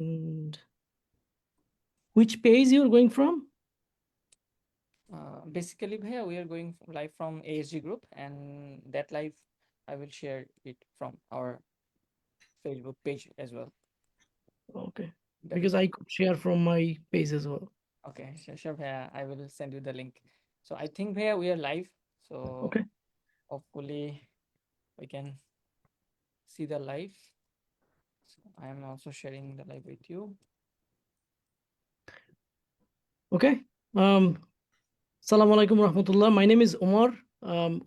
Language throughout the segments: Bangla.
And which page you're going from? Basically, bhaiya, we are going live from ASG group, and that live I will share it from our Facebook page as well. Okay, That because is I could share from my page as well. okay. Sure, bhaiya. I will send you the link. So I think, bhaiya, we are live. So Okay. hopefully we can see the live. So I am also sharing the live with you. Okay. Assalamu alaikum rahmatullah. My name is Umar,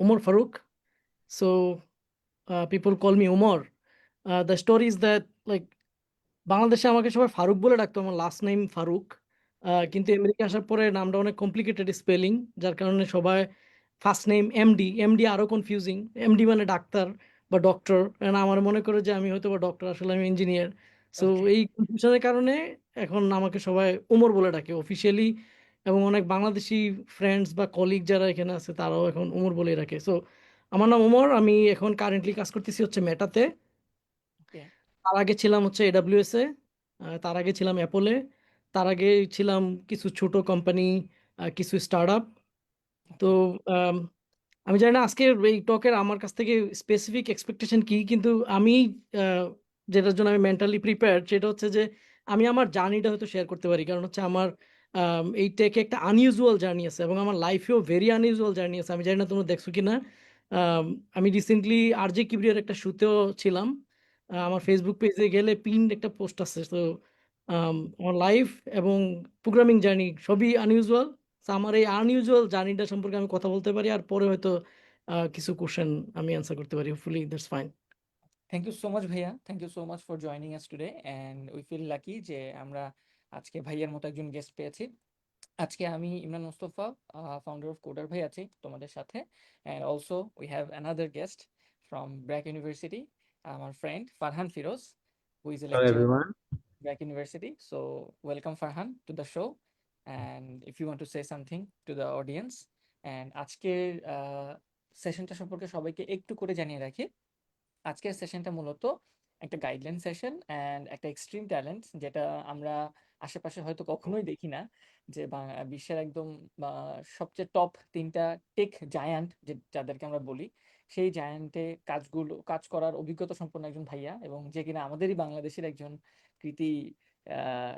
Umar Farooq. So people call me Umar. The story is that like বাংলাদেশে আমাকে সবাই ফারুক বলে ডাকতো, আমার লাস্ট নেম ফারুক। কিন্তু আমেরিকা আসার পরে নামটা অনেক কমপ্লিকেটেড স্পেলিং, যার কারণে সবাই ফার্স্ট নেম এমডি, এমডি আরও কনফিউজিং। এমডি মানে ডাক্তার বা ডক্টর, আমার মনে করে যে আমি হয়তো বা ডক্টর, আসলে আমি ইঞ্জিনিয়ার। So Okay. এই কনফিউশনের কারণে এখন আমাকে সবাই ওমর বলে ডাকে অফিসিয়ালি, এবং অনেক বাংলাদেশি ফ্রেন্ডস বা কলিগ যারা এখানে আছে তারাও এখন ওমর বলে রাখে। সো আমার নাম ওমর, আমি এখন কারেন্টলি কাজ করতেছি হচ্ছে মেটাতে। Okay. তার আগে ছিলাম হচ্ছে এডাব্লিউএস এ, তার আগে ছিলাম অ্যাপলে, তার আগে ছিলাম কিছু ছোট কোম্পানি, কিছু স্টার্ট আপ। তো Okay. আম, আমি জানি না আজকের এই টকের আমার কাছ থেকে স্পেসিফিক এক্সপেকটেশন কি, কিন্তু আমি আহ, যেটার জন্য আমি মেন্টালি প্রিপেয়ার্ড সেটা হচ্ছে যে আমি আমার জার্নিটা হয়তো শেয়ার করতে পারি। কারণ হচ্ছে আমার এই টেকে একটা আনইউজুয়াল জার্নি আছে, এবং আমার লাইফেও ভেরি আনইউজুয়াল জার্নি আছে। আমি জানি না তোমরা দেখছো কিনা, আমি রিসেন্টলি আরজে কিবরিয়ার একটা শুতেও ছিলাম। আমার ফেসবুক পেজে গেলে পিন একটা পোস্ট আছে। তো আমার লাইফ এবং প্রোগ্রামিং জার্নি সবই আনইউজুয়াল। আমার এই আনইউজুয়াল জার্নিটা সম্পর্কে আমি কথা বলতে পারি, আর পরে হয়তো কিছু কোশ্চেন আমি অ্যান্সার করতে পারি। Hopefully that's fine. Thank you so much, bhaiya. Thank you so much for joining us today, and we feel lucky যে আমরা আজকে ভাইয়ার মতো একজন গেস্ট পেয়েছি। আজকে আমি Imran Mostafa, founder of coder Bhai আছি তোমাদের সাথে, and also we have another guest from BRAC University, আমার friend Farhan Firoz, who is a Hello lecturer everyone. BRAC University. So welcome Farhan to the show, and if you want to say something to the audience. And আজকের সেশনটা সম্পর্কে সবাইকে একটু করে জানিয়ে রাখি। আজকের সেশনটা মূলত একটা গাইডলাইন সেশন অ্যান্ড একটা এক্সট্রিম ট্যালেন্ট, যেটা আমরা আশেপাশে হয়তো কখনোই দেখি না, যে বিশ্বের একদম সবচেয়ে টপ 3টা টেক জায়ান্ট যে যাদেরকে আমরা বলি, সেই জায়ান্টে কাজ করার অভিজ্ঞতা সম্পন্ন একজন ভাইয়া, এবং যে কিনা আমাদেরই বাংলাদেশের একজন কৃতি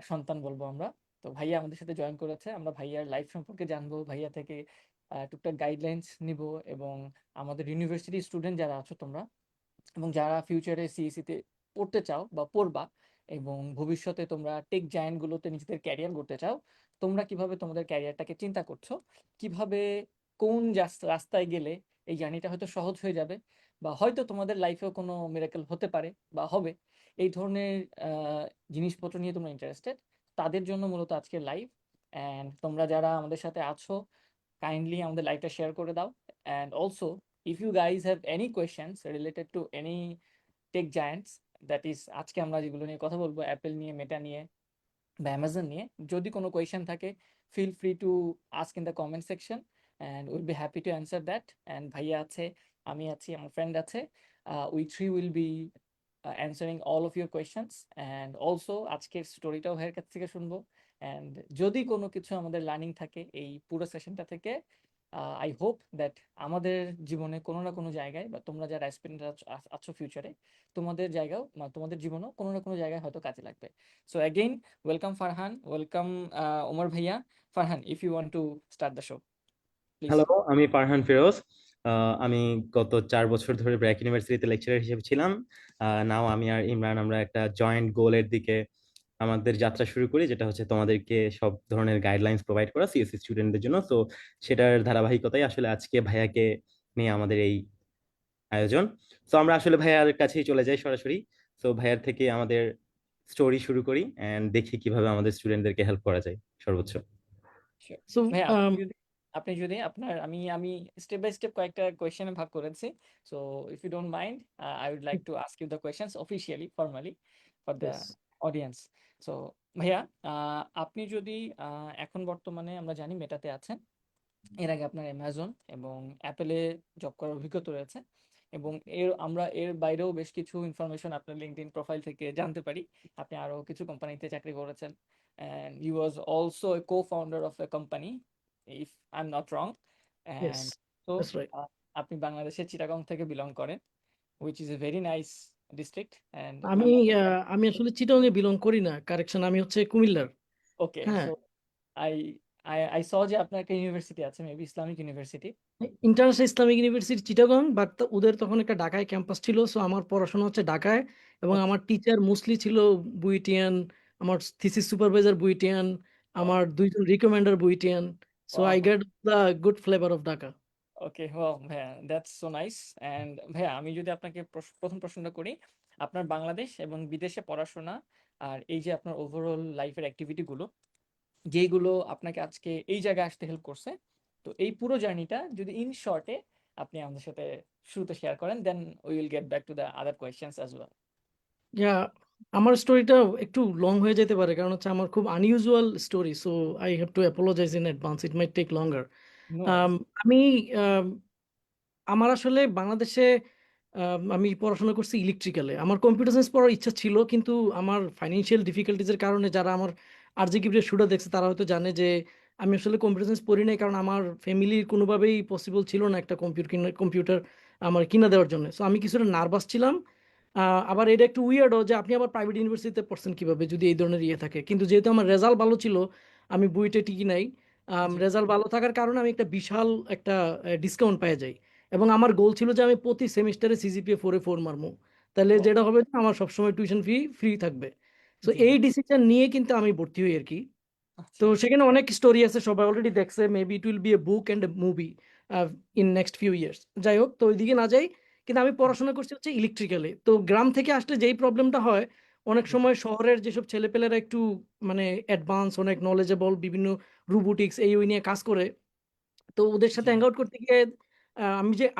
সন্তান বলবো আমরা। তো ভাইয়া আমাদের সাথে জয়েন করেছে, আমরা ভাইয়ার লাইফ সম্পর্কে জানবো, ভাইয়া থেকে টুকটাক গাইডলাইন্স নিব, এবং আমাদের ইউনিভার্সিটি স্টুডেন্ট যারা আছো তোমরা, এবং যারা ফিউচারে সিএসসিতে পড়তে চাও বা পড়বা, এবং ভবিষ্যতে তোমরা টেক জায়ান্টগুলোতে নিজেদের ক্যারিয়ার করতে চাও, তোমরা কিভাবে তোমাদের ক্যারিয়ারটাকে চিন্তা করছো, কিভাবে কোন রাস্তায় গেলে এই জার্নিটা হয়তো সহজ হয়ে যাবে, বা হয়তো তোমাদের লাইফেও কোনো মিরাকেল হতে পারে বা হবে, এই ধরনের আহ, জিনিসপত্র নিয়ে তোমরা ইন্টারেস্টেড, তাদের জন্য মূলত আজকের লাইভ। অ্যান্ড তোমরা যারা আমাদের সাথে আছো, কাইন্ডলি আমাদের লাইভটা শেয়ার করে দাও। And also, if you guys have any questions related to any tech giants, that is আজকে আমরা যেগুলো নিয়ে কথা বলবো, অ্যাপেল নিয়ে, মেটা নিয়ে বা অ্যামাজন নিয়ে, যদি কোনো কোয়েশ্চেন থাকে, feel free to ask in the comment section, and will be happy to answer that. And ভাইয়া আছে, আমি আছি, আমার ফ্রেন্ড আছে, we three will be answering all of your questions. And also আজকের স্টোরিটাও ভাইয়ের কাছ থেকে শুনবো। অ্যান্ড যদি কোনো কিছু আমাদের লার্নিং থাকে এই পুরো সেশনটা থেকে, আই হোপ দ্যাট আমাদের জীবনে কোনো না কোনো জায়গায়, বা তোমরা যারা অ্যাসপিরেন্ট আছো ফিউচারে, তোমাদের জায়গাও তোমাদের জীবনেও কোনো না কোনো জায়গায় হয়তো কাজে লাগবে। So again, welcome Farhan, welcome Omar ভাইয়া। Farhan, if you want to start the show, please. Hello, আমি ফারহান ফিরোজ। আমি গত 4 বছর ধরে ব্র্যাক ইউনিভার্সিটিতে লেকচারার হিসেবে ছিলাম। নাও আমি আর ইমরান আমরা একটা জয়েন্ট গোলের দিকে আমাদের যাত্রা শুরু করি, যেটা হচ্ছে তোমাদেরকে সব ধরনের গাইডলাইন্স প্রোভাইড করা সিএসসি স্টুডেন্টদের জন্য। তো সেটার ধারাবাহিকতাই আসলে আজকে ভাইয়াকে নিয়ে আমাদের এই আয়োজন। তো আমরা আসলে ভাইয়ার কাছেই চলে যাই সরাসরি। তো ভাইয়ার থেকে আমাদের স্টোরি শুরু করি এন্ড দেখি কিভাবে আমাদের স্টুডেন্টদেরকে হেল্প করা যায় সর্বোচ্চ। Sure. সো ভাইয়া, আপনি যদি আপনার, আমি আমি স্টেপ বাই স্টেপ কয়েকটা কোয়েশ্চেনে ভাগ করেছি। So if you don't mind, I would like to ask you the questions officially, formally, for the audience. So ভাইয়া, আপনি যদি এখন বর্তমানে আমরা জানি মেটাতে আছেন, এর আগে আপনার অ্যামাজন এবং অ্যাপেলে জব করার অভিজ্ঞতা রয়েছে। এবং আমরা এর বাইরেও বেশ কিছু ইনফরমেশন আপনার লিঙ্কডইন প্রোফাইল থেকে জানতে পারি। আপনি আরো কিছু কোম্পানিতে চাকরি করেছেন, and you was also a co-founder of a company, if I'm not wrong. Yes, And so that's right. আপনি বাংলাদেশের চিটাগং থেকে বিলং করেন, which is a very nice district. And আমি আমরা আমি আসলে চিটাগংয়ে বিলং করি না, কারেকশন, আমি হচ্ছে কুমিল্লার। ওকে, হ্যাঁ, সো আই আই স যে আপনার একটা ইউনিভার্সিটি আছে, maybe Islamic university. International Islamic university Chittagong, but ওদের তখন একটা ঢাকায় ক্যাম্পাস ছিল, সো আমার পড়াশোনা হচ্ছে ঢাকায়, এবং ওকে, আমার টিচার মোস্টলি ছিল বুয়েটিয়ান, আমার থিসিস সুপারভাইজার বুয়েটিয়ান, ওয়াও, আমার দুইজন recommender Buetian, so wow, I get the good flavour of Dhaka. Okay, wow ভাইয়া, দ্যাটস সো নাইস। অ্যান্ড ভাইয়া, আমি যদি আপনাকে প্রথম প্রশ্নটা করি, আপনার বাংলাদেশ এবং বিদেশে পড়াশোনা আর এই যে আপনার ওভারঅল লাইফের অ্যাক্টিভিটিগুলো যেইগুলো আপনাকে আজকে এই জায়গায় আসতে হেল্প করছে, তো এই পুরো জার্নিটা যদি ইন শর্টে আপনি আমাদের সাথে শুরুতে শেয়ার করেন, then we will get back to the other questions as well. Yeah, আমার স্টোরিটা একটু লং হয়ে যেতে পারে, কারণ হচ্ছে আমার খুব unusual story, so I have to apologise in advance, it might take longer. No worries. আমি আমার আসলে বাংলাদেশে আমি পড়াশোনা করছি ইলেকট্রিক্যালে। আমার কম্পিউটার সায়েন্স পড়ার ইচ্ছা ছিল, কিন্তু আমার ফাইন্যান্সিয়াল ডিফিকাল্টিজের কারণে, যারা আমার আরজিকি ভিডিও দেখছে তারা হয়তো জানে যে আমি আসলে কম্পিউটার সায়েন্স পড়ি নাই, কারণ আমার ফ্যামিলির কোনোভাবেই পসিবল ছিল না একটা কম্পিউটার আমার কিনা দেওয়ার জন্য। সো আমি কিছুটা নার্ভাস ছিলাম। আবার এটা একটু উইয়ার্ডও যে আপনি আবার প্রাইভেট ইউনিভার্সিটিতে পড়ছেন কিভাবে যদি এই ধরনের ইয়ে থাকে, কিন্তু যেহেতু আমার রেজাল্ট ভালো ছিল, আমি বুয়েটে টিকি নাই। জি, রেজাল্ট ভালো থাকার কারণে আমি একটা বিশাল একটা ডিসকাউন্ট পেয়ে যাই, এবং আমার গোল ছিল যে আমি প্রতি সেমিস্টারে সিজিপিএ 4-4 মারমু, তাহলে ও, যেটা হবে যে আমার সবসময় টিউশন ফি ফ্রি থাকবে। তো জি, এই ডিসিশন নিয়ে কিন্তু আমি ভর্তি হই আর কি। তো আচ্ছা, সেখানে অনেক স্টোরি আছে, সবাই অলরেডি দেখছে, maybe it will B A book and a movie in next few years. যাই হোক, তো ওইদিকে না যাই, কিন্তু আমি পড়াশোনা করছি হচ্ছে ইলেকট্রিক্যালে। তো গ্রাম থেকে আসলে যেই প্রবলেমটা হয়, অনেক জি, সময় শহরের যেসব ছেলেপেলেরা একটু মানে অ্যাডভান্স, অনেক নলেজেবল, বিভিন্ন রোবোটিক্স এই ওই নিয়ে কাজ করে, তো ওদের জি, সাথে হ্যাং আউট করতে গিয়ে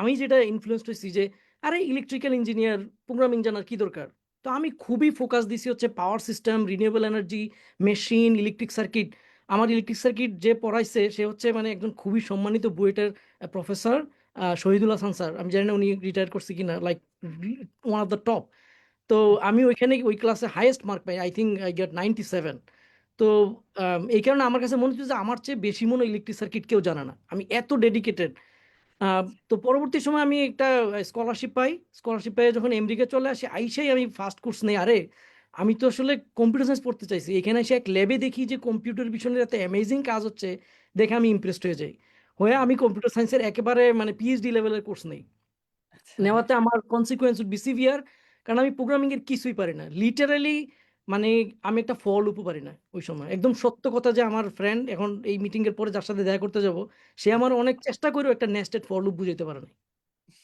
আমি যেটা ইনফ্লুয়েন্সড হয়েছি যে আরে ইলেকট্রিক্যাল ইঞ্জিনিয়ার, প্রোগ্রামিং জানার কি দরকার। তো আমি খুবই ফোকাস দিছি হচ্ছে power system, renewable energy, machine, electric circuit. আমার ইলেকট্রিক সার্কিট যে পড়াইছে সে হচ্ছে মানে একজন খুবই সম্মানিত বুয়েটের প্রফেসর, শহীদুল হাসান স্যার। আমি জানি না উনি রিটায়ার করছে কিনা, like one of the top. তো আমি ওইখানে ওই ক্লাসে highest mark pi, I think I get 97। তো এই কারণে আমার কাছে মনে হচ্ছে যে আমার চেয়ে বেশি মনে ইলেকট্রিক সার্কিট কেউ জানে না, আমি এত ডেডিকেটেড। তো পরবর্তী সময় আমি একটা স্কলারশিপ পাই। স্কলারশিপ পেয়ে যখন আমেরিকা চলে আসি, আইসাই আমি ফার্স্ট কোর্স নেই। আরে আমি তো আসলে কম্পিউটার সায়েন্স পড়তে চাইছি, এখানে এসে এক ল্যাবে দেখি যে কম্পিউটার পিছনের এত অ্যামেজিং কাজ হচ্ছে, দেখে আমি ইমপ্রেসড হয়ে যাই। হয়ে আমি কম্পিউটার সায়েন্সের একেবারে মানে পিএইচডি লেভেলের কোর্স নেই। আচ্ছা, নেওয়াতে আমার কনসিকুয়েন্স উড বি সিভিয়ার, কারণ আমি প্রোগ্রামিং এর কিছুই পারি না লিটারালি। মানে আমি একটা ফল উপও পারি না ওই সময়, একদম সত্য কথা। যে আমার ফ্রেন্ড এখন এই মিটিং এর পরে যার সাথে দেখা করতে যাব, সে আমার অনেক চেষ্টা করেও একটা নেস্টেড ফর লুপ বুঝাইতে পারে না।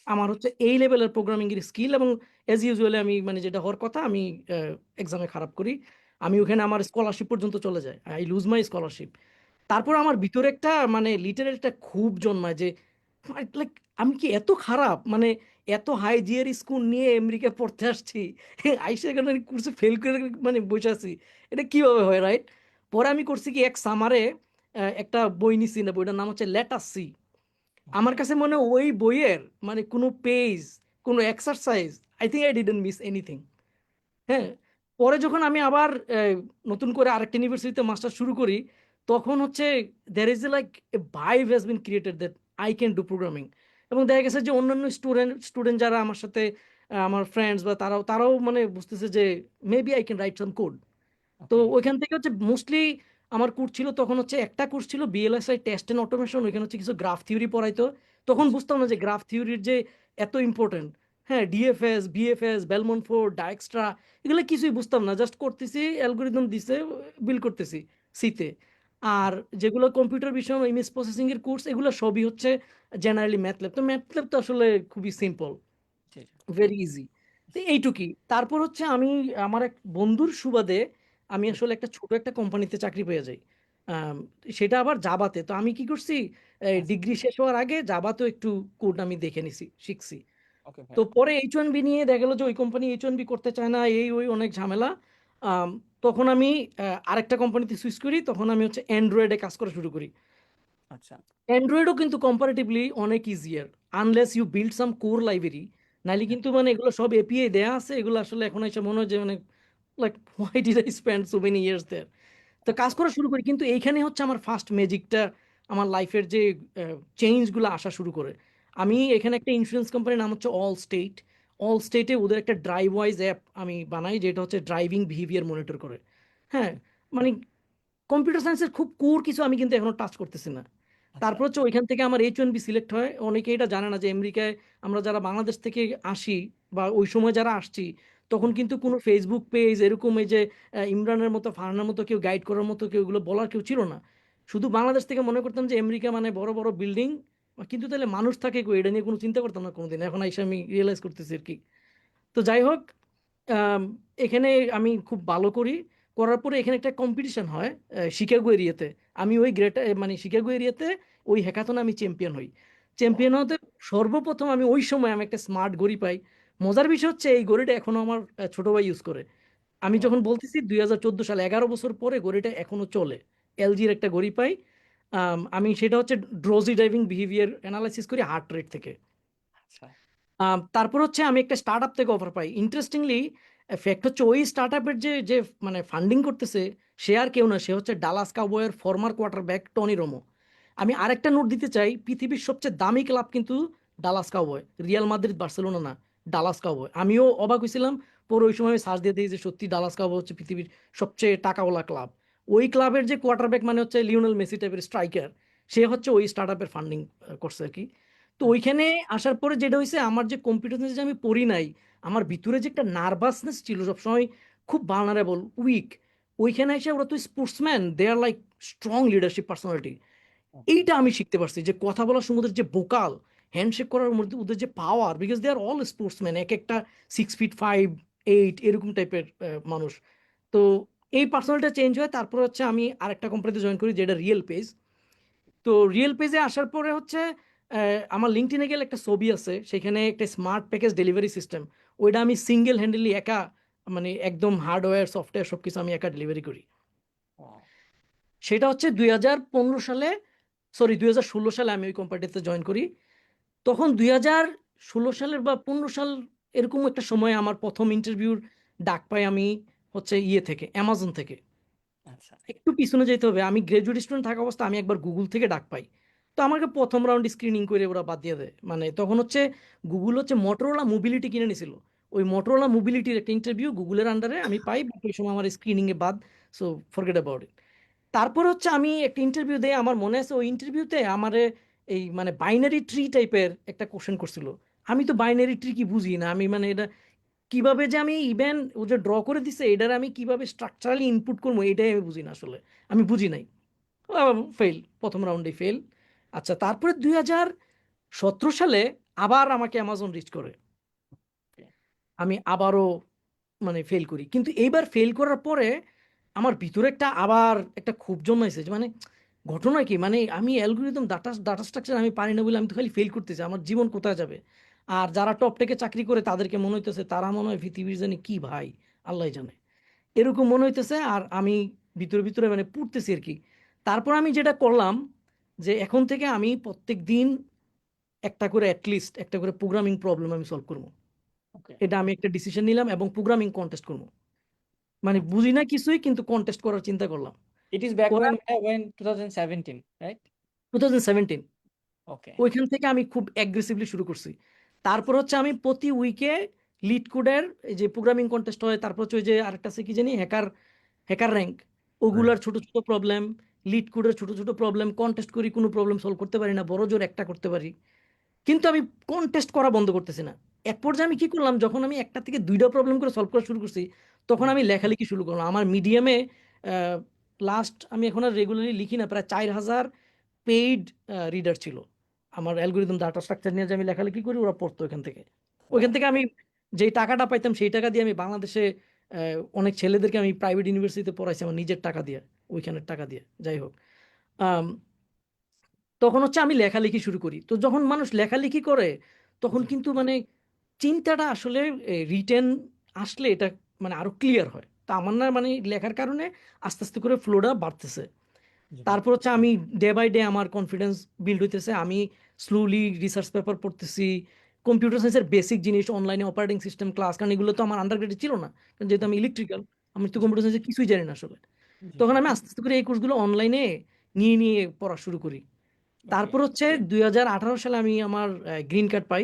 আমার হচ্ছে এই লেভেলের প্রোগ্রামিং এর স্কিল, এবং এজ ইউজুয়ালি আমি মানে যেটা হওয়ার কথা, আমি এক্সামে খারাপ করি। আমি ওখানে আমার স্কলারশিপ পর্যন্ত চলে যায়, আই লুজ মাই স্কলারশিপ। তারপর আমার ভিতরে একটা মানে লিটারের একটা ক্ষোভ জন্মায় যে লাইক আমি কি এত খারাপ, মানে এত হাই জিয়ার স্কুল নিয়ে আমেরিকা পড়তে আসছি, আইসা এখানে কোর্সে ফেল করে মানে বসে আছি, এটা কিভাবে হয়, রাইট? পরে আমি করছি কি, এক সামারে একটা বই নিছি, না বইটার নাম হচ্ছে লেটাস সি। ওকে, আমার কাছে মনে হয় ওই বইয়ের মানে কোনো পেজ, কোনো exercise, I think I didn't miss anything. হ্যাঁ, পরে যখন আমি আবার নতুন করে আরেকটা ইউনিভার্সিটিতে মাস্টার শুরু করি, তখন হচ্ছে there is a like a vibe has been created that I can do programming. এবং দেখা গেছে যে অন্যান্য স্টুডেন্ট যারা আমার সাথে আমার ফ্রেন্ডস বা তারাও মানে বুঝতেছে যে maybe I can write some code. তো ওকে, ওইখান থেকে হচ্ছে মোস্টলি আমার কোর্স ছিল তখন হচ্ছে একটা কোর্স ছিল বিএলএসআই টেস্ট এন্ড অটোমেশন, ওইখানে হচ্ছে কিছু গ্রাফ থিওরি পড়াইতো। তখন আচ্ছা, বুঝতাম না যে গ্রাফ থিওরির যে এত ইম্পর্টেন্ট। হ্যাঁ, ডিএফএস, বিএফএস, বেলমন্ট ফোর্ড, ডাইক্সট্রা, এগুলো কিছুই বুঝতাম না, জাস্ট করতেছি, অ্যালগোরিদম দিছে, বিল করতেছি সিতে। আর যেগুলো কম্পিউটার বিষয়, ইমেজ প্রসেসিং এর কোর্স, এগুলো সবই হচ্ছে জেনারেলি ম্যাথল্যাব। তো ম্যাথল্যাব তো আসলে খুবই সিম্পল, জি, ভেরি ইজি। তো এইটুকুই। তারপর হচ্ছে আমি আমার এক বন্ধুর সুবাদে আমি জি, আসলে একটা ছোট একটা কোম্পানিতে চাকরি পেয়ে যাই। আম, সেটা আবার জাবাতে। তো আমি কি করছি, আচ্ছা, ডিগ্রি শেষ হওয়ার আগে জাবাতেও একটু কোড আমি দেখে নিছি, শিখছি। ওকে তো ভাইয়া, পরে H1B নিয়ে দেখা গেলো যে ওই কোম্পানি H1B করতে চায় না, এই ওই অনেক ঝামেলা। আম, তখন আমি আরেকটা কোম্পানিতে সুইচ করি, তখন আমি হচ্ছে অ্যান্ড্রয়েডে কাজ করা শুরু করি। আচ্ছা, অ্যান্ড্রয়েডও কিন্তু কম্পারেটিভলি অনেক easier, unless you build some core library. নাইলে কিন্তু মানে এগুলো সব এপিআই দেয়া আছে, এগুলো আসলে এখন এসে মনে হয় যে মানে like why did I spend so many years there. তো কাজ আচ্ছা করা শুরু করি, কিন্তু এইখানে হচ্ছে আমার ফার্স্ট ম্যাজিকটা, আমার লাইফের যে চেঞ্জগুলো আসা শুরু করে। আমি এখানে একটা ইন্স্যুরেন্স কোম্পানির নাম হচ্ছে অল স্টেট। অল স্টেটে ওদের একটা ড্রাইভ ওয়াইজ অ্যাপ আমি বানাই, যেটা হচ্ছে ড্রাইভিং বিহেভিয়ার মনিটর করে। হ্যাঁ, মানে কম্পিউটার সায়েন্সের খুব কোর কিছু আমি কিন্তু এখনো টাচ করতেছি না। আচ্ছা তারপর হচ্ছে ওইখান থেকে আমার H1B সিলেক্ট হয়। অনেকে এটা জানে না যে আমেরিকায় আমরা যারা বাংলাদেশ থেকে আসি বা ওই সময় যারা আসছি, তখন কিন্তু কোনো ফেসবুক পেজ এরকম এই যে ইমরানের মতো ফারহানের মতো কেউ গাইড করার মতো কেউ, এগুলো বলার কেউ ছিল না। শুধু বাংলাদেশ থেকে মনে করতাম যে আমেরিকা মানে বড় বড় বিল্ডিং, কিন্তু তাহলে মানুষ থাকে কই, এটা নিয়ে কোনো চিন্তা করতাম না কোনোদিন। এখন এসে আমি রিয়েলাইজ করতেছি আর কি। তো যাই হোক, আম, এখানে আমি খুব ভালো করি। করার পরে এখানে একটা কম্পিটিশন হয় শিকাগো এরিয়াতে। আমি ওই মানে শিকাগো এরিয়াতে ওই হ্যাকাথনে আমি চ্যাম্পিয়ন হই। চ্যাম্পিয়ন হতে সর্বপ্রথম আমি ওই সময় আমি একটা স্মার্ট ঘড়ি পাই। মজার বিষয় হচ্ছে এই ঘড়িটা এখনো আমার ছোট ভাই ইউজ করে। আমি ও যখন বলতেছি 2014 সালে, 11 বছর পরে ঘড়িটা এখনো চলে। এলজির একটা ঘড়ি পাই। আমি সেটা হচ্ছে ড্রোজি ড্রাইভিং বিহেভিয়ার অ্যানালাইসিস করি হার্ট রেট থেকে। আচ্ছা তারপর হচ্ছে আমি একটা স্টার্ট আপ থেকে অফার পাই। ইন্টারেস্টিংলি ফ্যাক্ট হচ্ছে ওই স্টার্ট আপের যে যে মানে ফান্ডিং করতেছে, সে আর কেউ না, সে হচ্ছে ডালাস কাউবয়ের ফর্মার কোয়ার্টারব্যাক টনি রোমো। আমি আরেকটা নোট দিতে চাই, পৃথিবীর সবচেয়ে দামি ক্লাব কিন্তু Dallas cowboy, Real Madrid Barcelona না, ডালাস কাউবয়। আমিও অবাক হয়েছিলাম, পরে ওই সময় আমি সার্চ দিয়ে দিই যে সত্যি ডালাস কাউবয় হচ্ছে পৃথিবীর সবচেয়ে টাকাওয়ালা ক্লাব। ওই ক্লাবের যে কোয়ার্টারব্যাক মানে হচ্ছে লিওনেল মেসি টাইপের স্ট্রাইকার, সে হচ্ছে ওই স্টার্ট আপের ফান্ডিং করছে আর কি। তো আচ্ছা ওইখানে আসার পরে যেটা হয়েছে, আমার যে কম্পিউটার সায়েন্স যে আমি পড়ি নাই, আমার ভিতরে যে একটা নার্ভাসনেস ছিল সবসময়, খুব ভালনারেবল উইক, ওইখানে এসে ওরা তো স্পোর্টসম্যান, দে আর লাইক স্ট্রং লিডারশিপ পার্সোনালিটি। ওকে এইটা আমি শিখতে পারছি, যে কথা বলার সময় ওদের যে ভোকাল, হ্যান্ডশেক করার মধ্যে ওদের যে power, because they are all sportsman, এক একটা 6 ফিট 5, 8 এরকম টাইপের মানুষ। তো এই পার্সোনালিটা চেঞ্জ হয়। তারপর হচ্ছে আমি আরেকটা কোম্পানিতে জয়েন করি, যেটা রিয়েল পেজ। তো রিয়েল পেজে আসার পরে হচ্ছে আমার লিঙ্কডইনে গেলে একটা ছবি আছে, সেখানে একটা স্মার্ট প্যাকেজ ডেলিভারি সিস্টেম, ওইটা আমি সিঙ্গেল হ্যান্ডেলি একা, মানে একদম হার্ডওয়্যার সফটওয়্যার সব কিছু আমি একা ডেলিভারি করি। ও সেটা হচ্ছে 2015 সালে, সরি 2016 সালে আমি ওই কোম্পানিতে জয়েন করি। তখন 2016 সালের বা 15 সাল এরকম একটা সময় আমার প্রথম ইন্টারভিউর ডাক পাই আমি, হচ্ছে ইয়ে থেকে, অ্যামাজন থেকে। আচ্ছা একটু পিছনে যেতে হবে, আমি গ্রাজুয়েট স্টুডেন্ট থাকা অবস্থা আমি একবার গুগল থেকে ডাক পাই। তো আমাকে প্রথম রাউন্ড স্ক্রিনিং করে ওরা বাদ দিয়ে দেয়। মানে তখন হচ্ছে গুগল হচ্ছে মোটরোলা মোবিলিটি কিনে নিছিল, ওই মোটরোলা মোবিলিটির একটা ইন্টারভিউ গুগলের আন্ডারে আমি পাই, বাট ওই সময় আমার স্ক্রিনিংয়ে বাদ। So forget about it. তারপর হচ্ছে আমি একটা ইন্টারভিউ দেই, আমার মনে আছে ওই ইন্টারভিউতে আমার এই মানে বাইনারি ট্রি টাইপের একটা কোশ্চেন করছিল। আমি তো বাইনারি ট্রি কি বুঝি না, আমি মানে এটা কিভাবে যে আমি ইভেন ও যে ড্র করে দিছে এটার আমি কিভাবে স্ট্রাকচারালি ইনপুট করবো, এটাই আমি বুঝি না আসলে। আমি বুঝি নাই, ফেল, প্রথম রাউন্ডে ফেল। আচ্ছা, তারপরে 2017 সালে আবার আমাকে অ্যামাজন রিচ করে, ওকে আমি আবারও মানে ফেল করি। কিন্তু এইবার ফেল করার পরে আমার ভিতরে একটা আবার একটা ক্ষোভ জন্মাইছে, যে মানে ঘটনা কি, মানে আমি অ্যালগোরিদম ডাটা ডাটা স্ট্রাকচার আমি পারি না বলে আমি তো খালি ফেল করতেছি, আমার জীবন কোথায় যাবে। আর যারা টপ টেকে চাকরি করে তাদেরকে মনে হইতেছে তারা মনে হয় পৃথিবীর জানি কি ভাই, আল্লাহ জানে, এরকম মনে হইতেছে। আর আমি ভিতরে ভিতরে মানে পড়তেছি আর কি। তারপর আমি যেটা করলাম, যে এখন থেকে আমি প্রত্যেক দিন একটা করে অ্যাটলিস্ট একটা করে প্রোগ্রামিং প্রবলেম আমি সলভ করবো। ওকে এটা আমি একটা ডিসিশন নিলাম, এবং প্রোগ্রামিং কন্টেস্ট করবো। মানে বুঝি না কিছুই, কিন্তু কন্টেস্ট করার চিন্তা করলাম। ইট ইজ ব্যাক করার when 2017 রাইট 2017 ওকে ওইখান থেকে আমি খুব অ্যাগ্রেসিভলি শুরু করছি। তারপর হচ্ছে আমি প্রতি উইকে লিড কোডের এই যে প্রোগ্রামিং কন্টেস্ট হয়, তারপর হচ্ছে ওই যে আরেকটা আছে কি জানি, হ্যাকার হ্যাকার র্যাঙ্ক, ওগুলার ছোট ছোট প্রবলেম, লিড কোডের ছোট ছোট প্রবলেম কন্টেস্ট করি, কোনো প্রবলেম সলভ করতে পারি না, বড় জোর একটা করতে পারি। কিন্তু আমি কন্টেস্ট করা বন্ধ করতেছি না। এক পর্যায়ে আমি কি করলাম, যখন আমি একটা থেকে দুইটা প্রবলেম করে সলভ করা শুরু করছি, তখন আমি লেখালেখি শুরু করলাম। আমার মিডিয়ামে লাস্ট, আমি এখন আর রেগুলারলি লিখি না, প্রায় 4000 পেইড রিডার ছিল। আমার অ্যালগোরিদম ডাটা স্ট্রাকচার নিয়ে যে আমি লেখালেখি করি, ওরা পড়তো ওইখান থেকে। ওইখান থেকে আমি যেই টাকাটা পাইতাম সেই টাকা দিয়ে আমি বাংলাদেশে অনেক ছেলেদেরকে আমি প্রাইভেট ইউনিভার্সিটিতে পড়াইছি আমার নিজের টাকা দিয়ে, ওইখানের টাকা দিয়ে। যাই হোক, আম, তখন হচ্ছে আমি লেখালেখি শুরু করি। তো যখন মানুষ লেখালেখি করে, তখন জি কিন্তু মানে চিন্তাটা আসলে রিটেন আসলে এটা মানে আরো ক্লিয়ার হয়। তা আমার না মানে লেখার কারণে আস্তে আস্তে করে ফ্লোটা বাড়তেছে। জি তারপর হচ্ছে আমি ডে বাই ডে আমার কনফিডেন্স বিল্ড হইতেছে, আমি স্লোলি রিসার্চ পেপার পড়তেছি, কম্পিউটার সায়েন্সের বেসিক জিনিস, অনলাইনে অপারেটিং সিস্টেম ক্লাস, কারণ এগুলো তো আমার আন্ডারগ্রেডে ছিল না, কারণ যেহেতু আমি ইলেকট্রিক্যাল, আমি তো জি কম্পিউটার সায়েন্সের কিছুই জানি না আসলে। জি তখন আমি আস্তে আস্তে করে এই কোর্সগুলো অনলাইনে নিয়ে নিয়ে পড়া শুরু করি। ওকে তারপর হচ্ছে 2018 সালে আমি আমার গ্রিন কার্ড পাই।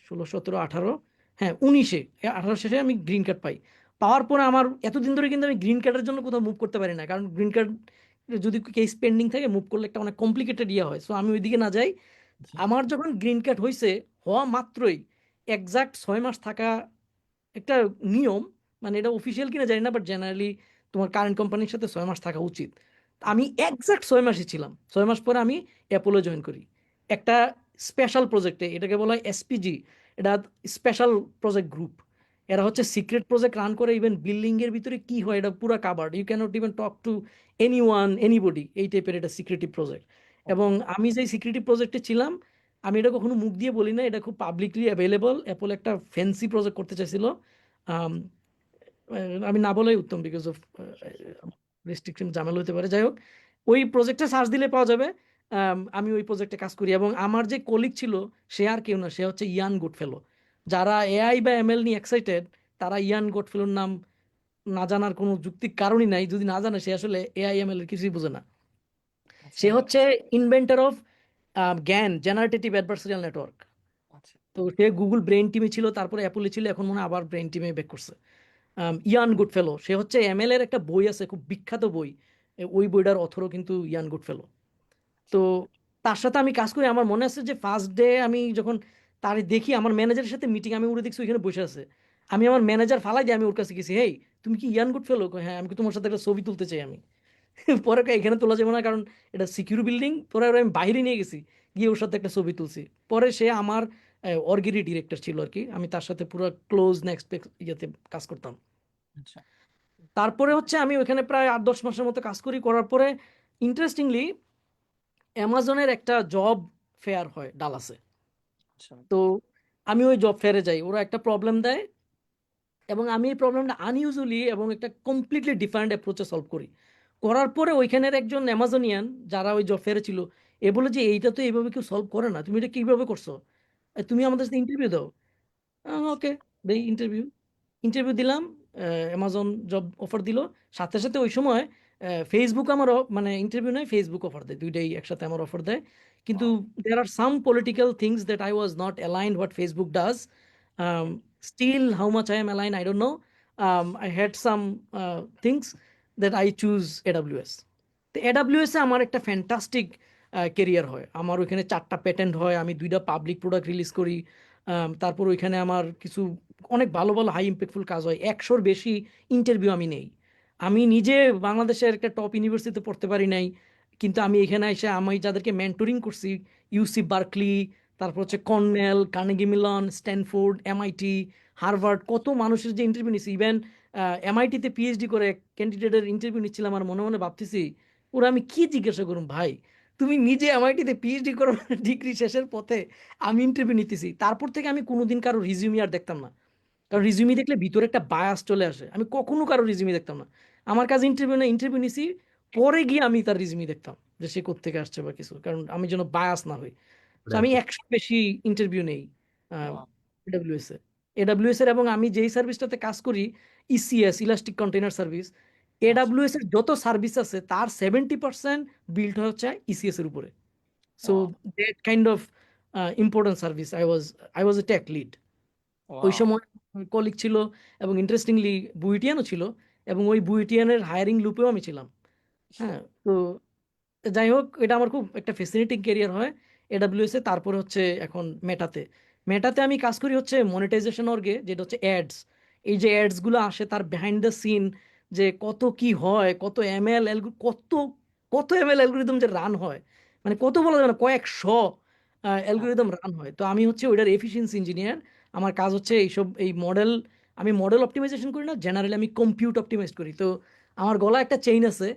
16, 17, 18, হ্যাঁ 19-এ, 18 শেষে আমি গ্রিন কার্ড পাই। পাওয়ার পরে আমার এতদিন ধরে কিন্তু আমি গ্রিন কার্ডের জন্য কোথাও মুভ করতে পারি না, কারণ গ্রিন কার্ড যদি কেস পেন্ডিং থাকে, মুভ করলে একটা অনেক কমপ্লিকেটেড ইয়ে হয়, সো আমি ওইদিকে না যাই। জি আমার যখন গ্রিন কার্ড হয়েছে, হওয়া মাত্রই এক্সাক্ট 6 মাস থাকা একটা নিয়ম, মানে এটা অফিসিয়াল কিনা জানি না, বাট জেনারেলি তোমার কারেন্ট কোম্পানির সাথে 6 মাস থাকা উচিত। তা আমি এক্সাক্ট 6 মাসই ছিলাম। 6 মাস পরে আমি অ্যাপোলো জয়েন করি একটা স্পেশাল প্রজেক্টে, এটাকে বলা হয় এসপিজি। এটা স্পেশাল প্রজেক্ট গ্রুপ। এরা হচ্ছে সিক্রেট প্রজেক্ট রান করে, ইভেন বিল্ডিং এর ভিতরে কি হয় এটা পুরো covered, you can't even talk to anyone anybody, এই টাইপের এটা সিক্রেটিভ প্রজেক্ট। এবং ওকে আমি যেই সিক্রেটিভ প্রজেক্টে ছিলাম, আমি এটা কখনো মুখ দিয়ে বলি না, এটা খুব পাবলিকলি অ্যাভেলেবল। অ্যাপল একটা ফ্যান্সি প্রজেক্ট করতে চাইছিল, আম, আমি না বলাই উত্তম, বিকজ অফ রেস্ট্রিকশন, ঝামেলা হতে পারে। যাই হোক, ওই প্রজেক্টে সার্চ দিলে পাওয়া যাবে। আমি ওই প্রজেক্টে কাজ করি, এবং আমার যে কলিগ ছিল সে আর কেউ না, সে হচ্ছে ইয়ান গুডফেলো। যারা এআই বা এমএল নিয়ে এক্সাইটেড, তারা ইয়ান গুডফেলোর নাম না জানার কোনো যুক্তির কারণই নাই। যদি না জানে, সে আসলে এআই এমএল এর কিছুই বোঝে না। আচ্ছা সে হচ্ছে ইনভেন্টর অফ জ্ঞান জেনারেটিভ অ্যাডভার্সারিয়াল নেটওয়ার্ক। আচ্ছা তো সে গুগল ব্রেইন টিমে ছিল, তারপরে অ্যাপলে ছিল, এখন মনে হয় আবার ব্রেইন টিমে ব্যাক করছে। ইয়ান গুডফেলো, সে হচ্ছে এমএল এর একটা বই আছে, খুব বিখ্যাত বই, ওই বইটার অথরও কিন্তু ইয়ান গুডফেলো। তো আচ্ছা তার সাথে আমি কাজ করি। আমার মনে আছে যে ফার্স্ট ডে আমি যখন তার দেখি, আমার ম্যানেজারের সাথে মিটিং, আমি উড়ে দেখছি ওইখানে বসে আছে। আমি আমার ম্যানেজার ফালাই দিয়ে আমি ওর কাছে গেছি, হেই তুমি কি ইয়ান গুডফেলো? কয়, হ্যাঁ। আমি কি তোমার সাথে একটা ছবি তুলতে চাই আমি। পরে কয়, এখানে তোলা যাবে না, কারণ এটা সিকিউর বিল্ডিং। পরে ওরে আমি বাইরে নিয়ে গেছি, গিয়ে ওর সাথে একটা ছবি তুলছি। পরে সে আমার অর্গেরই ডিরেক্টর ছিল আর কি, আমি তার সাথে পুরো ক্লোজ নেক্সট ইয়েতে কাজ করতাম। আচ্ছা তারপরে হচ্ছে আমি ওখানে প্রায় 8-10 মাসের মতো কাজ করি। করার পরে ইন্টারেস্টিংলি অ্যামাজনের একটা জব ফেয়ার হয় ডালাসে। আচ্ছা তো আমি ওই জব ফেয়ারে যাই, ওরা একটা প্রবলেম দেয়, এবং আমি এই প্রবলেমটা আনইউজুয়ালি এবং একটা কমপ্লিটলি ডিফারেন্ট অ্যাপ্রোচে সলভ করি। করার পরে ওইখানের একজন অ্যামাজনিয়ান যারা ওই জব ফেয়ারে ছিল, এ বলে যে এইটা তো এইভাবে কেউ সলভ করে না, তুমি এটা কিভাবে করছো, তুমি আমাদের সাথে ইন্টারভিউ দাও। আচ্ছা ওকে, দেই ইন্টারভিউ। ইন্টারভিউ দিলাম, অ্যামাজন জব অফার দিল। সাথে সাথে ওই সময় ফেসবুক আমার মানে ইন্টারভিউ নয়, ফেসবুক অফার দেয়, দুইটাই একসাথে আমার অফার দেয়। কিন্তু Wow. There are some political things that I was not aligned what Facebook does. Okay. Still how much I am align I don't know. I had some things that I choose AWS. তো এডাব্লিউএস এ আমার একটা ফ্যান্টাস্টিক কেরিয়ার হয়। আমার ওইখানে 4টা প্যাটেন্ট হয়, আমি 2টা পাবলিক প্রোডাক্ট রিলিজ করি। তারপর ওইখানে আমার কিছু অনেক ভালো ভালো হাই ইম্প্যাক্টফুল কাজ হয়। 100-র বেশি ইন্টারভিউ আমি নেই। আমি নিজে বাংলাদেশের একটা টপ ইউনিভার্সিটিতে পড়তে পারি নাই, কিন্তু আমি এখানে এসে আমি যাদেরকে মেন্টরিং করছি, ইউসি বার্কলি, তারপর হচ্ছে কর্নেল, কার্নেগি মিলন, স্ট্যানফোর্ড, এমআইটি, হার্ভার্ড, কত মানুষের যে ইন্টারভিউ নিচ্ছি। ইভেন এমআইটিতে পিএইচডি করে ক্যান্ডিডেটের ইন্টারভিউ নিচ্ছিলাম, আর মনে মনে ভাবতেছি, ওরা আমি কি জিজ্ঞাসা করুম ভাই, তুমি নিজে এমআইটিতে পিএইচডি করো, ডিগ্রি শেষের পথে আমি ইন্টারভিউ নিতেছি। তারপর থেকে আমি কোনোদিন কারো রিজিউমি আর দেখতাম না, কারণ আচ্ছা রিজিউমি দেখলে ভিতরে একটা বায়াস চলে আসে। আমি কখনো কারো রিজিউমি দেখতাম না। আমার কাছে ইন্টারভিউ না, ইন্টারভিউ নিছি, পরে গিয়ে আমি তার রিজিউমি দেখতাম যে সে কোত্থেকে আসছে বা কিছু, কারণ আমি যেন বায়াস না হই। তো আমি That's 100 বেশি ইন্টারভিউ নেই Wow. এডাব্লিউএস এ। এডাব্লিউএস এর, এবং আমি যেই সার্ভিসটাতে কাজ করি, ইসিএস, ইলাস্টিক কন্টেইনার সার্ভিস, আচ্ছা এডাব্লিউএস এর যত সার্ভিস আছে তার 70% বিল্ড হচ্ছে ইসিএস এর উপরে। So Wow. That kind of important service I was a tech lead. ওই Wow. সময় কলিগ ছিল, এবং ইন্টারেস্টিংলি বুয়েটিয়ানও ছিল, এবং ওই বুয়েটিয়ানের হায়ারিং লুপেও আমি ছিলাম। হ্যাঁ, তো যাই হোক, এটা আমার খুব একটা ফ্যাসিনেটিং ক্যারিয়ার হয় এডাব্লিউএস এ। তারপরে হচ্ছে এখন মেটাতে। মেটাতে আমি কাজ করি হচ্ছে মনিটাইজেশন অর্গে, যেটা হচ্ছে অ্যাডস। এই যে অ্যাডস গুলো আসে, তার বিহাইন্ড দ্য সিন, যে কত কি হয়, কত এমএল কত কত এমএল অ্যালগোরিদম যে রান হয়, মানে কত বলা যাবে না, কয়েকশো অ্যালগোরিদম রান হয়। তো আমি হচ্ছে ওইটার এফিসিয়েন্সি ইঞ্জিনিয়ার। আমার কাজ হচ্ছে এইসব এই মডেল, আমি মডেল অপটিমাইজেশন করি না, জেনারেলি আমি কম্পিউট অপটিমাইজ করি। তো আমার গলা একটা চেইন আছে,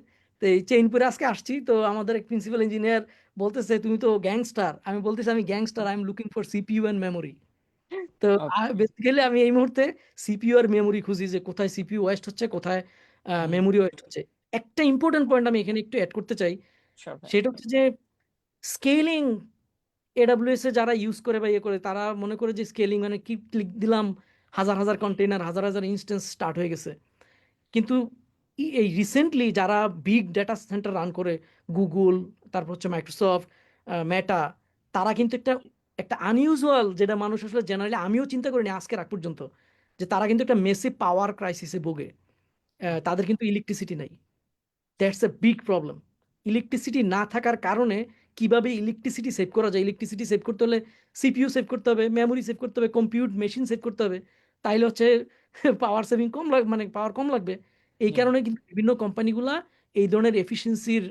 তো এই চেইন পরে আজকে আসছি। তো আমাদের এক প্রিন্সিপাল ইঞ্জিনিয়ার বলতেছে, তুমি তো গ্যাংস্টার। আমি বলতেছি, আমি gangster, I am looking for CPU and memory. তো Okay. বেসিক্যালি আমি এই মুহূর্তে সিপিইউ আর মেমোরি খুঁজি, যে কোথায় সিপিইউ ওয়েস্ট হচ্ছে, কোথায় Hmm. মেমোরি ওয়েস্ট হচ্ছে। একটা ইম্পর্টেন্ট পয়েন্ট আমি এখানে একটু অ্যাড করতে চাই, Sure. ভাই। সেটা হচ্ছে যে স্কেলিং এডাব্লিউএস এ যারা ইউজ করে বা ইয়ে করে তারা মনে করে যে স্কেলিং মানে কি ক্লিক দিলাম হাজার হাজার কন্টেইনার হাজার হাজার ইনস্ট্যান্স স্টার্ট হয়ে গেছে। কিন্তু এই রিসেন্টলি যারা বিগ ডেটা সেন্টার রান করে গুগল, তারপর হচ্ছে মাইক্রোসফট, মেটা, তারা কিন্তু একটা একটা আনইউজুয়াল, যেটা মানুষ আসলে জেনারেলি আমিও চিন্তা করিনি আজকের আগ পর্যন্ত, যে তারা কিন্তু একটা মেসিভ পাওয়ার ক্রাইসিসে ভোগে। তাদের কিন্তু ইলেকট্রিসিটি নাই। That's a big problem. Electricity না থাকার কারণে কিভাবে ইলেকট্রিসিটি সেভ করা যায়, ইলেকট্রিসিটি সেভ করতে হলে সিপিইউ সেভ করতে হবে, মেমোরি সেভ করতে হবে, কম্পিউট মেশিন সেভ করতে হবে, তাইলে হচ্ছে পাওয়ার সেভিং কম লাগবে, মানে পাওয়ার কম লাগবে। এই হুম। কারণে কিন্তু বিভিন্ন কোম্পানিগুলা এই ধরনের এফিসিয়েন্সির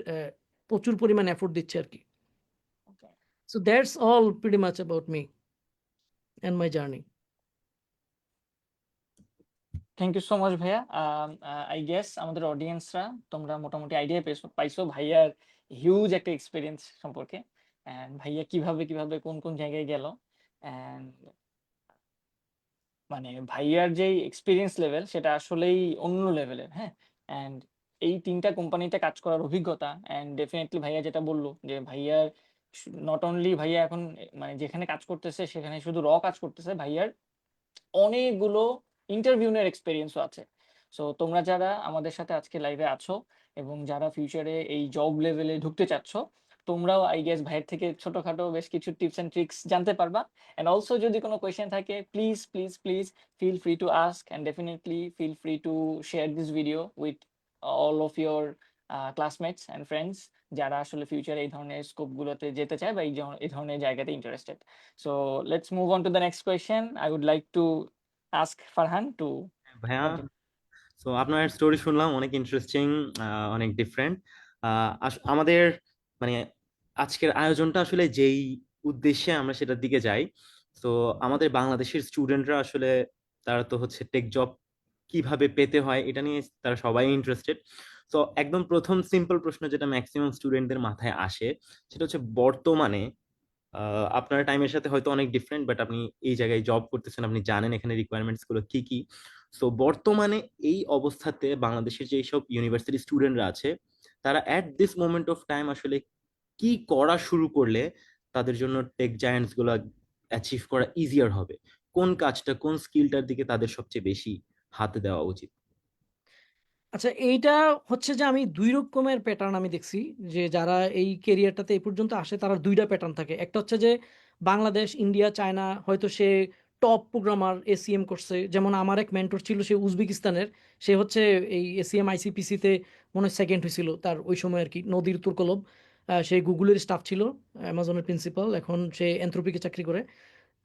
প্রচুর পরিমাণ এফোর্ট দিচ্ছে আর কি। Okay. So that's all pretty much about me and my journey. Thank you so much ভাইয়া। আই গেস আমাদের অডিয়েন্সরা তোমরা মোটামুটি আইডিয়া পাইছো ভাইয়ার হিউজ একটা এক্সপিরিয়েন্স সম্পর্কে, অ্যান্ড ভাইয়া কিভাবে কিভাবে কোন কোন জায়গায় গেল, অ্যান্ড মানে ভাইয়ার যে এক্সপিরিয়েন্স লেভেল সেটা আসলেই অন্য লেভেলের। হ্যাঁ, অ্যান্ড এই 3টা কোম্পানিতে কাজ করার অভিজ্ঞতা, অ্যান্ড ডেফিনেটলি ভাইয়া যেটা বললো যে ভাইয়ার নট অনলি ভাইয়া এখন মানে যেখানে কাজ করতেছে সেখানে শুধু কাজ করতেছে, ভাইয়ার অনেকগুলো ইন্টারভিউনের এক্সপিরিয়েন্সও আছে। সো তোমরা যারা আমাদের সাথে আজকে লাইভে আছো এবং যারা ফিউচারে এই জব লেভেলে ঢুকতে চাচ্ছ, তোমরাও আই গেস ভাইয়ের থেকে ছোটখাটো বেশ কিছু টিপস অ্যান্ড ট্রিক্স জানতে পারবা। অ্যান্ড অলসো যদি কোনো কোয়েশ্চেন থাকে, please please please feel free to ask, and definitely feel free to share this video with all of your classmates and friends যারা আসলে ফিউচারে এই ধরনের স্কোপগুলোতে যেতে চায় বা এই ধরনের জায়গাতে interested. So let's move on to the next question. I would like to ask Farhan to ভাইয়া, continue. সো আপনার স্টোরি শুনলাম, অনেক ইন্টারেস্টিং, অনেক ডিফারেন্ট। আমাদের মানে আজকের আয়োজনটা আসলে যেই উদ্দেশ্যে আমরা সেটার দিকে যাই, তো আমাদের বাংলাদেশের স্টুডেন্টরা আসলে তারা তো হচ্ছে টেক জব কিভাবে পেতে হয় এটা নিয়ে তারা সবাই ইন্টারেস্টেড। তো একদম প্রথম সিম্পল প্রশ্ন যেটা ম্যাক্সিমাম স্টুডেন্টদের মাথায় আসে, সেটা হচ্ছে বর্তমানে আপনার টাইমের সাথে হয়তো অনেক ডিফারেন্ট, বাট আপনি এই জায়গায় জব করতেছেন, আপনি জানেন এখানে রিকোয়ারমেন্টস গুলো কি কি। সো বর্তমানে এই অবস্থাতে বাংলাদেশের যে সব ইউনিভার্সিটি স্টুডেন্টরা আছে, তারা at this moment of time আসলে কি করা শুরু করলে তাদের জন্য টেক জায়ান্টস গুলো অ্যাচিভ করা ইজিয়ার হবে, কোন কাজটা কোন স্কিলটার দিকে তাদের সবচেয়ে বেশি হাত দেওয়া উচিত? আচ্ছা, এইটা হচ্ছে যে আমি দুই রকমের প্যাটার্ন আমি দেখছি, যে যারা এই কেরিয়ারটাতে এই পর্যন্ত আসে তারা দুইটা প্যাটার্ন থাকে। একটা হচ্ছে যে বাংলাদেশ, ইন্ডিয়া, চায়না, হয়তো সে টপ প্রোগ্রামার এসিএম করছে। যেমন আমার এক মেন্টর ছিল, সে উজবেকিস্তানের, সে হচ্ছে এই এসিএম আইসিপিসিতে মনে হয় সেকেন্ড হয়েছিল তার ওই সময় আর কি, নদীর তুর্কলব। সে গুগলের স্টাফ ছিল, অ্যামাজনের প্রিন্সিপাল, এখন সে এনথ্রপিকে চাকরি করে।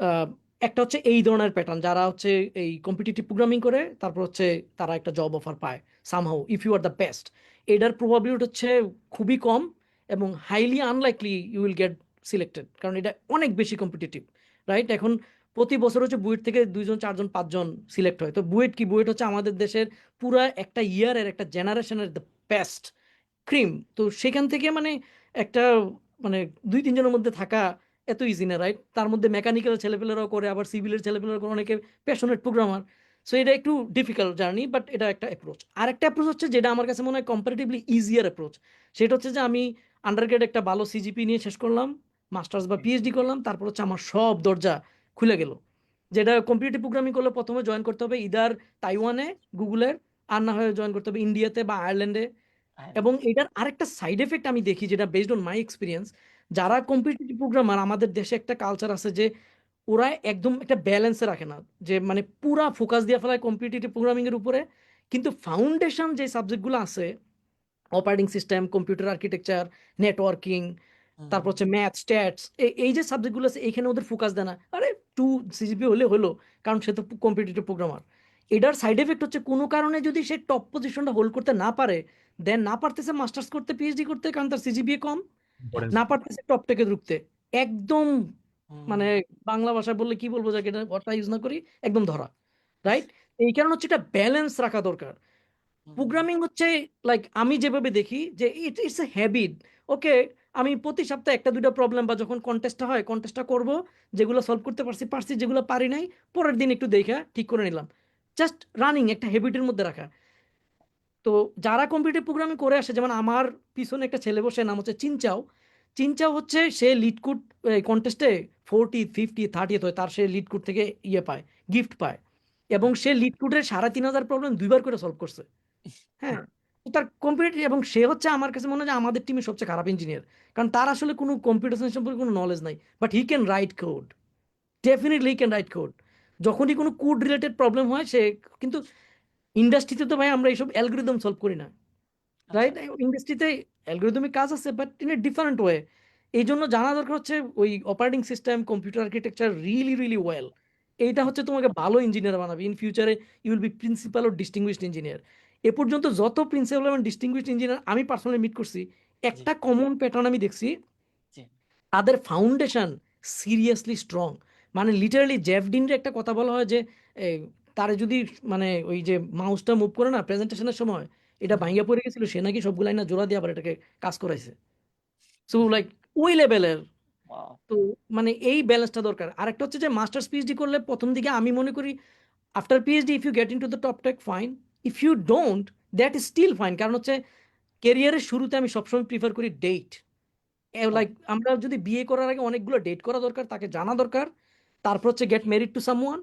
আহ, একটা হচ্ছে এই ধরনের প্যাটার্ন, যারা হচ্ছে এই কম্পিটিটিভ প্রোগ্রামিং করে, তারপর হচ্ছে তারা একটা জব অফার পায় somehow if you are the best. এটার প্রবাবিলিটি হচ্ছে খুবই কম, এবং highly unlikely you will get selected, কারণ এটা অনেক বেশি কম্পিটিটিভ। রাইট, এখন প্রতি বছর হচ্ছে বুয়েট থেকে 2 জন 4 জন 5 জন সিলেক্ট হয়। তো বুয়েট কি, বুয়েট হচ্ছে আমাদের দেশের পুরা একটা ইয়ারের একটা জেনারেশনের দ্য বেস্ট ক্রিম। তো সেখান থেকে মানে একটা মানে 2-3 জনের মধ্যে থাকা এত ইজি না, রাইট? তার মধ্যে মেকানিক্যাল ছেলেপেলেরাও করে, আবার সিভিলের ছেলেপেলেরাও করে, অনেকে প্যাশনেট প্রোগ্রামার। সো এটা একটু ডিফিকাল্ট জার্নি, বাট এটা একটা অ্যাপ্রোচ। আর একটা অ্যাপ্রোচ হচ্ছে যেটা আমার কাছে মনে হয় কম্পারেটিভলি ইজিয়ার অ্যাপ্রোচ, সেটা হচ্ছে যে আমি আন্ডারগ্রেড একটা ভালো সিজিপি নিয়ে শেষ করলাম, মাস্টার্স বা পিএইচডি করলাম, তারপর হচ্ছে আমার সব দরজা খুলে গেল। যেটা কম্পিটিটিভ প্রোগ্রামিং করলে প্রথমে জয়েন করতে হবে ইদার তাইওয়ানে গুগলের, আর না হয়ে জয়েন করতে হবে ইন্ডিয়াতে বা আয়ারল্যান্ডে। এবং এটার আরেকটা সাইড এফেক্ট আমি দেখি, যেটা বেসড অন মাই এক্সপিরিয়েন্স, যারা কম্পিটিটিভ প্রোগ্রামার, আমাদের দেশে একটা কালচার আছে যে ওরা একদম একটা ব্যালেন্সে রাখে না, যে মানে পুরা ফোকাস দিয়ে ফেলায় কম্পিটিটিভ প্রোগ্রামিং এর উপরে, কিন্তু ফাউন্ডেশন যে সাবজেক্টগুলো আছে, operating system, computer architecture, networking, তারপর হচ্ছে ম্যাথ, স্ট্যাটস, এই যে সাবজেক্টগুলো আছে এখানে ওদের ফোকাস দেয় না। আরে 2 সিজিপি হলে হলো, কারণ সে তো কম্পিটিটিভ প্রোগ্রামার। এটার সাইড এফেক্ট হচ্ছে কোনো কারণে যদি সে টপ পজিশনটা হোল্ড করতে না পারে, দেন না পারতেছে মাস্টার্স করতে, পিএইচডি করতে, কারণ তার সিজিপিএ কম, না পারতেছে টপ টেকে ঢুকতে। একদম মানে বাংলা ভাষায় বললে কি বলবো, যাকে এটা ওটা ইউজ না করি, একদম ধরা। রাইট, এই কারণে হচ্ছে এটা ব্যালেন্স রাখা দরকার। প্রোগ্রামিং হচ্ছে লাইক আমি যেভাবে দেখি যে ইটস এ হ্যাবিট। ওকে, আমি প্রতি সপ্তাহে একটা দুইটা প্রবলেম বা যখন কন্টেস্টটা হয় কন্টেস্টটা করব, যেগুলো সলভ করতে পারছি পারছি, যেগুলো পারি নাই পরের দিন একটু দেখা ঠিক করে নিলাম। জাস্ট রানিং একটা হ্যাবিটের মধ্যে রাখা। তো যারা কম্পিটিটিভ প্রোগ্রামিং করে আসে, যেমন আমার পিছনে একটা ছেলে বসে, নাম হচ্ছে চিনচাও, চিন্তা হচ্ছে সে লিড কোড কন্টেস্টে 40, 50, 30 হয়, তার সে লিড কোড থেকে ইয়ে পায়, গিফট পায়, এবং সে লিড কোডের 3,500 প্রবলেম 2বার করে সলভ করছে। হ্যাঁ, তো তার কম্পিউটার, এবং সে হচ্ছে আমার কাছে মনে হয় যে আমাদের টিমের সবচেয়ে খারাপ ইঞ্জিনিয়ার, কারণ তার আসলে কোনো কম্পিউটার সায়েন্স সম্পর্কে কোনো নলেজ নাই, but he can write code, definitely he can write code. যখনই কোনো কোড রিলেটেড প্রবলেম হয় সে, কিন্তু ইন্ডাস্ট্রিতে তো ভাই আমরা এইসব অ্যালগোরিদম সলভ করি না, আচ্ছা রাইট? ইন্ডাস্ট্রিতে অ্যালগোরিদমিক কাজ আছে, but in a different way. এই জন্য জানা দরকার হচ্ছে ওই operating system, computer architecture really really well. এইটা হচ্ছে তোমাকে ভালো ইঞ্জিনিয়ার বানাবে ইন ফিউচারে। ইউ উইল বি প্রিন্সিপাল ও ডিস্টিংগুইশড ইঞ্জিনিয়ার। এ পর্যন্ত যত প্রিন্সিপাল এবং ডিস্টিংগুইশড ইঞ্জিনিয়ার আমি পার্সোনালি মিট করছি, জি একটা কমন প্যাটার্ন আমি দেখছি, জি তাদের ফাউন্ডেশন সিরিয়াসলি স্ট্রং। মানে লিটারালি জেফডিনের একটা কথা বলা হয় যে এ, তারে যদি মানে ওই যে মাউসটা মুভ করে না প্রেজেন্টেশনের সময়, এটা হুম, ভাঙিয়া পড়ে গেছিল, সে নাকি সবগুলাই না জোড়া দিয়ে আবার এটাকে কাজ করাইছে। সো লাইক ওই লেভেলের। wow, তো মানে এই ব্যালেন্সটা দরকার। আরেকটা হচ্ছে যে মাস্টার্স পিএইচডি করলে প্রথম দিকে আমি মনে করি after PhD if you get in to the top tech fine, if you don't that is still fine. কারণ হচ্ছে কেরিয়ারের শুরুতে আমি সবসময় প্রিফার করি ডেট। oh, লাইক আমরা যদি বিয়ে করার আগে অনেকগুলো ডেট করা দরকার, তাকে জানা দরকার, তারপর হচ্ছে গেট ম্যারিড টু সামওয়ান।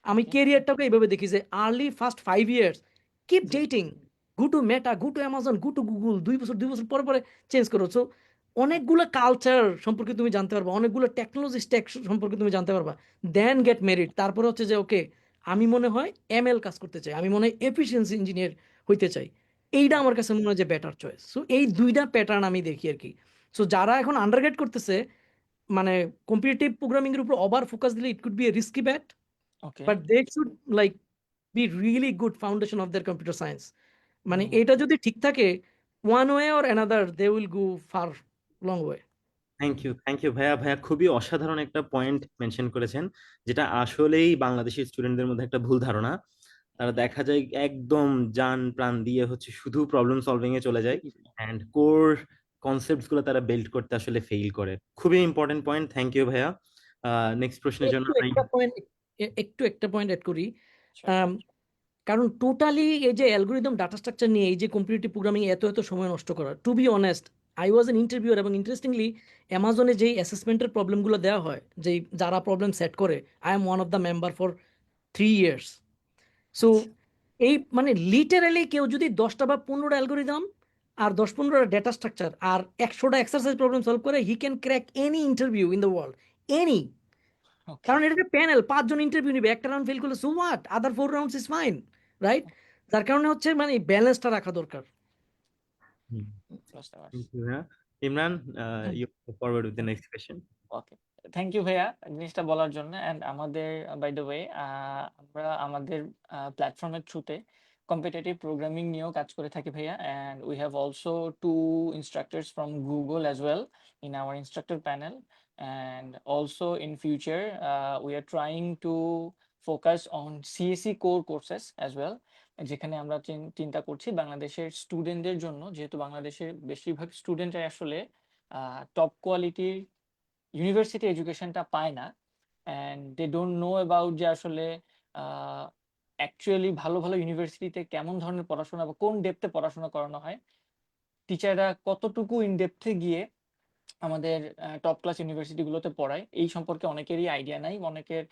আমি okay, কেরিয়ারটাকে এইভাবে দেখি যে early first 5 years keep G dating, go to meta, go to Amazon, go to Google, 2 বছর পরে পরে চেঞ্জ করো। সো অনেকগুলো কালচার সম্পর্কে তুমি জানতে পারবা, অনেকগুলো টেকনোলজি স্ট্যাক সম্পর্কে তুমি জানতে পারবা, দেন গেট মেরিড। তারপরে হচ্ছে যে ওকে, আমি মনে হয় এমএল কাজ করতে চাই, আমি মনে হয় এফিসিয়েন্সি ইঞ্জিনিয়ার হইতে চাই, এইটা আমার কাছে মনে হয় যে বেটার চয়েস। সো এই দুইটা প্যাটার্ন আমি দেখি আর কি। সো যারা এখন আন্ডারগ্রেড করতেছে, মানে কম্পিটিটিভ প্রোগ্রামিং এর উপর ওভার ফোকাস দিলে it could be a risky bet, okay but they should like be really good foundation of their computer science. মানে হুম এটা যদি ঠিক থাকে, one way or another they will go far long way. Thank you ভাইয়া। ভাইয়া খুবই অসাধারণ একটা পয়েন্ট মেনশন করেছেন, যেটা আসলেই বাংলাদেশের স্টুডেন্টদের মধ্যে একটা ভুল ধারণা। তারা দেখা যায় একদম জান প্রাণ দিয়ে হচ্ছে শুধু প্রবলেম সলভিং এ চলে যায়, এন্ড কোর কনসেপ্টস গুলো তারা বিল্ড করতে আসলে ফেইল করে। খুবই ইম্পর্টেন্ট পয়েন্ট, থ্যাংক ইউ ভাইয়া। নেক্সট প্রশ্নের জন্য একটু আমরা একটা পয়েন্ট একটু একটা পয়েন্ট অ্যাড করি। sure, আম, কারণ টোটালি এই যে অ্যালগোরিদম ডাটা স্ট্রাকচার নিয়ে এই যে কম্পিটিটিভ প্রোগ্রামিং এত এত সময় নষ্ট করা, to be honest I was an interviewer, এবং ইন্টারেস্টিংলি অ্যামাজনে যেই অ্যাসেসমেন্টের প্রবলেমগুলো দেওয়া হয়, যেই যারা প্রবলেম সেট করে, I am one of the member for 3 years. So আচ্ছা এই মানে লিটারালি কেউ যদি 10টা বা 15টা অ্যালগোরিদম আর 10-15টা ডেটা স্ট্রাকচার আর 100টা এক্সারসাইজ প্রবলেম সলভ করে, he can crack any interview in the world, any. Okay কারণ এটা একটা প্যানেল, 5 জন ইন্টারভিউ নিবে, একটা রাউন্ড ফেল করলে so what, other 4 rounds is fine, right? যার কারণে হচ্ছে মানে ব্যালেন্সটা রাখা দরকার। বুঝতে পারছি Thank you, ভাইয়া। Imran, you forward with the next question. Okay thank you ভাইয়া জিনিসটা বলার জন্য। অ্যান্ড আমাদের বাই দ্য ওয়ে আমরা আমাদের প্ল্যাটফর্মের থ্রুতে কম্পিটিটিভ প্রোগ্রামিং নিয়েও কাজ করে থাকি ভাইয়া। And we have also 2 instructors from Google as well in our instructor panel. And also in future we are trying to focus on CSE core courses as well, যেখানে আমরা চিন্তা করছি বাংলাদেশের স্টুডেন্টদের জন্য, যেহেতু বাংলাদেশের বেশিরভাগ স্টুডেন্টরাই আসলে টপ কোয়ালিটির ইউনিভার্সিটি এডুকেশনটা পায় না। And they don't know about যে আসলে অ্যাকচুয়ালি ভালো ভালো ইউনিভার্সিটিতে কেমন ধরনের পড়াশোনা বা কোন ডেপথে পড়াশোনা করানো হয়, টিচাররা কতটুকু ইন ডেপথে গিয়ে আমাদের টপ ক্লাস ইউনিভার্সিটিগুলোতে পড়ায়, এই সম্পর্কে অনেকেরই আইডিয়া নাই। অনেকের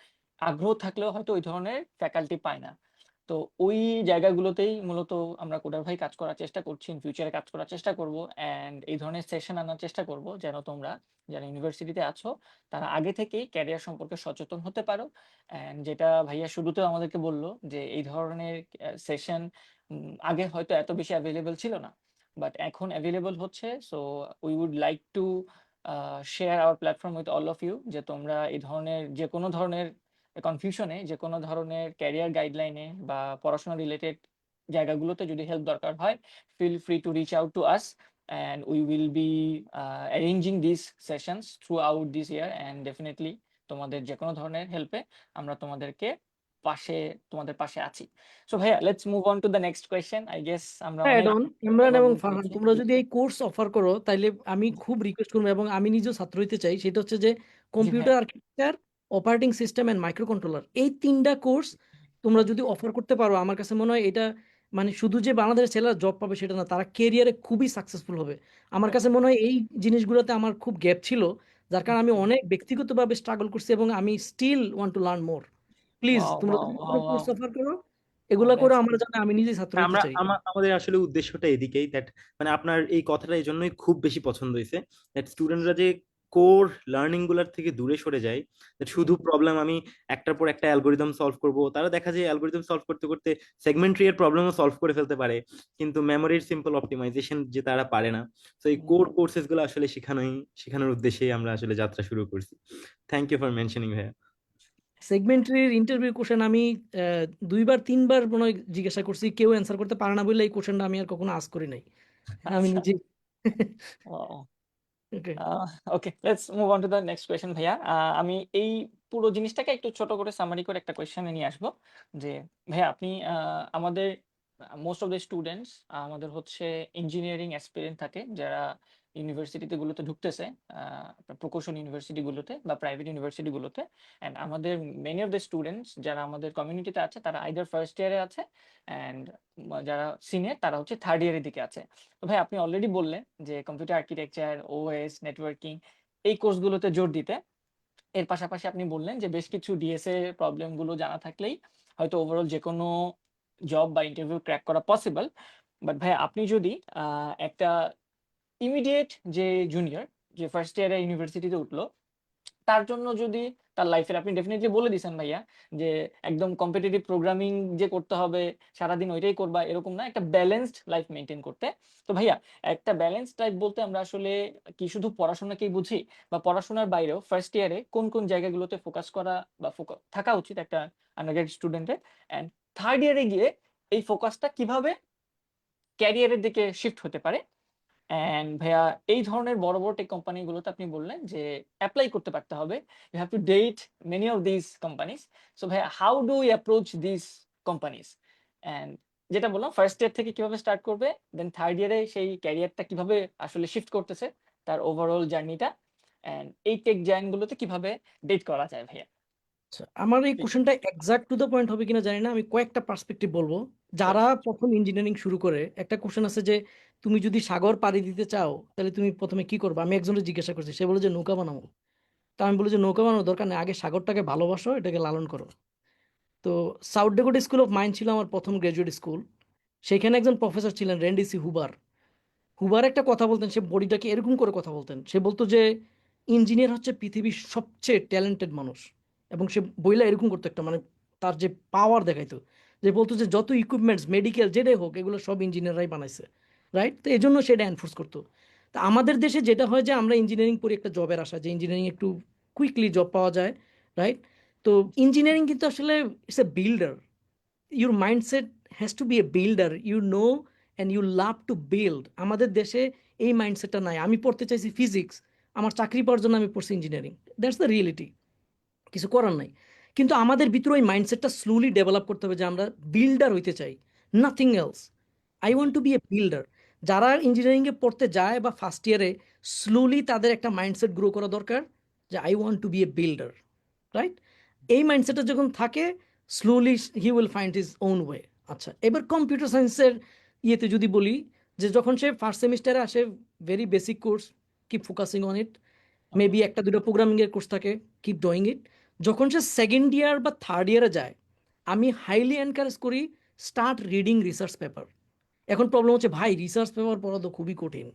আগ্রহ থাকলেও হয়তো ওই ধরনের ফ্যাকাল্টি পায় না। তো ওই জায়গাগুলোতেই মূলত আমরা কোডার ভাই কাজ করার চেষ্টা করছি, ইন ফিউচারে কাজ করার চেষ্টা করব। অ্যান্ড এই ধরনের সেশন আনার চেষ্টা করব যেন তোমরা যারা ইউনিভার্সিটিতে আছো তারা আগে থেকেই ক্যারিয়ার সম্পর্কে সচেতন হতে পারো। অ্যান্ড যেটা ভাইয়া শুরুতেও আমাদেরকে বললো যে এই ধরনের সেশন আগে হয়তো এত বেশি অ্যাভেলেবল ছিল না, বাট এখন অ্যাভেলেবল হচ্ছে। So we would like to share our platform with all of you, যে তোমরা এই ধরনের যে কোনো ধরনের কনফিউশনে, যে কোনো ধরনের ক্যারিয়ার গাইডলাইনে বা পড়াশোনা রিলেটেড জায়গাগুলোতে যদি হেল্প দরকার হয়, feel free to reach out to us. And we will be arranging this sessions throughout this year. And definitely তোমাদের যে কোনো ধরনের হেল্পে আমরা তোমাদের পাশে আছি। সো ভাইয়া, let's move on to the next question. I guess আমরা অ্যাড অনেক অন, ইমরান কভার এবং ফারহান, করেছি। তোমরা যদি এই কোর্স অফার করো তাইলে আমি খুব রিকোয়েস্ট করবো, এবং আমি নিজেও ছাত্র হইতে চাই, সেটা হচ্ছে যে জি ভাইয়া computer architecture, operating system and micro controller, এই 3টা কোর্স তোমরা যদি অফার করতে পারো, আমার কাছে মনে হয় এটা মানে শুধু যে বাংলাদেশের ছেলেরা জব পাবে সেটা না, তারা কেরিয়ারে খুবই সাকসেসফুল হবে। আমার কাছে মনে হয় এই জিনিসগুলোতে আমার খুব গ্যাপ ছিল, যার কারণে আমি অনেক ব্যক্তিগতভাবে স্ট্রাগল করছি এবং আমি still want to learn more. Please wow তোমরা ওয়াও যদি কোনো ওয়াও ওয়াও কোর্স অফার করো, এগুলা করে দ্যাটস আমরা জানি আমি নিজেই ছাত্র হইতে আমরা চাই। আমাদের আসলে উদ্দেশ্যটা এদিকেই, দ্যাট মানে আপনার এই কথাটা এই জন্যই খুব বেশি পছন্দ হয়েছে, দ্যাট স্টুডেন্টরা যে কোর লার্নিং গুলার থেকে দূরে সরে যায়, that শুধু প্রবলেম আমি একটার পর একটা অ্যালগোরিদম সলভ করব, তারা দেখা যায় অ্যালগোরিদম সলভ করতে করতে সেগমেন্ট ট্রি এর প্রবলেমও সলভ করে ফেলতে পারে, কিন্তু মেমোরির সিম্পল অপটিমাইজেশন যে তারা পারে না। তো এই কোর কোর্সেস গুলো আসলে শেখানোর উদ্দেশ্যেই আমরা আসলে যাত্রা শুরু করছি। থ্যাংক ইউ ফর মেনশনিং ভাইয়া। সেগমেন্টারির ইন্টারভিউ কোশ্চেন আমি 2-3 বার মনে হয় জিজ্ঞাসা করছি, কেউ অ্যান্সার করতে পারে না বলে এই কোশ্চেনটা আমি আর কখনো আস করি নাই। আমি আচ্ছা নিজে wow okay. Okay, let's move on to the next question ভাইয়া। আমি এই পুরো জিনিসটাকে একটু ছোট করে সামারি করে একটা কোয়েশ্চেনে নিয়ে আসবো যে ভাইয়া আপনি আমাদের মোস্ট অফ দ্য স্টুডেন্টস আমাদের হচ্ছে ইঞ্জিনিয়ারিং এক্সপিরিয়েন্স থাকে যারা ইউনিভার্সিটিতে গুলোতে ঢুকতেছে, প্রকৌশল ইউনিভার্সিটি গুলোতে বা প্রাইভেট ইউনিভার্সিটি গুলোতে। অ্যান্ড আমাদের মেনি অফ দ্য স্টুডেন্টস যারা আমাদের কমিউনিটিতে আছে তারা আইদার ফার্স্ট ইয়ারে আছে, অ্যান্ড যারা সিনিয়র তারা হচ্ছে থার্ড ইয়ারের দিকে আছে। তো ভাই আপনি অলরেডি বললেন যে কম্পিউটার আর্কিটেকচার, ওএস, নেটওয়ার্কিং এই কোর্সগুলোতে জোর দিতে। এর পাশাপাশি আপনি বললেন যে বেশ কিছু ডিএসএ প্রবলেমগুলো জানা থাকলেই হয়তো ওভারঅল যে কোনো জব বা ইন্টারভিউ ক্র্যাক করা পসিবল। বাট ভাই আপনি যদি একটা ইমিডিয়েট যে জুনিয়র যে ফার্স্ট ইয়ারে ইউনিভার্সিটিতে উঠলো, তার জন্য যদি তার লাইফের আপনি ডেফিনেটলি বলে দিছেন ভাইয়া যে একদম কম্পিটিটিভ প্রোগ্রামিং যে করতে হবে সারাদিন ওইটাই করবা এরকম না, একটা ব্যালেন্সড লাইফ মেনটেন করতে। তো ভাইয়া একটা ব্যালেন্সড লাইফ বলতে আমরা আসলে কি শুধু পড়াশোনাকেই বুঝি, বা পড়াশোনার বাইরেও ফার্স্ট ইয়ারে কোন কোন জায়গাগুলোতে ফোকাস করা বা থাকা উচিত একটা আন্ডারগ্রেড স্টুডেন্টের, অ্যান্ড থার্ড ইয়ারে গিয়ে এই ফোকাসটা কিভাবে ক্যারিয়ারের দিকে শিফট হতে পারে। অ্যান্ড ভাইয়া এই ধরনের বড় বড় টেক কোম্পানিগুলোতে আপনি বললেন যে অ্যাপ্লাই করতে পারতে হবে, you have to date many of this companies. So ভাইয়া how do you approach this companies, and যেটা বললাম ফার্স্ট ইয়ার থেকে কিভাবে স্টার্ট করবে, দেন থার্ড ইয়ারে সেই ক্যারিয়ারটা কিভাবে আসলে শিফট করতেছে তার ওভারঅল জার্নিটা, অ্যান্ড এই টেক জায়ান্টগুলোতে কিভাবে ডেট করা যায় ভাইয়া। আচ্ছা, আমার এই প্লিজ। কোশ্চেনটা এক্সাক্ট টু দ্য পয়েন্ট হবে কিনা জানি না, আমি কয়েকটা পার্সপেক্টিভ বলবো। যারা প্রথম ইঞ্জিনিয়ারিং শুরু করে একটা কোশ্চেন আছে যে তুমি যদি সাগর পাড়ি দিতে চাও তাহলে তুমি প্রথমে কি করবে। আমি একজনের জিজ্ঞাসা করছি, সে বলে যে নৌকা বানাবো। তা আমি বলি যে নৌকা বানানোর দরকার নেই, আগে সাগরটাকে ভালোবাসো, এটাকে লালন করো। তো সাউথ ডেকোটা স্কুল অফ মাইন্ড ছিল আমার প্রথম গ্র্যাজুয়েট স্কুল। সেখানে একজন প্রফেসর ছিলেন র্যান্ডিসি হুবার। হুবার একটা কথা বলতেন, সে বডিটাকে এরকম করে কথা বলতেন, সে বলতো যে ইঞ্জিনিয়ার হচ্ছে পৃথিবীর সবচেয়ে ট্যালেন্টেড মানুষ। এবং সে বইলা এরকম করতো একটা, মানে তার যে পাওয়ার দেখাইতো, যে বলতো যে যত ইকুইপমেন্টস মেডিকেল যেটাই হোক এগুলো সব ইঞ্জিনিয়াররাই বানাইছে, রাইট? তো এই জন্য সেটা এনফোর্স করতো। তা আমাদের দেশে যেটা হয় যে আমরা ইঞ্জিনিয়ারিং পড়ি একটা জবের আশা, যে ইঞ্জিনিয়ারিং একটু কুইকলি জব পাওয়া যায়, রাইট? তো ইঞ্জিনিয়ারিং কিন্তু আসলে it's a builder. Your mindset has to be a builder, you know and you love to build. আমাদের দেশে এই মাইন্ডসেটটা নাই। আমি পড়তে চাইছি ফিজিক্স, আমার চাকরি পাওয়ার জন্য আমি পড়ছি ইঞ্জিনিয়ারিং, দ্যাটস দ্য রিয়েলিটি, কিছু করার নাই। কিন্তু আমাদের ভিতরে ওই মাইন্ডসেটটা স্লোলি ডেভেলপ করতে হবে যে আমরা বিল্ডার হইতে চাই, nothing else. I want to be a builder. যারা ইঞ্জিনিয়ারিংয়ে পড়তে যায় বা ফার্স্ট ইয়ারে, স্লোলি তাদের একটা মাইন্ডসেট গ্রো করা দরকার যে I want to be a builder, right? এই মাইন্ডসেটটা যখন থাকে, slowly he will find his own way. আচ্ছা, এবার কম্পিউটার সায়েন্সের ইয়েতে যদি বলি, যে যখন সে ফার্স্ট সেমিস্টারে আসে, very basic course, keep focusing on it. Maybe একটা দুটো প্রোগ্রামিংয়ের কোর্স থাকে, কিপ ডুইং ইট। যখন সে সেকেন্ড ইয়ার বা থার্ড ইয়ারে যায়, আমি হাইলি এনকারেজ করি স্টার্ট রিডিং রিসার্চ পেপার। এখন প্রবলেম হচ্ছে, ভাই রিসার্চ পেপার পড়া তো খুবই কঠিন,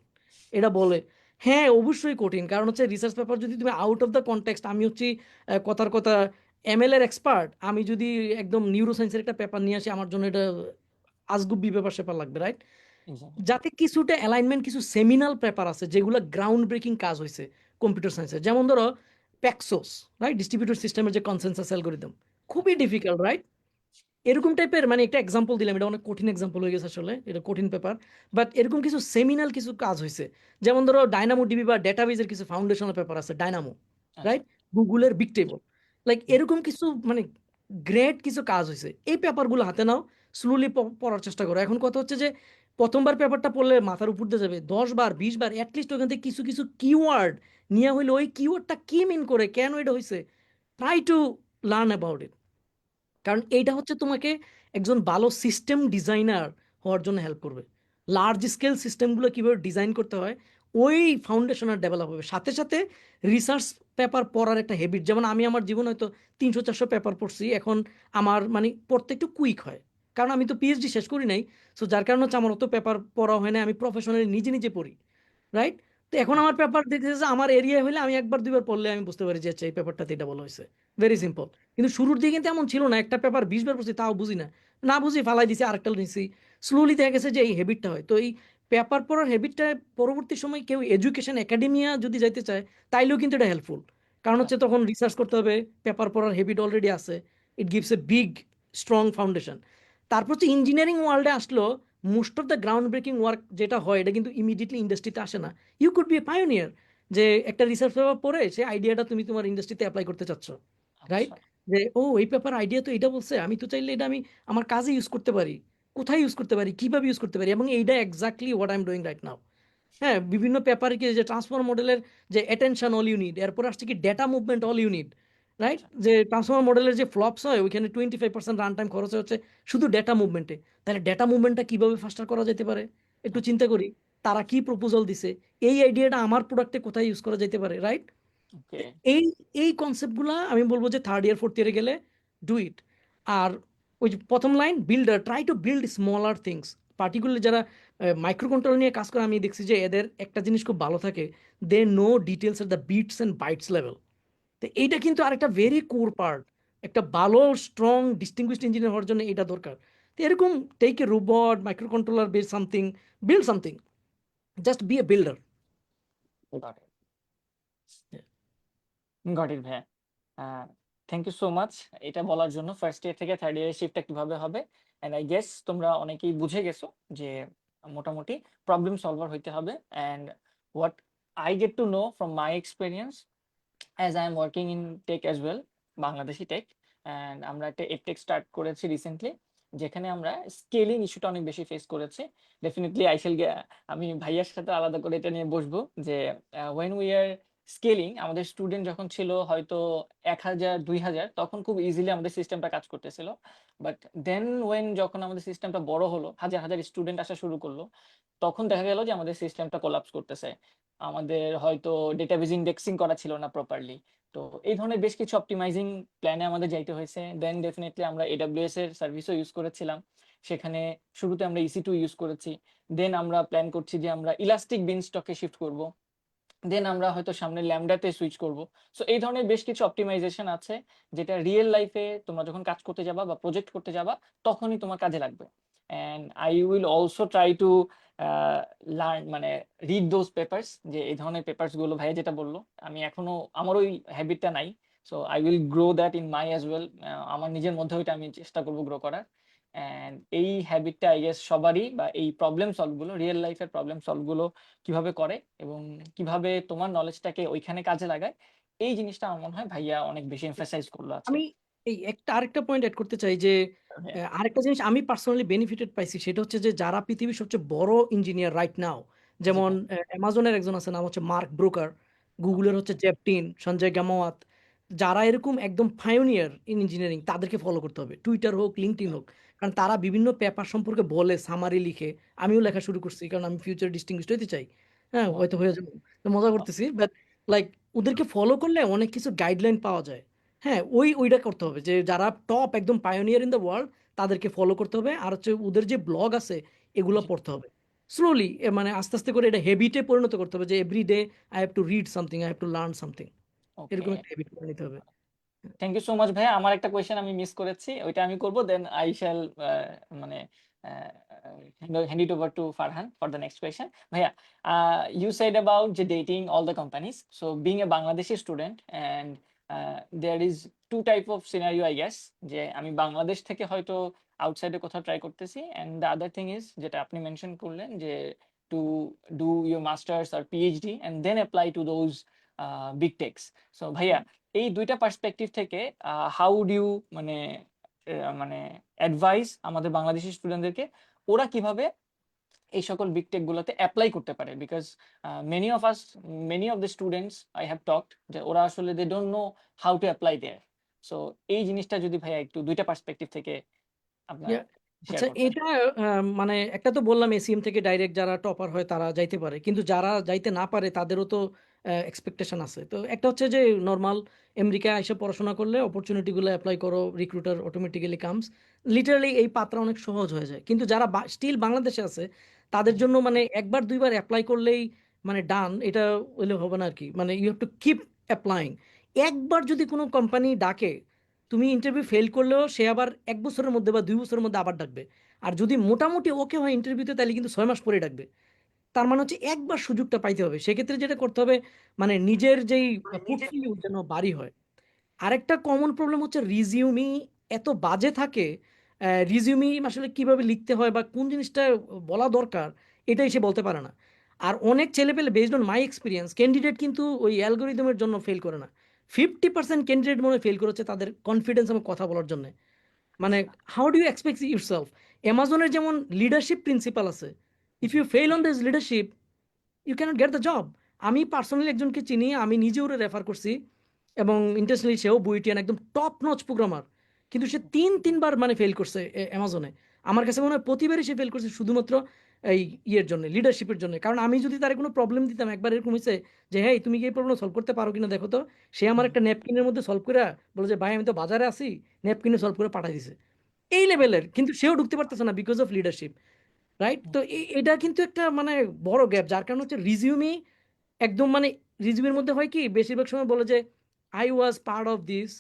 এটা বলে। হ্যাঁ, অবশ্যই কঠিন, কারণ হচ্ছে রিসার্চ পেপার যদি তুমি আউট অফ দ্য কনটেক্সট, আমি হচ্ছি কথার কথা এমএল এর এক্সপার্ট, আমি যদি একদম নিউরো সায়েন্সের একটা পেপার নিয়ে আসি, আমার জন্য এটা আজগুবি পেপার সেপার লাগবে, রাইট? যাতে কিছুটা অ্যালাইনমেন্ট, কিছু সেমিনাল পেপার আছে যেগুলো গ্রাউন্ড ব্রেকিং কাজ হয়েছে কম্পিউটার সায়েন্সে, যেমন ধরো প্যাক্সোস, রাইট? ডিস্ট্রিবিউটেড সিস্টেমের যে কনসেনসাস অ্যালগরিদম, খুবই ডিফিকাল্ট, রাইট? এরকম টাইপের, মানে একটা এক্সাম্পল দিলাম, এটা অনেক কঠিন এক্সাম্পল হয়ে গেছে আসলে, এটা কঠিন পেপার। বাট এরকম কিছু সেমিনাল কিছু কাজ হয়েছে, যেমন ধরো ডায়নামো ডিবি বা ডেটাবেজের কিছু ফাউন্ডেশনাল পেপার আছে, ডায়নামো, রাইট? গুগলের বিগ টেবল, লাইক এরকম কিছু মানে গ্রেট কিছু কাজ হয়েছে। এই পেপারগুলো হাতে নাও, স্লোলি পড়ার চেষ্টা করো। এখন কথা হচ্ছে যে প্রথমবার পেপারটা পড়লে মাথার উপর দিয়ে যাবে, 10 বার 20 বার অ্যাটলিস্ট ওখান থেকে কিছু কিছু কিওয়ার্ড নিয়ে হইলে ওই কিওয়ার্ডটা কি মিন করে, কেন এটা হয়েছে, try to learn about it. কারণ এইটা হচ্ছে তোমাকে একজন ভালো সিস্টেম ডিজাইনার হওয়ার জন্য হেল্প করবে। লার্জ স্কেল সিস্টেমগুলো কীভাবে ডিজাইন করতে হয় ওই ফাউন্ডেশন আর ডেভেলপ হবে। সাথে সাথে রিসার্চ পেপার পড়ার একটা হ্যাবিট, যেমন আমি আমার জীবনে হয়তো 300-400 পেপার পড়ছি, এখন আমার মানে পড়তে একটু কুইক হয়, কারণ আমি তো পিএইচডি শেষ করি নাই। সো যার কারণে হচ্ছে আমার অত পেপার পড়া হয় না, আমি প্রফেশনালি নিজে নিজে পড়ি, রাইট? তো এখন আমার পেপার দেখতেছে যে আমার এরিয়া হলে আমি একবার দুইবার পড়লে আমি বুঝতে পারি যে আচ্ছা এই পেপারটাতে এটা বলা হয়েছে, ভেরি সিম্পল। কিন্তু শুরুর দিকে কিন্তু এমন ছিল না, একটা পেপার 20 বার পড়ছি তাও বুঝি না, না বুঝি ফালাই দিছি, আরেকটা নিছি। স্লোলি দেখা গেছে যে এই হ্যাবিটটা হয়। তো এই পেপার পড়ার হ্যাবিটটা পরবর্তী সময় কেউ এডুকেশন একাডেমিয়া যদি যাইতে চায় তাইলেও কিন্তু এটা হেল্পফুল, কারণ হচ্ছে তখন রিসার্চ করতে হবে, পেপার পড়ার হ্যাবিট অলরেডি আছে, it gives a big strong foundation. তারপর হচ্ছে ইঞ্জিনিয়ারিং ওয়ার্ল্ডে আসলো, most of the ground breaking work যেটা হয় এটা কিন্তু ইমিডিয়েটলি ইন্ডাস্ট্রিতে আসে না। You could be a pioneer, যে একটা রিসার্চ পেপার পড়ে সেই আইডিয়াটা তুমি তোমার ইন্ডাস্ট্রিতে অ্যাপ্লাই করতে চাচ্ছ, রাইট? আচ্ছা যে ও এই পেপার আইডিয়া তো এটা বলছে, আমি তো চাইলে এটা আমি আমার কাজে ইউজ করতে পারি, কোথায় ইউজ করতে পারি, কিভাবে ইউজ করতে পারি, এবং এইটা exactly what I am doing right now. হ্যাঁ, বিভিন্ন পেপারে কি যে ট্রান্সফর্মার মডেলের যে অ্যাটেনশন অল ইউনিট, এরপর আসছে কি data movement all unit, right? আচ্ছা যে ট্রান্সফর্মার মডেলের যে ফ্লপস হয় ওইখানে 25% রান টাইম খরচ হচ্ছে শুধু ডেটা মুভমেন্টে। তাহলে ডেটা মুভমেন্টটা কিভাবে ফাস্টার করা যেতে পারে একটু চিন্তা করি, তারা কি প্রপোজাল দিছে, এই আইডিয়াটা আমার প্রোডাক্টে কোথায় ইউজ করা যেতে পারে, রাইট? ওকে এই এই কনসেপ্টগুলা আমি বলবো যে থার্ড ইয়ার ফোর্থ ইয়ারে গেলে ডু ইট। আর ওই যে প্রথম line builder, try to build smaller things. Particularly যারা মাইক্রো কন্ট্রোলার নিয়ে কাজ করে আমি দেখছি যে এদের একটা জিনিস খুব ভালো থাকে, they know details at the bits and bytes level. তো এইটা কিন্তু আরেকটা ভেরি কোর পার্ট, একটা ভালো স্ট্রং ডিস্টিংগুইশড ইঞ্জিনিয়ার হওয়ার জন্য এটা দরকার। তো এরকম take a robot, micro controller, build something, just be a builder. Got it got it ভাইয়া থ্যাংক ইউ সো মাচ এটা বলার জন্য ফার্স্ট ইয়ার থেকে থার্ড ইয়ার শিফটটা কিভাবে হবে। অ্যান্ড আই গেস তোমরা অনেকেই বুঝে গেছো যে মোটামুটি প্রবলেম সলভার হইতে হবে। And what I get to know from my experience as I am working in tech as well, Bangladeshi tech. And আমরা একটা এপটেক স্টার্ট করেছি রিসেন্টলি, যেখানে আমরা স্কেলিং ইস্যুটা অনেক বেশি ফেস করেছি। ডেফিনেটলি আমি ভাইয়ার সাথে আলাদা করে এটা নিয়ে বসবো যে ওয়েন উই আর স্কেলিং, আমাদের স্টুডেন্ট যখন ছিল হয়তো 1000 2000, তখন খুব ইজিলি আমাদের সিস্টেমটা কাজ করতেছিল। বাট দেন যখন আমাদের সিস্টেমটা বড় হলো, হাজার হাজার স্টুডেন্ট আসা শুরু করলো, তখন দেখা গেল যে আমাদের সিস্টেমটা কোলাপস করতেছে। আমাদের হয়তো ডেটাবেজ ইন্ডেক্সিং করা ছিল না প্রপারলি। তো এই ধরনের বেশ কিছু অপটিমাইজিং প্ল্যানে আমাদের যাইতে হয়েছে। দেন ডেফিনেটলি আমরা এডব্লিউএস এর সার্ভিসও ইউজ করেছিলাম। সেখানে শুরুতে আমরা EC2 ইউজ করেছি। দেন আমরা প্ল্যান করছি যে আমরা ইলাস্টিক বিনস্টকে শিফট করব। দেন আমরা হয়তো সামনে ল্যামডাতে সুইচ করব। সো এই ধরনের বেশ কিছু অপটিমাইজেশন আছে, যেটা রিয়েল লাইফে তোমরা যখন কাজ করতে যাবা বা প্রজেক্ট করতে যাবা তখনই তোমার কাজে লাগবে। And I will also try to learn, মানে রিড দোজ পেপার্স, যে এই ধরনের পেপার্স গুলো ভাইয়া যেটা বললো, আমি এখনো আমার ওই হ্যাবিটটা নাই। So I will grow that in my as well. আমার নিজের মধ্যে ওইটা আমি চেষ্টা করবো গ্রো করার। অ্যান্ড এই হ্যাবিটটা আই গেস সবারই, বা এই প্রবলেম সলভ গুলো, রিয়েল লাইফের প্রবলেম সলভ গুলো কিভাবে করে এবং কিভাবে তোমার নলেজটাকে ওইখানে কাজে লাগায়, এই জিনিসটা আমার মনে হয় ভাইয়া অনেক বেশি এমফাসাইজ করলো আজকে। আমি এই আরেকটা পয়েন্ট অ্যাড করতে চাই যে হ্যাঁ আরেকটা জিনিস আমি পার্সোনালি বেনিফিটেড পাইছি, সেটা হচ্ছে যে যারা পৃথিবীর সবচেয়ে বড় ইঞ্জিনিয়ার রাইট নাও, জি যেমন ভাই অ্যামাজনের একজন আছে নাম হচ্ছে মার্ক ব্রোকার, ওকে গুগলের হচ্ছে জেফ টিন, সঞ্জয় গামাওয়াত, যারা এরকম একদম পায়োনিয়ার ইন ইঞ্জিনিয়ারিং তাদেরকে ফলো করতে হবে, টুইটার হোক লিঙ্কডইন হোক, কারণ তারা বিভিন্ন পেপার সম্পর্কে বলে, সামারি লিখে। আমিও লেখা শুরু করছি কারণ আমি ফিউচার ডিস্টিংগুইশড হইতে চাই। হ্যাঁ, হয়তো হয়ে যাবো, তো মজা করতেছি, বাট লাইক ওদেরকে ফলো করলে অনেক কিছু গাইডলাইন পাওয়া যায়। হ্যাঁ, ওইটা করতে হবে যে যারা টপ একদম পায়োনিয়ার ইন দ্য ওয়ার্ল্ড তাদেরকে ফলো করতে হবে, আর হচ্ছে ওদের যে ব্লগ আছে এগুলো জি পড়তে হবে স্লোলি, মানে আস্তে আস্তে করে এটা হ্যাবিটে পরিণত করতে হবে যে every day I have to read something, I have to learn something, okay এরকম একটা হ্যাবিট করে নিতে হবে। থ্যাংক ইউ সো মাচ ভাইয়া। আমার একটা কোয়েশ্চেন আমি মিস করেছি, ওইটা আমি করবো, দেন আই শ্যাল মানে hand it over to Farhan for the next question. Bhaiya, you said about the dating all the companies. So being a Bangladeshi student, and there is two type of scenario I guess, যে আমি বাংলাদেশ থেকে হয়তো আউটসাইডে কোথাও ট্রাই করতেছি, and the other thing is যেটা আপনি মেনশন করলেন যে to do your masters or PhD and then apply to those big techs. So ভাইয়া, এই দুইটা পার্সপেক্টিভ থেকে হাউ ডু ইউ মানে মানে অ্যাডভাইস আমাদের বাংলাদেশি স্টুডেন্টদেরকে ওরা কিভাবে এই সকল বিগ টেক গুলোতে অ্যাপ্লাই করতে পারে? Because many of the students I have talked যে ওরা আসলে they don't know how to apply there. So এই জিনিসটা যদি ভাইয়া একটু দুইটা পার্সপেক্টিভ থেকে আপনার শেয়ার আচ্ছা করতেন। এটা মানে একটা তো বললাম এসিএম থেকে ডাইরেক্ট যারা টপার হয় তারা যাইতে পারে, কিন্তু যারা যাইতে না পারে তাদেরও তো এক্সপেকটেশন আছে। তো একটা হচ্ছে যে নর্মাল আমেরিকা এসে পড়াশোনা করলে অপরচুনিটিগুলো অ্যাপ্লাই করো, রিক্রুটার অটোমেটিক্যালি কামস, লিটারালি এই পাত্রা অনেক সহজ হয়ে যায়। কিন্তু যারা স্টিল বাংলাদেশে আছে তাদের জন্য মানে একবার দুইবার অ্যাপ্লাই করলেই মানে ডান, এটা হলে হবে না আর কি। মানে you have to keep applying. একবার যদি কোনো কোম্পানি ডাকে, তুমি ইন্টারভিউ ফেল করলেও সে আবার 1 বছরের মধ্যে বা 2 বছরের মধ্যে আবার ডাকবে। আর যদি মোটামুটি ওকে হয় ইন্টারভিউতে, তাহলে কিন্তু 6 মাস পরে ডাকবে। তার মানে হচ্ছে একবার সুযোগটা পাইতে হবে। সেক্ষেত্রে যেটা করতে হবে মানে নিজের যেই পোর্টফোলিও যেন বাড়ি হয়। আরেকটা কমন প্রবলেম হচ্ছে রিজিউমি এত বাজে থাকে। রিজিউমি আসলে কিভাবে লিখতে হয় বা কোন জিনিসটা বলা দরকার এটাই সে বলতে পারে না। আর অনেক ছেলেপেলে based on my experience candidate কিন্তু ওই অ্যালগোরিদমের জন্য ফেল করে না। 50% ক্যান্ডিডেট মনে ফেল করেছে তাদের কনফিডেন্স এবং কথা বলার জন্য। মানে আচ্ছা। How do you expect yourself? অ্যামাজনের যেমন লিডারশিপ প্রিন্সিপাল আছে, ইফ জি। You fail on this leadership you can't get the job. আমি পার্সোনালি একজনকে চিনি, আমি নিজে ওরে রেফার করছি, এবং ইন্টারন্যাশনালি সেও বুয়েটিয়ান একদম টপ নচ প্রোগ্রামার, কিন্তু সে 3-3বার মানে ফেল করছে অ্যামাজনে। আমার কাছে মনে হয় প্রতিবারই সে ফেল করছে শুধুমাত্র এই ইয়ের জন্য, লিডারশিপের জন্য। কারণ আমি যদি তার কোনো প্রবলেম দিতাম, একবার এরকম হয়েছে যে হ্যাঁ তুমি কি এই প্রবলেম সলভ করতে পারো কিনা দেখো তো, সে আমার একটা ন্যাপকিনের মধ্যে সলভ করে বলে যে ভাই আমি তো বাজারে আছি, ন্যাপকিনে সলভ করে পাঠাই দিছে। এই লেভেলের, কিন্তু সেও ঢুকতে পারতেছে না বিকজ অফ লিডারশিপ। রাইট? তো এটা কিন্তু একটা মানে বড় গ্যাপ, যার কারণে হচ্ছে রিজিউমি একদম মানে রিজিউমের মধ্যে হয় কি বেশিরভাগ সময় বলে যে I was part of this.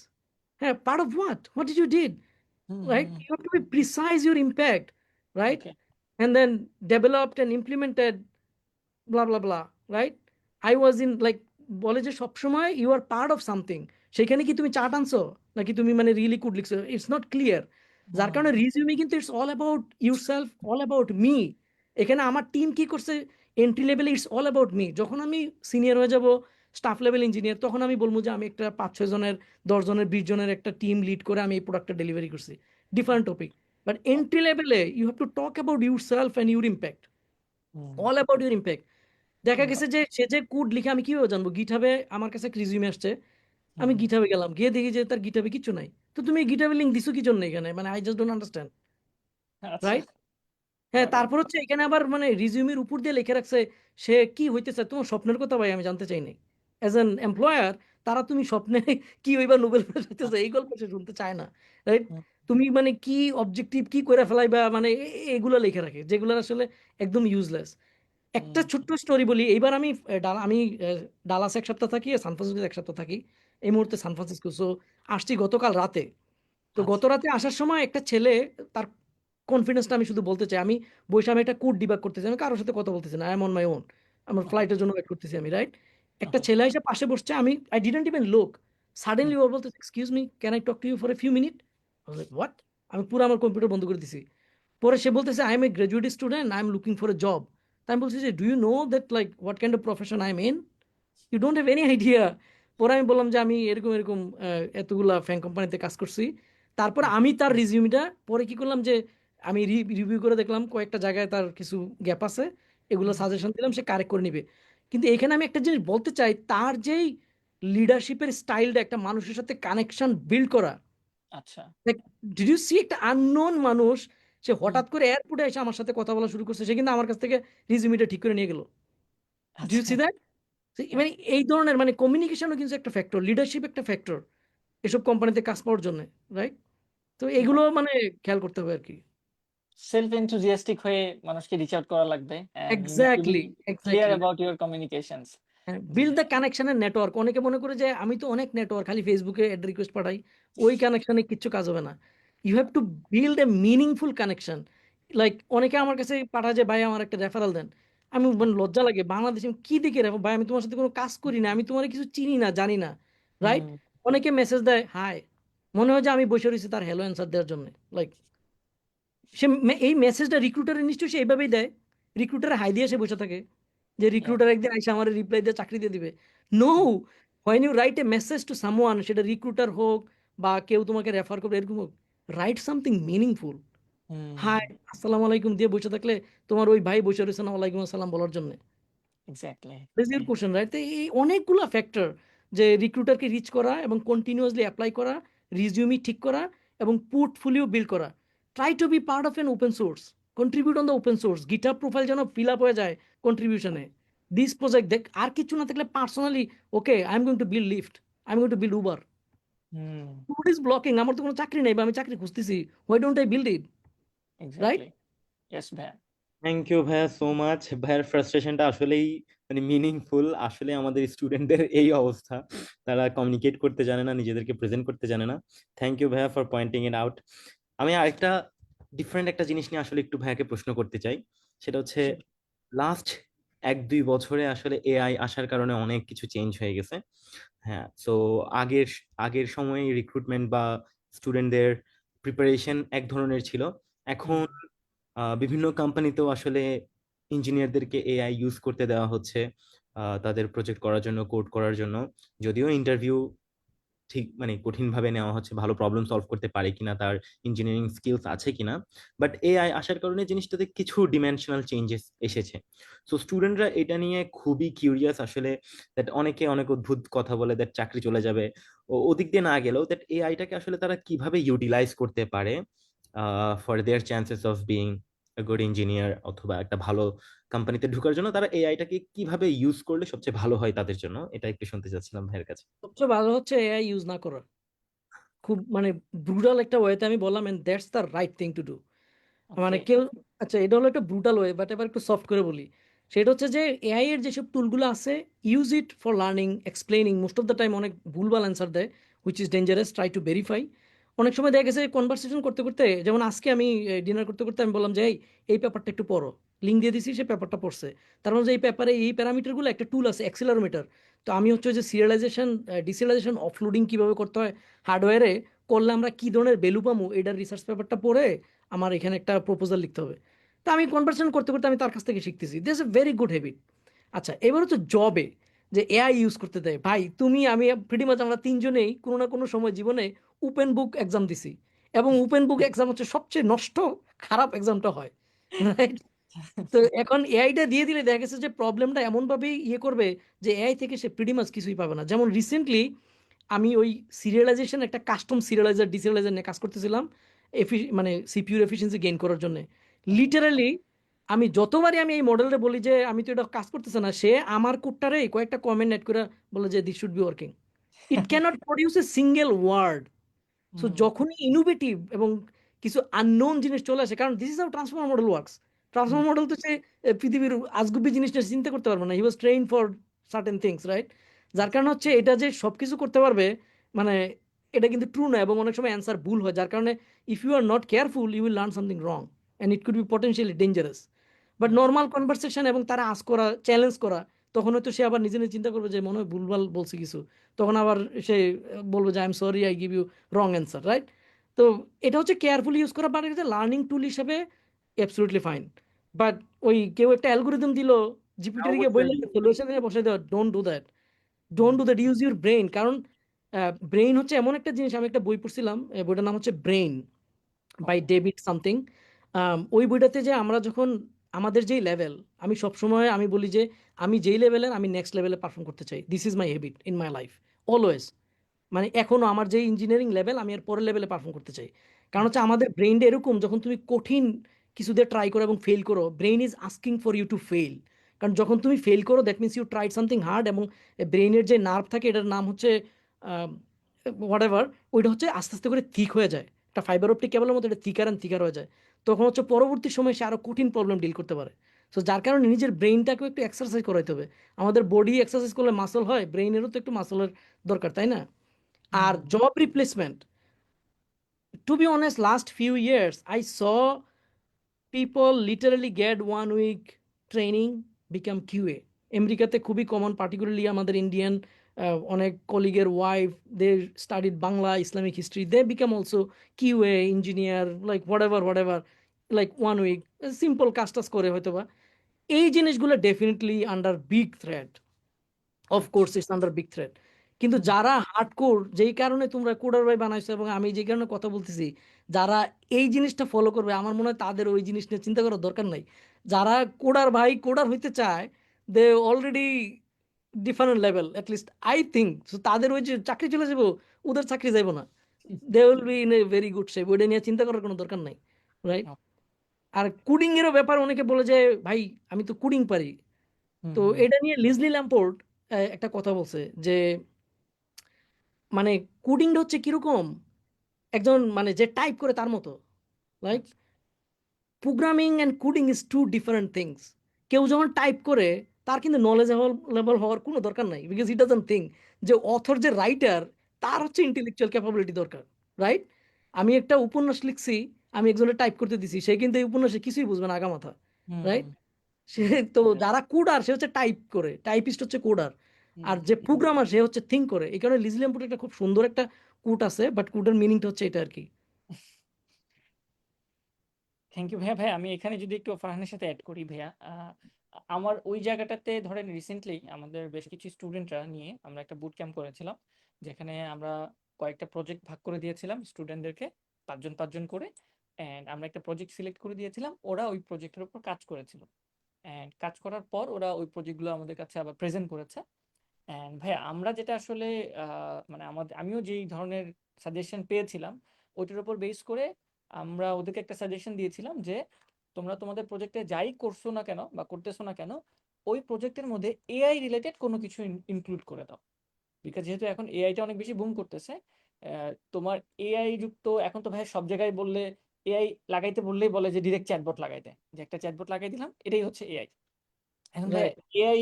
হ্যাঁ, part of what did you did? Right? You have to be precise your impact, right? Okay. And then developed and implemented blah blah blah, right? I was in like, বলে যে সবসময় you are part of something. সেখানে কি তুমি চার্ট আনছো নাকি তুমি মানে রিয়েলি কোড লিখছো? It's not clear. যার কারণে রিজিউমি কিন্তু it's all about your self, all about me. এখানে আমার টিম কি করছে এন্ট্রি লেভেলে, ইটস অল অ্যাবাউট মি। যখন আমি সিনিয়র হয়ে যাব, স্টাফ লেভেল ইঞ্জিনিয়ার, তখন আমি বলবো যে আমি একটা 5-6 জনের, 10 জনের, 20 জনের একটা টিম লিড করে আমি এই প্রোডাক্টটা ডেলিভারি করছি। Different topic. বাট এন্ট্রি লেভেলে you have to talk about your self and your impact, all about your impact. দেখা গেছে যে সে যে কোড লিখে, আমি কিভাবে জানবো? গিটহাবে আমার কাছে রিজিউমে আসছে, আমি গিটহাবে গেলাম, গিয়ে দেখি যে তার গিটহাবে কিছু নাই। তো তুমি গিটহাবে লিঙ্ক দিছো কি জন্য এখানে? মানে আই জাস্ট ডোন্ট আন্ডারস্ট্যান্ড। আচ্ছা। রাইট? হ্যাঁ, Got it. তারপর হচ্ছে এখানে আবার মানে রিজিউমের উপর দিয়ে লিখে রাখছে সে কি হইতে চায়। তোমার স্বপ্নের কথা ভাই আমি জানতে চাই নাই। অ্যাজ অ্যান এমপ্লয়ার, তারা তুমি স্বপ্নে কি হইবা, নোবেল প্রাইজ হইতেছে, এই গল্প সে শুনতে চায় না। রাইট? হুম, তুমি মানে কি অবজেক্টিভ কি করে ফেলাইবা, মানে এগুলো লিখে রাখে যেগুলো আসলে একদম ইউজলেস। একটা হুম, ছোট্ট স্টোরি বলি। এইবার আমি ডালাসে 1 সপ্তাহ থাকি আর সান ফ্রান্সিসকোতে 1 সপ্তাহ থাকি। এই মুহূর্তে সান ফ্রান্সিসকো। সো আসছি গতকাল রাতে। তো আচ্ছা। গত রাতে আসার সময় একটা ছেলে, তার কনফিডেন্সটা আমি শুধু বলতে চাই, আমি বসে আমি একটা কোড ডিবাগ করতেছি, আমি কারোর সাথে কথা বলতেছি না, I am on my on, আমার ওকে। ফ্লাইটের জন্য ওয়েট করতেছি আমি। রাইট? একটা ওকে। ছেলে এসে পাশে বসছে, আমি I didn't even look, suddenly ও বলতে excuse me can I talk to you for a few minutes? What? আমি পুরো আমার কম্পিউটার বন্ধ করে দিছি। পরে সে বলতেছে I am a graduate student, I am looking for a job. তাই আমি বলছি যে do you know that like what kind of profession I am in? You don't have any idea. পরে আমি বললাম যে আমি এরকম এরকম এতগুলা ফ্যান কোম্পানিতে কাজ করছি। তারপর আমি তার রিজিউমিটা পরে কি করলাম যে আমি রিভিউ করে দেখলাম কয়েকটা জায়গায় তার কিছু গ্যাপ আছে, এগুলো সাজেশন দিলাম, সে কারেক্ট করে নিবে। কিন্তু এখানে আমি একটা জিনিস বলতে চাই, তার যেই লিডারশিপের স্টাইলটা, একটা মানুষের সাথে কানেকশন বিল্ড করা। আচ্ছা। ডিড ইউ সি একটা আননোন মানুষ, সে হুম, হঠাৎ করে এয়ারপোর্টে এসে আমার সাথে কথা বলা শুরু করছে, সে কিন্তু আমার কাছ থেকে রিজিউমিটা ঠিক করে নিয়ে গেল। ডু ইউ আচ্ছা। See that? মানে এই ধরনের মানে কমিউনিকেশনও কিন্তু একটা ফ্যাক্টর, লিডারশিপ একটা ফ্যাক্টর এসব কোম্পানিতে কাজ পাওয়ার জন্য। রাইট? তো এগুলো মানে খেয়াল করতে হবে আর কি। সেলফ এনথুজিয়াস্টিক হয়ে মানুষকে রিচ আউট করা লাগবে and you need to be exactly, clear exactly. about your communications. Build the কানেকশনের নেটওয়ার্ক। অনেকে মনে করে যে আমি তো অনেক নেটওয়ার্ক, খালি ফেসবুকে অ্যাড রিকোয়েস্ট পাঠাই, ওই কানেকশনে কিচ্ছু কাজ হবে না। You have to build a meaningful connection. Like অনেকে আমার কাছে পাঠায় যে ভাই আমার একটা রেফারেল দেন। আমি মানে লজ্জা লাগে, বাংলাদেশে আমি কি দেখে রেফার, ভাই আমি তোমার সাথে কোনো কাজ করি না, আমি তোমার কিছু চিনি না, জানি না। রাইট? হুম, অনেকে মেসেজ দেয় হাই, মনে হয় যে আমি বসে রয়েছি তার হ্যালো অ্যান্সার দেওয়ার জন্য। লাইক সে এই মেসেজটা রিক্রুটারের নিশ্চয়ই সে এইভাবেই দেয়, রিক্রুটার হাই দিয়ে সে বসে থাকে যে yeah. রিক্রুটার একদিন আইসা আমার রিপ্লাই দিয়ে চাকরি দিয়ে দিবে। No, when you write a message to someone, সেটা রিক্রুটার হোক বা কেউ তোমাকে রেফার করবে এরকম হোক, write something meaningful. Hmm, hi, আসসালামু আলাইকুম দিয়ে বসে থাকলে তোমার ওই ভাই বসে রয়েছে না ওয়ালাইকুম আসসালাম বলার জন্য। Exactly. This your question, right? তো এই অনেকগুলো ফ্যাক্টর, যে রিক্রুটারকে রিচ করা এবং কন্টিনিউয়াসলি অ্যাপ্লাই করা, রিজিউমি ঠিক করা এবং পোর্টফোলিও বিল্ড করা। Try to be part of an open source, contribute on the open source, GitHub profile যেন ফিল আপ হয়ে যায় কন্ট্রিবিউশনে। দিস প্রজেক্ট দেখ, আর কিছু না থাকলে personally okay I am going to build lift, I am going to build Uber. Hmm, what is blocking? আমার তো কোনো চাকরি নেই বা আমি চাকরি খুঁজতেছি, why don't I build it, right? Exactly. Yes ভাইয়া। থ্যাংক ইউ ভাইয়া সো মাচ। ভাইয়ার ফ্রাস্ট্রেশনটা আসলেই মানে মিনিংফুল। আসলে আমাদের স্টুডেন্টদের এই অবস্থা, তারা কমিউনিকেট করতে জানে না, নিজেদেরকে প্রেজেন্ট করতে জানে না। থ্যাংক ইউ ভাইয়া ফর পয়েন্টিং ইট আউট। আমি আরেকটা ডিফারেন্ট একটা জিনিস নিয়ে আসলে একটু ভাইয়াকে প্রশ্ন করতে চাই। সেটা হচ্ছে Sure. লাস্ট 1-2 বছরে আসলে এআই আসার কারণে অনেক কিছু চেঞ্জ হয়ে গেছে। হ্যাঁ, সো আগের আগের সময়ে রিক্রুটমেন্ট বা স্টুডেন্টদের প্রিপারেশন এক ধরনের ছিল। এখন বিভিন্ন কোম্পানিতেও আসলে ইঞ্জিনিয়ারদেরকে এআই ইউজ করতে দেওয়া হচ্ছে তাদের প্রজেক্ট করার জন্য, কোড করার জন্য। যদিও ইন্টারভিউ ঠিক মানে কঠিন ভাবে নেওয়া হচ্ছে, ভালো প্রবলেম সলভ করতে পারে কিনা, তার ইঞ্জিনিয়ারিং স্কিলস আছে কিনা। বাট এআই আসার কারণে জিনিসটাতে কিছু ডিমেনশনাল চেঞ্জেস এসেছে। সো স্টুডেন্টরা এটা নিয়ে খুবই কিউরিয়াস আসলে, দ্যাট অনেকে অনেক অদ্ভুত কথা বলে দ্যাট চাকরি চলে যাবে। ওদিক দিয়ে না গেলেও দ্যাট এআইটাকে আসলে তারা কিভাবে ইউটিলাইজ করতে পারে for their chances of being a good engineer, অথবা একটা ভালো কোম্পানিতে ঢোকার জন্য তারা এআইটাকে কিভাবে ইউজ করলে সবচেয়ে ভালো হয় তাদের জন্য, এটা একটু শুনতে চাচ্ছিলাম ভাইয়ের কাছে। সবচেয়ে ভালো হচ্ছে এআই ইউজ না করা। খুব মানে ব্রুটাল একটা ওয়েতে আমি বললাম, and that's the right thing to do. মানে ওকে। কেউ, আচ্ছা এটা হলো একটা ব্রুটাল ওয়ে, বাট এবার একটু সফট করে বলি। সেটা হচ্ছে যে এআই এর যেসব টুলগুলো আছে, use it for learning, explaining. Most of the time অনেক ভুলভাল অ্যান্সার দেয়, which is dangerous, try to verify. অনেক সময় দেখা গেছে কনভারসেশন করতে করতে, যেমন আজকে আমি ডিনার করতে করতে আমি বললাম যে এই পেপারটা একটু পড়ো, লিঙ্ক দিয়ে দিছি, সে পেপারটা পড়ছে। তার মানে যে এই পেপারে এই প্যারামিটারগুলো একটা টুল আছে অ্যাক্সিলারোমিটার। তো আমি হচ্ছে যে সিরিয়ালাইজেশন ডিসিরিয়ালাইজেশন অফলোডিং কীভাবে করতে হয় হার্ডওয়্যারে, করলে আমরা কী ধরনের ভ্যালু পাবো, এটার রিসার্চ পেপারটা পড়ে আমার এখানে একটা প্রপোজাল লিখতে হবে। তো আমি কনভারসেশন করতে করতে আমি তার কাছ থেকে শিখতেছি, this A very good habit. আচ্ছা এবার হচ্ছে জবে যে এআই ইউজ করতে দেয়, ভাই তুমি আমি প্রিটি মাচ আমরা তিনজনেই কোনো না কোনো সময় জীবনে ওপেন বুক এক্সাম দিছি, এবং ওপেন বুক এক্সাম হচ্ছে সবচেয়ে নষ্ট খারাপ এক্সামটা হয়, রাইট? তো এখন এআইটা দিয়ে দিলে দেখা গেছে যে প্রবলেমটা এমনভাবেই ইয়ে করবে যে এআই থেকে সে প্রিটি মাচ কিছুই পাবে না। যেমন রিসেন্টলি আমি ওই সিরিয়ালাইজেশন, একটা কাস্টম সিরিয়ালাইজার ডিসিরিয়ালাইজার নিয়ে কাজ করতেছিলাম, মানে সিপিইউর এফিসিয়েন্সি গেইন করার জন্য। লিটারালি আমি যতবারই আমি এই মডেলটা বলি যে আমি তো এটা কাজ করতেছে না, সে আমার কোডটারে কয়েকটা কমেন্ট অ্যাড করে বলে যে this should be working. It can't produce a single word. So hmm, যখনই ইনোভেটিভ এবং কিছু আননোন জিনিস চলে আসে, কারণ this is how transformer model works. Hmm, transformer model তো সে পৃথিবীর আজগুবি জিনিসটা চিন্তা করতে পারবে না, he was train for certain things, right? যার কারণে হচ্ছে এটা যে সব কিছু করতে পারবে, মানে এটা কিন্তু ট্রু না, এবং অনেক সময় অ্যান্সার ভুল হয়। যার কারণে if you are not careful you will learn something wrong, and it could be potentially dangerous. But hmm, normal conversation এবং তারা আস করা, চ্যালেঞ্জ করা, তখন হয়তো সে আবার নিজে নিজে চিন্তা করবে যে মনে হয় ভুলভাল বলছে কিছু, তখন আবার সে বলবে যে I am sorry I give you wrong answer, right? তো এটা হচ্ছে কেয়ারফুলি ইউজ করা, বাট এটা লার্নিং টুল হিসেবে অ্যাবসলিউটলি ফাইন। বাট ওই কেউ একটা অ্যালগোরিদম দিল, জিপিটি গিয়ে বললে সলিউশন নিয়ে বসে দেওয়া, don't do that. Hmm, don't do that, use your brain. কারণ ব্রেইন হচ্ছে এমন একটা জিনিস, আমি একটা বই পড়ছিলাম, বইটার নাম হচ্ছে brain by okay. David something. ওই বইটাতে যে আমরা যখন আমাদের যেই লেভেল, আমি সবসময় আমি বলি যে আমি যেই লেভেলের, আমি নেক্সট লেভেলে পারফর্ম করতে চাই, this is my habit in my life always. মানে এখনো আমার যে ইঞ্জিনিয়ারিং লেভেল, আমি এর পরের লেভেলে পারফর্ম করতে চাই। কারণ হচ্ছে আচ্ছা। আমাদের ব্রেইনটা এরকম, যখন তুমি কঠিন কিছু দিয়ে ট্রাই করো এবং ফেল করো, brain is asking for you to fail. কারণ যখন তুমি ফেল করো that means you tried something hard, এবং ব্রেইনের যে নার্ভ থাকে, এটার নাম হচ্ছে হোয়াট এভার, ওইটা হচ্ছে আস্তে আস্তে করে থিক হয়ে যায়, একটা ফাইবার অপটিক কেবলের মতো এটা থিকার অ্যান্ড থিকার হয়ে যায়। তখন হচ্ছে পরবর্তী সময় সে আরও কঠিন প্রবলেম ডিল করতে পারে। সো যার কারণে নিজের ব্রেইনটাকেও একটু এক্সারসাইজ করাইতে হবে। আমাদের বডি এক্সারসাইজ করলে মাসল হয়, ব্রেইনেরও তো একটু মাসলের দরকার, তাই না? আর hmm, job replacement, to be honest last few years I saw people literally get 1 week training, become QA. আমেরিকাতে খুবই কমন, পার্টিকুলারলি আমাদের ইন্ডিয়ান অনেক কলিগের wife, they studied Bangla Islamic history, they become also QA engineer, like whatever, like 1 week simple কাজ টাজ করে হয়তো বা। এই জিনিসগুলো ডেফিনেটলি আন্ডার বিগ থ্রেট, আচ্ছা। Of course it's under big threat. কিন্তু হুম, যারা হার্ডকোর, যেই কারণে তোমরা কোডার ভাই বানাইছো এবং আমি যে কারণে কথা বলতেছি, যারা এই জিনিসটা ফলো করবে, আমার মনে হয় তাদের ওই জিনিস নিয়ে চিন্তা করার দরকার নাই। যারা কোডার ভাই কোডার হইতে চায়, they already different level, at least I think. So তাদের ওই যে চাকরি চলে যাবো, ওদের চাকরি যাইবো না, they will be in a very good shape, ওইটা নিয়ে চিন্তা করার কোনো দরকার নাই। রাইট? ও, আর কোডিং এরও ব্যাপার অনেকে বলে যে ভাই আমি তো কোডিং পারি। হুম তো হুম এটা নিয়ে লিজলি ল্যাম্পোর্ট একটা কথা বলছে যে মানে কোডিংটা হচ্ছে কিরকম একজন মানে যে টাইপ করে তার মতো, লাইক আচ্ছা programming and coding is two different things. কেউ যখন টাইপ করে তার কিন্তু নলেজ লেভেল হওয়ার কোনো দরকার নাই, বিকজ হি ডাজন্ট থিঙ্ক যে অথর যে রাইটার তার হচ্ছে ইন্টেলেকচুয়াল ক্যাপাবিলিটি দরকার, রাইট? আমি একটা উপন্যাস লিখছি, আমি একজনের টাইপ করতে দিছি, সে কিন্তু এই উপন্যাসে কিছুই বুঝবে না আগা মাথা, হুম রাইট? হুম সে তো যারা কোডার সে হচ্ছে টাইপ করে, টাইপিস্ট হচ্ছে কোডার, হুম আর যে প্রোগ্রামার সে হচ্ছে থিঙ্ক করে। এই কারণে লিজলি ল্যাম্পোর্ট একটা খুব সুন্দর একটা কোট আছে, বাট কোডের মিনিংটা হচ্ছে এটা আর কি। থ্যাংক ইউ ভাইয়া। ভাইয়া আমি এখানে যদি একটু ফারহানের সাথে অ্যাড করি ভাইয়া, আমার ওই জায়গাটাতে ধরেন রিসেন্টলি আমাদের বেশ কিছু স্টুডেন্টরা নিয়ে আমরা একটা বুট ক্যাম্প করেছিলাম, যেখানে আমরা কয়েকটা প্রজেক্ট ভাগ করে দিয়েছিলাম স্টুডেন্টদেরকে, পাঁচজন পাঁচজন করে। অ্যান্ড আমরা একটা প্রজেক্ট সিলেক্ট করে দিয়েছিলাম, ওরা ওই প্রজেক্টের উপর কাজ করেছিল। অ্যান্ড কাজ করার পর ওরা ওই প্রজেক্টগুলো আমাদের কাছে আবার প্রেজেন্ট করেছে। অ্যান্ড ভাইয়া আমরা যেটা আসলে মানে আমিও যেই ধরনের সাজেশন পেয়েছিলাম ওইটার উপর বেস করে আমরা ওদেরকে একটা সাজেশন দিয়েছিলাম যে তোমরা তোমাদের প্রজেক্টে যাই করছো না কেন বা করতেছো না কেন, ওই প্রজেক্টের মধ্যে এআই রিলেটেড কোনো কিছু ইনক্লুড করে দাও। বিকজ যেহেতু এখন এআইটা অনেক বেশি বুম করতেছে, তোমার এআই যুক্ত এখন তো ভাই সব জায়গায় বললে এআই লাগাইতে বললেই বলে যে ডিরেক্ট চ্যাটবট লাগাইতে, যে একটা চ্যাটবট লাগাই দিলাম এটাই হচ্ছে এআই। এখন ভাই রাইট। এআই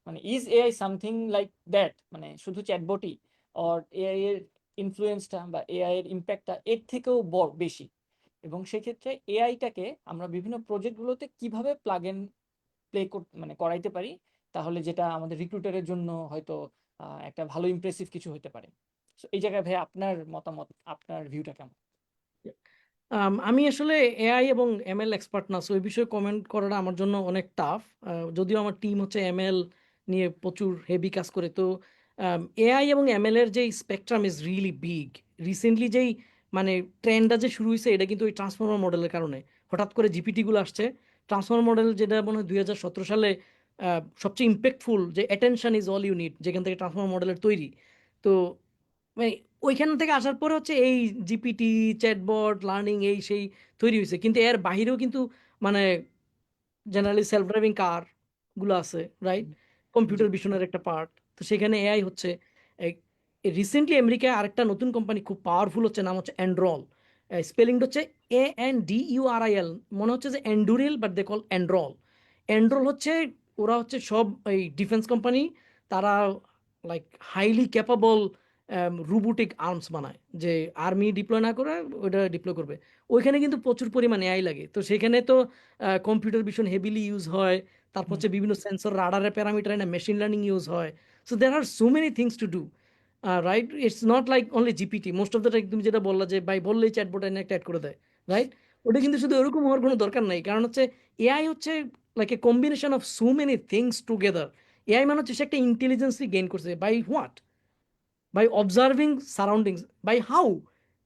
মানে is AI something like that, মানে শুধু চ্যাটবটই, অর এআই এর ইনফ্লুয়েন্সটা বা এআই এর ইম্প্যাক্টটা এর থেকেও বড় বেশি। এবং সেক্ষেত্রে এআইটাকে আমরা বিভিন্ন প্রজেক্টগুলোতে কিভাবে প্লাগ ইন মানে করাইতে পারি, তাহলে যেটা আমাদের রিক্রুটারের জন্য হয়তো একটা ভালো ইমপ্রেসিভ কিছু হতে পারে। So, এই জায়গায় ভাই আপনার মতামত, আপনার ভিউটা কেমন? আমি আসলে এআই এবং এমএল এক্সপার্ট না, সো এই বিষয়ে কমেন্ট করাটা আমার জন্য অনেক টাফ। যদিও আমার টিম হচ্ছে এমএল নিয়ে প্রচুর হেভি কাজ করে, তো এআই এবং এমএল এর যে spectrum is really big. Recently যেই মানে ট্রেন্ডটা যে শুরু হয়েছে এটা কিন্তু ওই ট্রান্সফর্মার মডেলের কারণে। হঠাৎ করে জিপিটিগুলো আসছে, ট্রান্সফর্মার মডেল যেটা মনে হয় 2017 সালে সবচেয়ে ইম্প্যাক্টফুল, যে attention is all you need, যেখান থেকে ট্রান্সফর্মার মডেলের তৈরি। তো মানে ওইখান থেকে আসার পরে হচ্ছে এই জিপিটি, চ্যাটবট, লার্নিং এই সেই তৈরি হয়েছে, কিন্তু এর বাহিরেও কিন্তু মানে জেনারেলি সেলফ ড্রাইভিং কার গুলো আছে, রাইট? হুম, জি কম্পিউটার ভিশনের একটা পার্ট। তো সেখানে এআই হচ্ছে। রিসেন্টলি আমেরিকায় আরেকটা নতুন কোম্পানি খুব পাওয়ারফুল হচ্ছে, নাম হচ্ছে অ্যান্ড্রল। স্পেলিংটা হচ্ছে ANDURIL, মনে হচ্ছে যে অ্যান্ডুরিল, বাট দে কল অ্যান্ড্রল। অ্যান্ড্রল হচ্ছে, ওরা হচ্ছে সব এই ডিফেন্স কোম্পানি, তারা like highly capable robotic arms বানায়, যে আর্মি ডিপ্লয় না করে ওইটা ডিপ্লয় করবে। ওইখানে কিন্তু প্রচুর পরিমাণে এআই লাগে, তো সেখানে তো কম্পিউটার ভিশন হেভিলি ইউজ হয়, তারপর হুম হচ্ছে বিভিন্ন সেন্সর, রাডারের প্যারামিটার এনে মেশিন লার্নিং ইউজ হয়। So there are so many things to do, right? It's not like only GPT. Most of the time তুমি যেটা বললা যে ভাই বললেই চ্যাটবট এনে একটা অ্যাড করে দেয়, রাইট? ওটা কিন্তু শুধু ওরকম হওয়ার কোনো দরকার নাই, কারণ হচ্ছে এআই হচ্ছে like a combination of so many things together. AI মানে হচ্ছে সে একটা ইন্টেলিজেন্সই গেইন করছে by what? By observing surroundings. By how?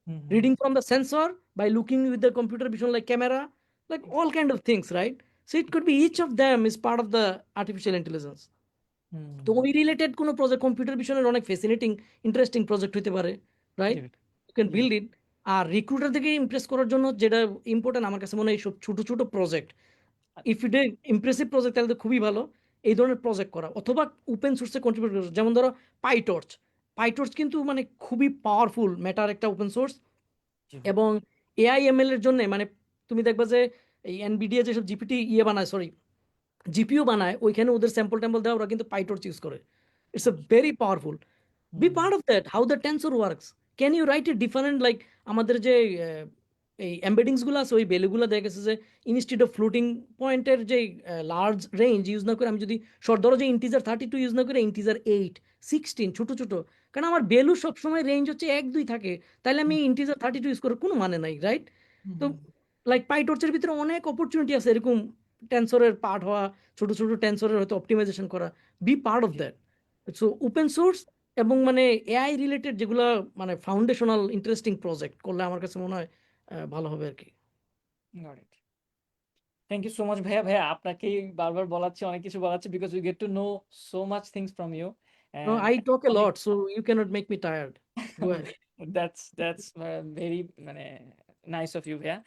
Hmm hmm Reading from the sensor, by looking with the computer vision like camera, like all kind of things, right? So it could be each of them is part of the artificial intelligence. হুম তো ওই রিলেটেড কোনো প্রজেক্ট কম্পিউটার ভিশনের অনেক ফ্যাসিনেটিং ইন্টারেস্টিং প্রজেক্ট হতে পারে, জি রাইট? ইউ ক্যান জি বিল্ড ইট। আর রিক্রুটার থেকে ইমপ্রেস করার জন্য যেটা ইম্পর্টেন্ট আমার কাছে মনে হয়, এইসব ছোট ছোট project, if it impressive project তাহলে তো খুবই ভালো। এই ধরনের প্রজেক্ট করা অথবা ওপেন সোর্সে কন্ট্রিবিউট করা, যেমন ধরো পাইটর্চ। পাইটর্চ কিন্তু মানে খুবই পাওয়ারফুল ম্যাটার একটা ওপেন সোর্স। জি এবং এআইএমএল এর জন্য মানে তুমি দেখবা যে এই এনভিডিয়া যেসব জিপিটি ইয়ে বানায়, সরি জিপিইউ বানায়, ওইখানে ওদের স্যাম্পল ট্যাম্পল দেওয়া, ওরা কিন্তু পাইটর্চ ইউজ করে। It's a very powerful. Be hmm part of that, how the tensor works. Can you write a different, like আমাদের যে এই এমবেডিংসগুলো আছে, ওই ভ্যালুগুলো দেখা গেছে যে ইনস্টিড অফ ফ্লোটিং পয়েন্টের যে লার্জ রেঞ্জ ইউজ না করে, আমি যদি শর্ট ধরো যে ইন্টিজার 32 ইউজ না করে ইন্টিজার 8, 16 ছোট ছোট, কারণ আমার ভ্যালু সবসময় রেঞ্জ হচ্ছে 1 2 থাকে, তাহলে আমি ইন্টিজার 32 ইউজ করার কোনো মানে নাই, রাইট? তো হুম লাইক পাইটর্চের ভিতরে অনেক অপরচুনিটি আছে এরকম টেন্সরের পার্ট হওয়া, ছোট ছোট টেন্সরের হয়তো অপটিমাইজেশন করা। Be part of G that. So open source এবং মানে এআই রিলেটেড যেগুলো মানে ফাউন্ডেশনাল ইন্টারেস্টিং প্রজেক্ট করলে আমার কাছে মনে হয় ভালো হবে আর কি। Got it. Thank you so much ভাইয়া। ভাইয়া আপনাকেই বারবার বলাচ্ছি, অনেক কিছু বলাচ্ছি, because we get to know so much things from you. No, অ্যান্ড I talk a অনেক lot, so you cannot make me tired. Go ahead. That's very মানে nice of you, Bhaiya.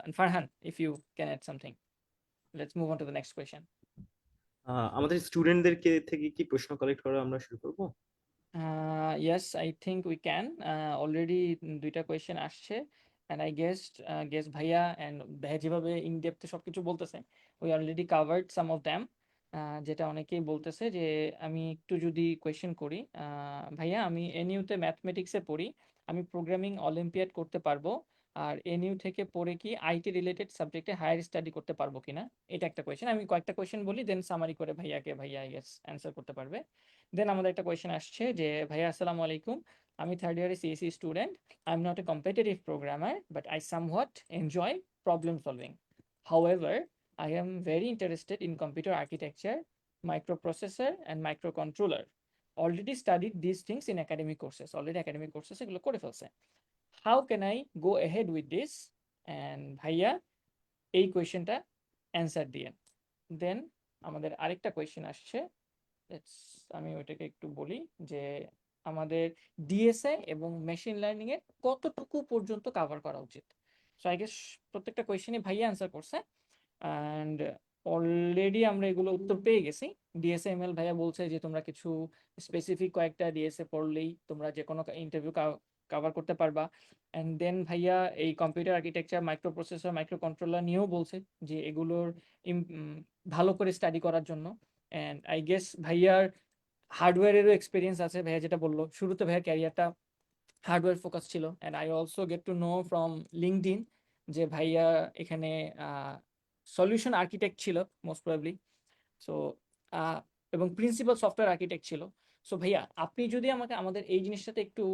And Farhan, if you can add something, let's move on to the next question. আমাদের স্টুডেন্টদেরকে থেকে কি প্রশ্ন কালেক্ট করা আমরা শুরু করব? Yes, I think we can. Already দুইটা কোয়েশ্চেন আসছে, and I guess ভাইয়া and ভাইয়া যেভাবে ইন ডেপথে সবকিছু বলতেছে, we already covered some of them. যেটা অনেকেই বলতেছে যে আমি একটু যদি কোয়েশ্চেন করি, ভাইয়া আমি এনইউতে ম্যাথমেটিক্সে পড়ি, আমি প্রোগ্রামিং অলিম্পিয়াড করতে পারবো, আর এনইউ থেকে পড়ে কি আইটি রিলেটেড সাবজেক্টে হায়ার স্টাডি করতে পারবো কিনা, এটা একটা কোয়েশ্চেন। আমি কয়েকটা কোয়েশ্চেন বলি, দেন সামারি করে ভাইয়া আই গেস অ্যান্সার করতে পারবে। দেন আমাদের একটা কোয়েশ্চেন আসছে যে ভাইয়া আসসালামু আলাইকুম, আমি থার্ড ইয়ারে CSC student, I am not a competitive programmer but I somewhat enjoy problem solving, however I am very interested in computer architecture, microprocessor and microcontroller. Already studied these things in academic courses. Already academic courses এগুলো করে ফেলছে। How can I go ahead with this? And ভাইয়া এই কোয়েশ্চেনটা অ্যান্সার দিয়ে। দেন আমাদের আরেকটা কোয়েশ্চেন আসছে, আমি ওইটাকে একটু বলি যে আমাদের ডিএসএ এবং মেশিন লার্নিং এর কতটুকু পর্যন্ত কভার করা উচিত। সো আই গেস প্রত্যেকটা কোয়েশ্চেনই ভাইয়া অ্যান্সার করছে, অ্যান্ড অলরেডি আমরা এগুলো উত্তর পেয়ে গেছি। ডিএসএমএল ভাইয়া বলছে যে তোমরা কিছু স্পেসিফিক কয়েকটা ডিএসএ পড়লেই তোমরা যে কোনো ইন্টারভিউ কভার করতে পারবা। অ্যান্ড দেন ভাইয়া এই computer architecture, micro processor, micro controller নিয়েও বলছে যে এগুলোর ভালো করে স্টাডি করার জন্য। অ্যান্ড আই গেস ভাইয়ার হার্ডওয়্যারেরও এক্সপিরিয়েন্স আছে, ভাইয়া যেটা বললো শুরুতে ভাইয়ার ক্যারিয়ারটা হার্ডওয়্যার ফোকাস ছিল। And I also get to know from LinkedIn যে ভাইয়া এখানে সলিউশন আর্কিটেক্ট ছিল মোস্ট প্রবাবলি, সো এবং প্রিন্সিপাল সফটওয়্যার আর্কিটেক্ট ছিল। সো ভাইয়া আপনি যদি আমাকে আমাদের এই জিনিসটাতে একটু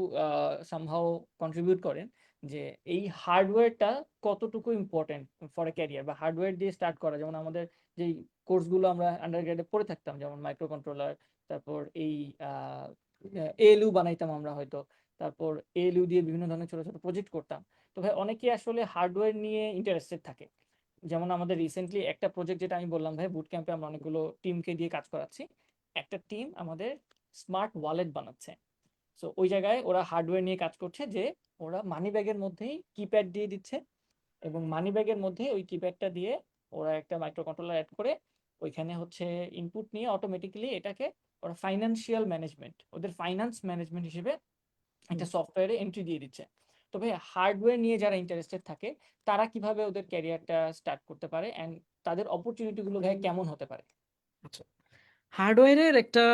সামহাও কন্ট্রিবিউট করেন যে এই হার্ডওয়্যারটা কতটুকু ইম্পর্টেন্ট ফর এ ক্যারিয়ার, বা হার্ডওয়্যার দিয়ে স্টার্ট করা, যেমন আমাদের যেই কোর্সগুলো আমরা আন্ডারগ্রেডে পড়ে থাকতাম, যেমন মাইক্রো কন্ট্রোলার, তারপর এই এএলইউ বানাইতাম আমরা হয়তো, তারপর এএলইউ দিয়ে বিভিন্ন ধরনের ছোট ছোট প্রজেক্ট করতাম। তো ভাই অনেকেই আসলে হার্ডওয়্যার নিয়ে ইন্টারেস্টেড থাকে, যেমন আমাদের রিসেন্টলি একটা প্রজেক্ট যেটা আমি বললাম ভাই, বুট ক্যাম্পে আমরা অনেকগুলো টিমকে দিয়ে কাজ করাচ্ছি। একটা টিম আমাদের স্মার্ট ওয়ালেট বানাচ্ছে। সো ওই জায়গায় ওরা হার্ডওয়্যার নিয়ে কাজ করছে যে ওরা মানি ব্যাগের মধ্যেই কিপ্যাড দিয়ে দিচ্ছে, এবং মানি ব্যাগের মধ্যে ওই কিপ্যাডটা দিয়ে ওরা একটা মাইক্রো কন্ট্রোলার অ্যাড করে ওইখানে হচ্ছে ইনপুট নিয়ে অটোমেটিক্যালি এটাকে ওরা ফাইন্যান্সিয়াল ম্যানেজমেন্ট, ওদের ফাইন্যান্স ম্যানেজমেন্ট হিসেবে একটা সফটওয়্যারে এন্ট্রি দিয়ে দিচ্ছে। তো ভাই হার্ডওয়্যার নিয়ে যারা ইন্টারেস্টেড থাকে তারা কিভাবে ওদের ক্যারিয়ারটা স্টার্ট করতে পারে, অ্যান্ড তাদের অপরচুনিটিগুলো ভাই কেমন হতে পারে? আচ্ছা, হার্ডওয়্যারের একটা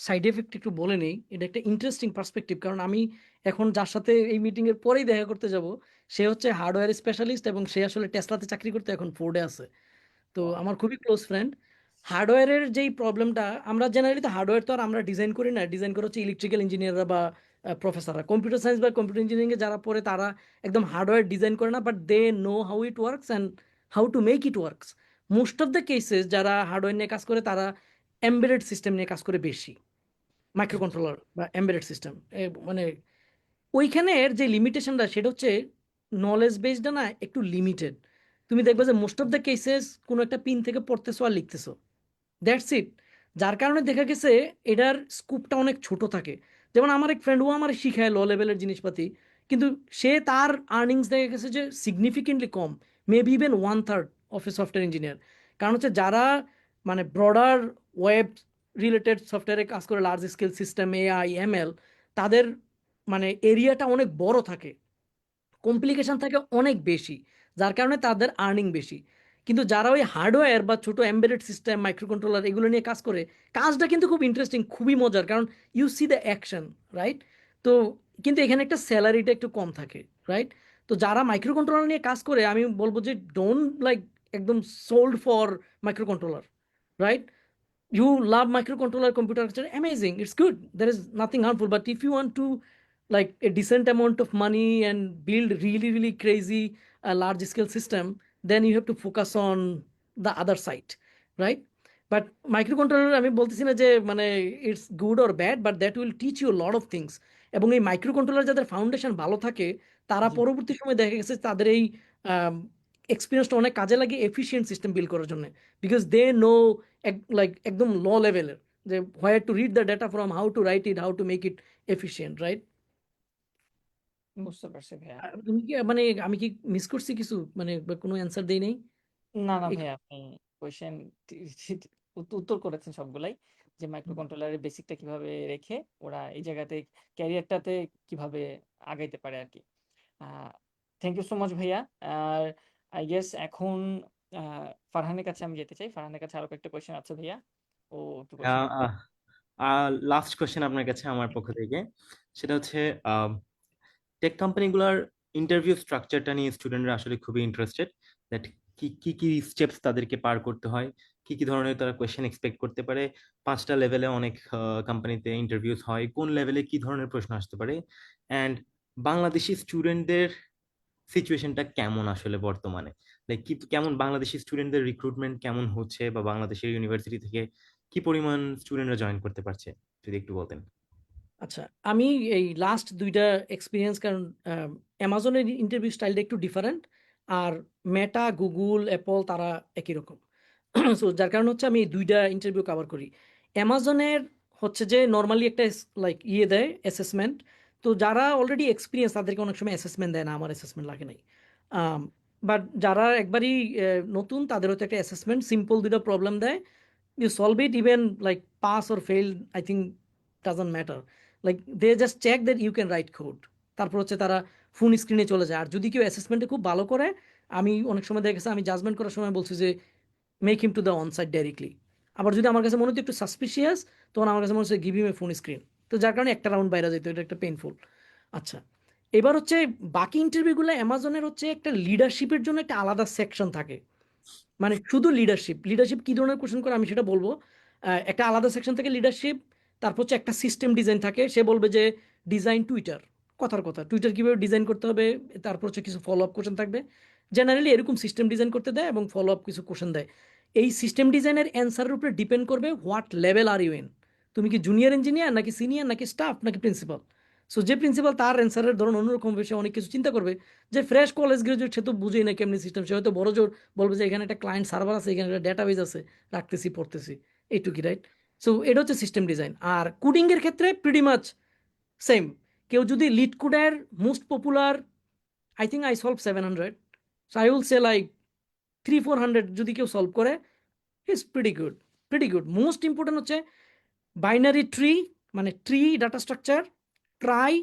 সাইড এফেক্ট একটু বলে নেই। এটা একটা ইন্টারেস্টিং পার্সপেক্টিভ, কারণ আমি এখন যার সাথে এই মিটিং এর পরেই দেখা করতে যাব, সে হচ্ছে হার্ডওয়্যার স্পেশালিস্ট এবং সে আসলে টেসলাতে চাকরি করতে এখন ফোর্ডে আছে। তো আমার খুবই ক্লোজ ফ্রেন্ড। হার্ডওয়্যারের যেই প্রবলেমটা, আমরা জেনারেলি তো হার্ডওয়্যার তো আর আমরা ডিজাইন করি না, ডিজাইন করে হচ্ছে ইলেকট্রিক্যাল ইঞ্জিনিয়াররা বা প্রফেসররা। কম্পিউটার সায়েন্স বা কম্পিউটার ইঞ্জিনিয়ারিংয়ে যারা পড়ে তারা একদম হার্ডওয়্যার ডিজাইন করে না, but they know how it works and how to make it works. Most of the cases যারা হার্ডওয়্যার নিয়ে কাজ করে তারা এমবেডেড সিস্টেম নিয়ে কাজ করে বেশি, মাইক্রো কন্ট্রোলার বা এমবেডেড সিস্টেম। মানে ওইখানের যে লিমিটেশনটা সেটা হচ্ছে নলেজ বেসডটা না একটু লিমিটেড। তুমি দেখবে যে মোস্ট অফ দ্য কেসেস কোনো একটা পিন থেকে পড়তেছো আর লিখতেছো, দ্যাটস ইট। যার কারণে দেখা গেছে এটার স্কোপটা অনেক ছোট থাকে। যেমন আমার এক ফ্রেন্ড, ও আমার শিখায় লো লেভেলের জিনিসপাতি, কিন্তু সে তার আর্নিংস দেখা গেছে যে significantly com, maybe even 1/3 of A software engineer. কারণ হচ্ছে যারা মানে ব্রডার ওয়েব রিলেটেড সফটওয়্যারে কাজ করে, large scale system, AI, ML, তাদের মানে এরিয়াটা অনেক বড় থাকে, কমপ্লিকেশন থাকে অনেক বেশি, যার কারণে তাদের আর্নিং বেশি। কিন্তু যারা ওই হার্ডওয়্যার বা ছোট এমবেডেড সিস্টেম, মাইক্রোকন্ট্রোলার এগুলো নিয়ে কাজ করে, কাজটা কিন্তু খুব ইন্টারেস্টিং, খুবই মজার, কারণ you see the action, right? তো কিন্তু এখানে একটা স্যালারিটা একটু কম থাকে, রাইট? তো যারা মাইক্রোকন্ট্রোলার নিয়ে কাজ করে, আমি বলবো যে ডোন্ট লাইক একদম sold for microcontroller, right? You love microcontroller computer architecture, amazing, it's good, there is nothing harmful. But if you want to like a decent amount of money and build really really crazy large scale system, then you have to focus on the other side, right? But microcontroller আমি বলতেছি না যে মানে it's good or bad, but that will teach you lot of things. এবং এই মাইক্রোকন্ট্রোলার যাদের ফাউন্ডেশন ভালো থাকে, তারা জি। পরবর্তী সময় দেখা গেছে তাদের এই এক্সপিরিয়েন্সটা অনেক কাজে লাগে এফিশিয়েন্ট সিস্টেম বিল্ড করার জন্য, বিকজ দে নো লাইক একদম লো লেভেলের যে হোয়ার to read the data from, how to right it, how to make it efficient, right? বুঝতে পারছি ভাইয়া। তুমি কি মানে আমি কি মিস করছি কিছু, মানে বা কোনো অ্যান্সার দেই নাই? না না এই- ভাইয়া, আপনি কোয়েশ্চেন উত্তর করেছেন সবগুলাই, যে মাইক্রো কন্ট্রোলারের বেসিকটা কিভাবে রেখে ওরা এই জায়গাতে ক্যারিয়ারটাতে কিভাবে আগাইতে পারে আর কি। থ্যাংক ইউ সো মাচ ভাইয়া। আর আই গেস এখন ফারহানের কাছে আমি যেতে চাই। ফারহানের কাছে আরো কয়েকটা কোয়েশ্চেন আছে ভাইয়া, ও একটু কোয়েশ্চেন করবে। লাস্ট কোশ্চেন আপনার কাছে আমার পক্ষ থেকে, সেটা হচ্ছে টেক কোম্পানিগুলোর ইন্টারভিউ স্ট্রাকচারটা নিয়ে স্টুডেন্টরা আসলে খুবই ইন্টারেস্টেড, দ্যাট কি কি কি স্টেপস তাদেরকে পার করতে হয়, কি কি ধরনের তারা কোয়েশ্চেন এক্সপেক্ট করতে পারে, 5টা লেভেলে অনেক কোম্পানিতে ইন্টারভিউস হয়, কোন লেভেলে কি ধরনের প্রশ্ন আসতে পারে, অ্যান্ড বাংলাদেশি স্টুডেন্টদের সিচুয়েশনটা কেমন আসলে বর্তমানে, লাইক কি কেমন বাংলাদেশি স্টুডেন্টদের রিক্রুটমেন্ট কেমন হচ্ছে, বা বাংলাদেশের ইউনিভার্সিটি থেকে কি পরিমাণ স্টুডেন্টরা জয়েন করতে পারছে, যদি একটু বলতেন। আচ্ছা, আমি এই লাস্ট 2টা এক্সপিরিয়েন্স, কারণ অ্যামাজনের ইন্টারভিউ স্টাইলটা একটু ডিফারেন্ট, আর মেটা, গুগল, অ্যাপল তারা একই রকম। সো যার কারণে হচ্ছে আমি এই 2টা ইন্টারভিউ কভার করি। অ্যামাজনের হচ্ছে যে নর্মালি একটা লাইক দেয় অ্যাসেসমেন্ট। তো যারা অলরেডি এক্সপিরিয়েন্স তাদেরকে অনেক সময় অ্যাসেসমেন্ট দেয় না, আমার অ্যাসেসমেন্ট লাগে নাই। বাট যারা একবারই নতুন, তাদের হয়তো একটা অ্যাসেসমেন্ট সিম্পল 2টা প্রবলেম দেয়, you solve it, even like pass or fail, I think doesn't matter, like they just check that you can write code, তারপর হচ্ছে তারা ফোন স্ক্রিনে চলে যায়। আর যদি কেউ অ্যাসেসমেন্টে খুব ভালো করে, আমি অনেক সময় দেখা গেছে আমি জাজমেন্ট করার সময় বলছি যে make him to the on site directly. আবার যদি আমার কাছে মনে হতো একটু সাসপিশিয়াস, তখন আমার কাছে মনে হচ্ছে গিভ হিম এ ফোন স্ক্রিন। তো যার কারণে একটা রাউন্ড বাইরে যেত, এটা একটা পেইনফুল। আচ্ছা, এবার হচ্ছে বাকি ইন্টারভিউগুলো অ্যামাজনের হচ্ছে একটা লিডারশিপের জন্য একটা আলাদা সেকশন থাকে, মানে শুধু লিডারশিপ। লিডারশিপ কি ধরনের কোশ্চেন করে আমি সেটা বলবো। একটা আলাদা সেকশন থেকে লিডারশিপ, তারপর হচ্ছে একটা সিস্টেম ডিজাইন থাকে, সে বলবে যে ডিজাইন টুইটার, কথার কথা টুইটার কীভাবে ডিজাইন করতে হবে, তারপর হচ্ছে কিছু ফলো আপ কোশ্চেন থাকবে। জেনারেলি এরকম সিস্টেম ডিজাইন করতে দেয় এবং ফলো আপ কিছু কোশ্চেন দেয়। এই সিস্টেম ডিজাইনের অ্যান্সারের উপরে ডিপেন্ড করবে what level are you in, তুমি কি জুনিয়র ইঞ্জিনিয়ার নাকি সিনিয়র নাকি স্টাফ নাকি প্রিন্সিপাল। সো যে প্রিন্সিপাল, তার অ্যান্সারের ধরুন অন্যরকম হবে, সে অনেক কিছু চিন্তা করবে। যে ফ্রেশ কলেজ গ্রাজুয়েট, সে তো বুঝেই না কেমনি সিস্টেম, সে হয়তো বড় জোর বলবে যে এখানে একটা ক্লায়েন্ট সার্ভার আছে, এখানে একটা ডেটাবেজ আছে, রাখতেছি পড়তেছি, এইটুকুই, রাইট? সো এটা হচ্ছে সিস্টেম ডিজাইন। আর কোডিংয়ের ক্ষেত্রে প্রিটি মাচ সেম। কেউ যদি লিড কোডের most popular, I think I solve 700, so I will say like 300-400 যদি কেউ সলভ করে, is pretty good. Pretty good. Most important হচ্ছে বাইনারি ট্রি, মানে ট্রি ডাটা স্ট্রাকচার, ট্রাই,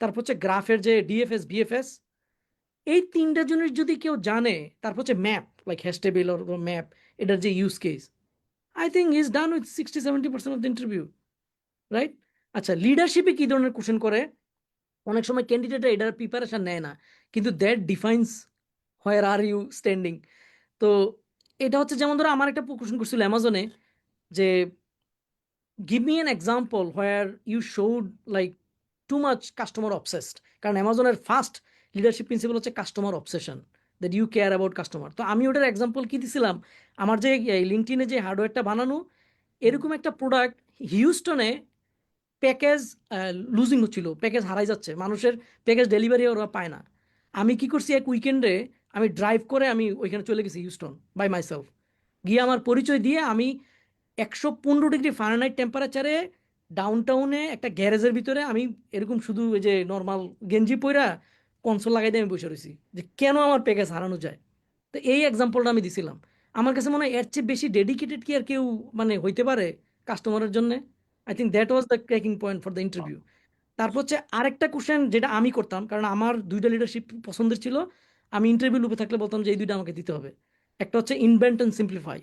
তারপর হচ্ছে গ্রাফের যে ডিএফএস বিএফএস, এই 3টা জিনিস যদি কেউ জানে, তারপর হচ্ছে map, like hash table or map, এটার যে use case, I think is done with 60-70% of the interview, right? আচ্ছা, লিডারশিপে কি ধরনের কোশ্চেন করে? অনেক সময় ক্যান্ডিডেটরা এটার প্রিপারেশন নেয় না, কিন্তু that defines where are you standing. তো এটা হচ্ছে, যেমন ধরো আমার একটা কোশ্চেন করছিল অ্যামাজনে, যে give me an example where you showed like too much customer obsessed, কারণ অ্যামাজনের ফার্স্ট লিডারশিপ প্রিন্সিপাল হচ্ছে customer obsession, that you care about customer. তো আমি ওটার এক্সাম্পল কি দিছিলাম, আমার যে লিঙ্কডইনে যে হার্ডওয়্যারটা বানানো, এরকম একটা প্রোডাক্ট হিউস্টনে প্যাকেজ লুজিং হচ্ছিল, প্যাকেজ হারাই যাচ্ছে, মানুষের প্যাকেজ ডেলিভারি ওরা পায় না। আমি কি করছি, এক উইকেন্ডে আমি ড্রাইভ করে আমি ওইখানে চলে গেছি হিউস্টন বাই মাইসেলফ, গিয়ে আমার পরিচয় দিয়ে আমি 115 ডিগ্রি ফারেনহাইট টেম্পারেচারে ডাউনটাউনে একটা গ্যারেজের ভিতরে আমি এরকম শুধু ওই যে নর্মাল গেঞ্জি পইরা কনসোল লাগাই দিয়ে আমি বসে রয়েছি, যে কেন আমার প্যাকেজ হারানো যায়। তো এই এক্সাম্পলটা আমি দিছিলাম। আমার কাছে মনে হয় এর চেয়ে বেশি ডেডিকেটেড কি আর কেউ মানে হইতে পারে কাস্টমারের জন্য? I think that was the cracking point for the interview. তারপর হচ্ছে আরেকটা কোশ্চেন যেটা আমি করতাম, কারণ আমার 2টা লিডারশিপ পছন্দের ছিল, আমি ইন্টারভিউ লুপে থাকলে বলতাম যে এই 2টা আমাকে দিতে হবে। একটা হচ্ছে ইনভেন্ট অ্যান্ড সিম্পলিফাই,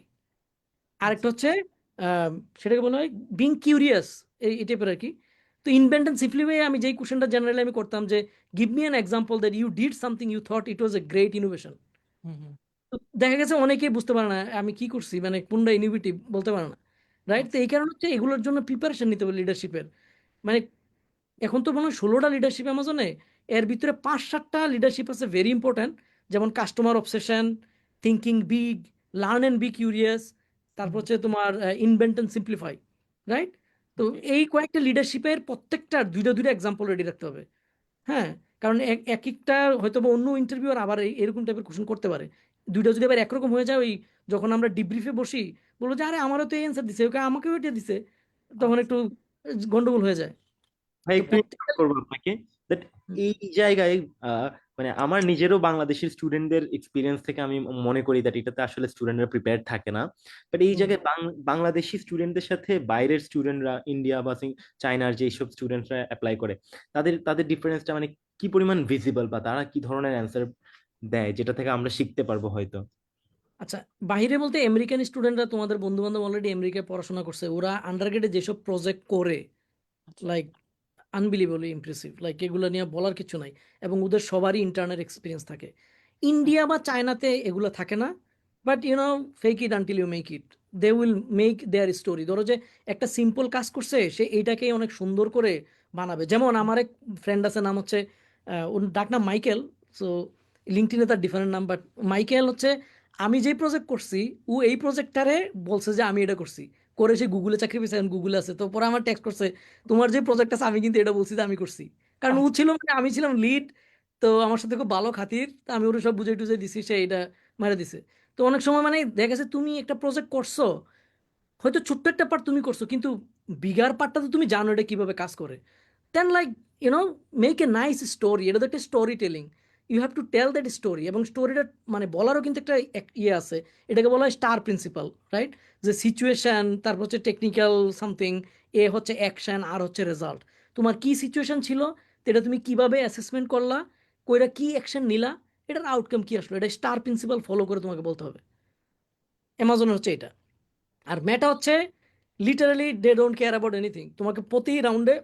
আরেকটা হচ্ছে আহ, সেটাকে বলা হয় বিং কিউরিয়াস, এই টাইপের আর কি। তো ইনভেন্ট অ্যান্ড সিম্পলিফাই আমি যেই কোশ্চেনটা জেনারেলি আমি করতাম, যে give me an example that you did something you thought it was a great innovation. Hmm hmm. তো দেখা গেছে অনেকেই বুঝতে পারে না আমি কি করছি, মানে কোনটা ইনোভেটিভ বলতে পারে না, রাইট? তো এই কারণে হচ্ছে এগুলোর জন্য প্রিপারেশন নিতে হবে লিডারশিপের। মানে এখন তো মনে হয় 16টা লিডারশিপ অ্যামাজনে, এর ভিতরে 5-7টা লিডারশিপ আছে ভেরি ইম্পর্ট্যান্ট, যেমন customer obsession, thinking big, learn and be curious, তারপর হচ্ছে তোমার ইনভেন্ট অ্যান্ড সিম্পলিফাই, রাইট? তো ওকে। এই কয়েকটা লিডারশিপের প্রত্যেকটার 2টা এক্সাম্পল রেডি রাখতে হবে। হ্যাঁ, কারণ এক একটা হয়তো বা অন্য ইন্টারভিউর আবার এরকম টাইপের কোশ্চেন করতে পারে। 2টা যদি আবার একরকম হয়ে যায়, ওই যখন আমরা ডিব্রিফে বসি, বলবো যে আরে আমারও তো এই অ্যান্সার দিছে, ওকে আমাকেও এটা দিছে, তখন আচ্ছা। একটু গন্ডগোল হয়ে যায়। ভাই তো একটু ইন্টারাপ্ট প্র্যাকটিক্যাল। করবো আপনাকে, that হুম, এই জায়গায় মানে আমার নিজেরও বাংলাদেশের স্টুডেন্টদের এক্সপিরিয়েন্স থেকে আমি মনে করি দ্যাট এটাতে আসলে স্টুডেন্টরা প্রিপেয়ার থাকে না। বাট এই হুম। জায়গায় বাংলাদেশি স্টুডেন্টদের সাথে বাইরের স্টুডেন্টরা ইন্ডিয়া বা চায়নার যেসব স্টুডেন্টরা অ্যাপ্লাই করে তাদের তাদের ডিফারেন্সটা মানে কি পরিমাণ ভিজিবল, বা তারা কি ধরনের অ্যান্সার দেয় যেটা থেকে আমরা শিখতে পারবো হয়তো। আচ্ছা, বাইরে বলতে আমেরিকান স্টুডেন্টরা, তোমাদের বন্ধু বান্ধব অলরেডি আমেরিকায় পড়াশোনা করছে, ওরা আন্ডারগ্রেডে যেসব প্রজেক্ট করে, আচ্ছা লাইক আনবিলিভেবলি ইমপ্রেসিভ, লাইক এগুলো নিয়ে বলার কিছু নাই। এবং ওদের সবারই ইন্টারনাল এক্সপিরিয়েন্স থাকে। ইন্ডিয়া বা চায়নাতে এগুলো থাকে না। But fake it until you make it. They will make their story. ধরো যে একটা সিম্পল কাজ করছে, সে এইটাকে অনেক সুন্দর করে বানাবে। যেমন আমার এক ফ্রেন্ড আছে, নাম হচ্ছে ওর ডাক নাম মাইকেল। সো লিঙ্কডইনে তার ডিফারেন্ট নাম, বাট মাইকেল হচ্ছে, আমি যেই প্রজেক্ট করছি, ও এই প্রজেক্টটারে বলছে যে আমি এটা করছি, করে সে গুগলে চাকরি পেয়েছে, এখন গুগলে আছে। তো পরে আমার টেক্সট করছে, তোমার যে প্রজেক্ট আছে আমি কিন্তু এটা বলছি যে আমি করছি। কারণ ও আচ্ছা ছিল, মানে আমি ছিলাম লিড। তো আমার সাথে খুব ভালো খাতির, তো আমি ওরা সব বুঝাই টুঝাই দিছি, সে এটা মারা দিছে। তো অনেক সময় মানে দেখা গেছে তুমি একটা প্রজেক্ট করছো, হয়তো ছোট্ট একটা পার্ট তুমি করছো, কিন্তু বিগার পার্টটা তো তুমি জানো এটা কিভাবে কাজ করে। Then like you know make a nice story. এটা তো একটা story telling. You have to tell that story. এবং স্টোরিটা মানে বলারও কিন্তু একটা ইয়ে আছে। এটাকে বলা হয় স্টার প্রিন্সিপাল, রাইট? যে সিচুয়েশন, তারপর হচ্ছে টেকনিক্যাল সামথিং, এ হচ্ছে অ্যাকশন, আর হচ্ছে রেজাল্ট। তোমার কি সিচুয়েশন ছিল, তো এটা তুমি কিভাবে অ্যাসেসমেন্ট করলা, কইরা কি অ্যাকশন নিলা, এটার আউটকাম কি আসলো, এটা স্টার প্রিন্সিপাল ফলো করে তোমাকে বলতে হবে। অ্যামাজনের হচ্ছে এটা। আর মেটা হচ্ছে literally they don't care about anything. তোমাকে প্রতি রাউন্ডে,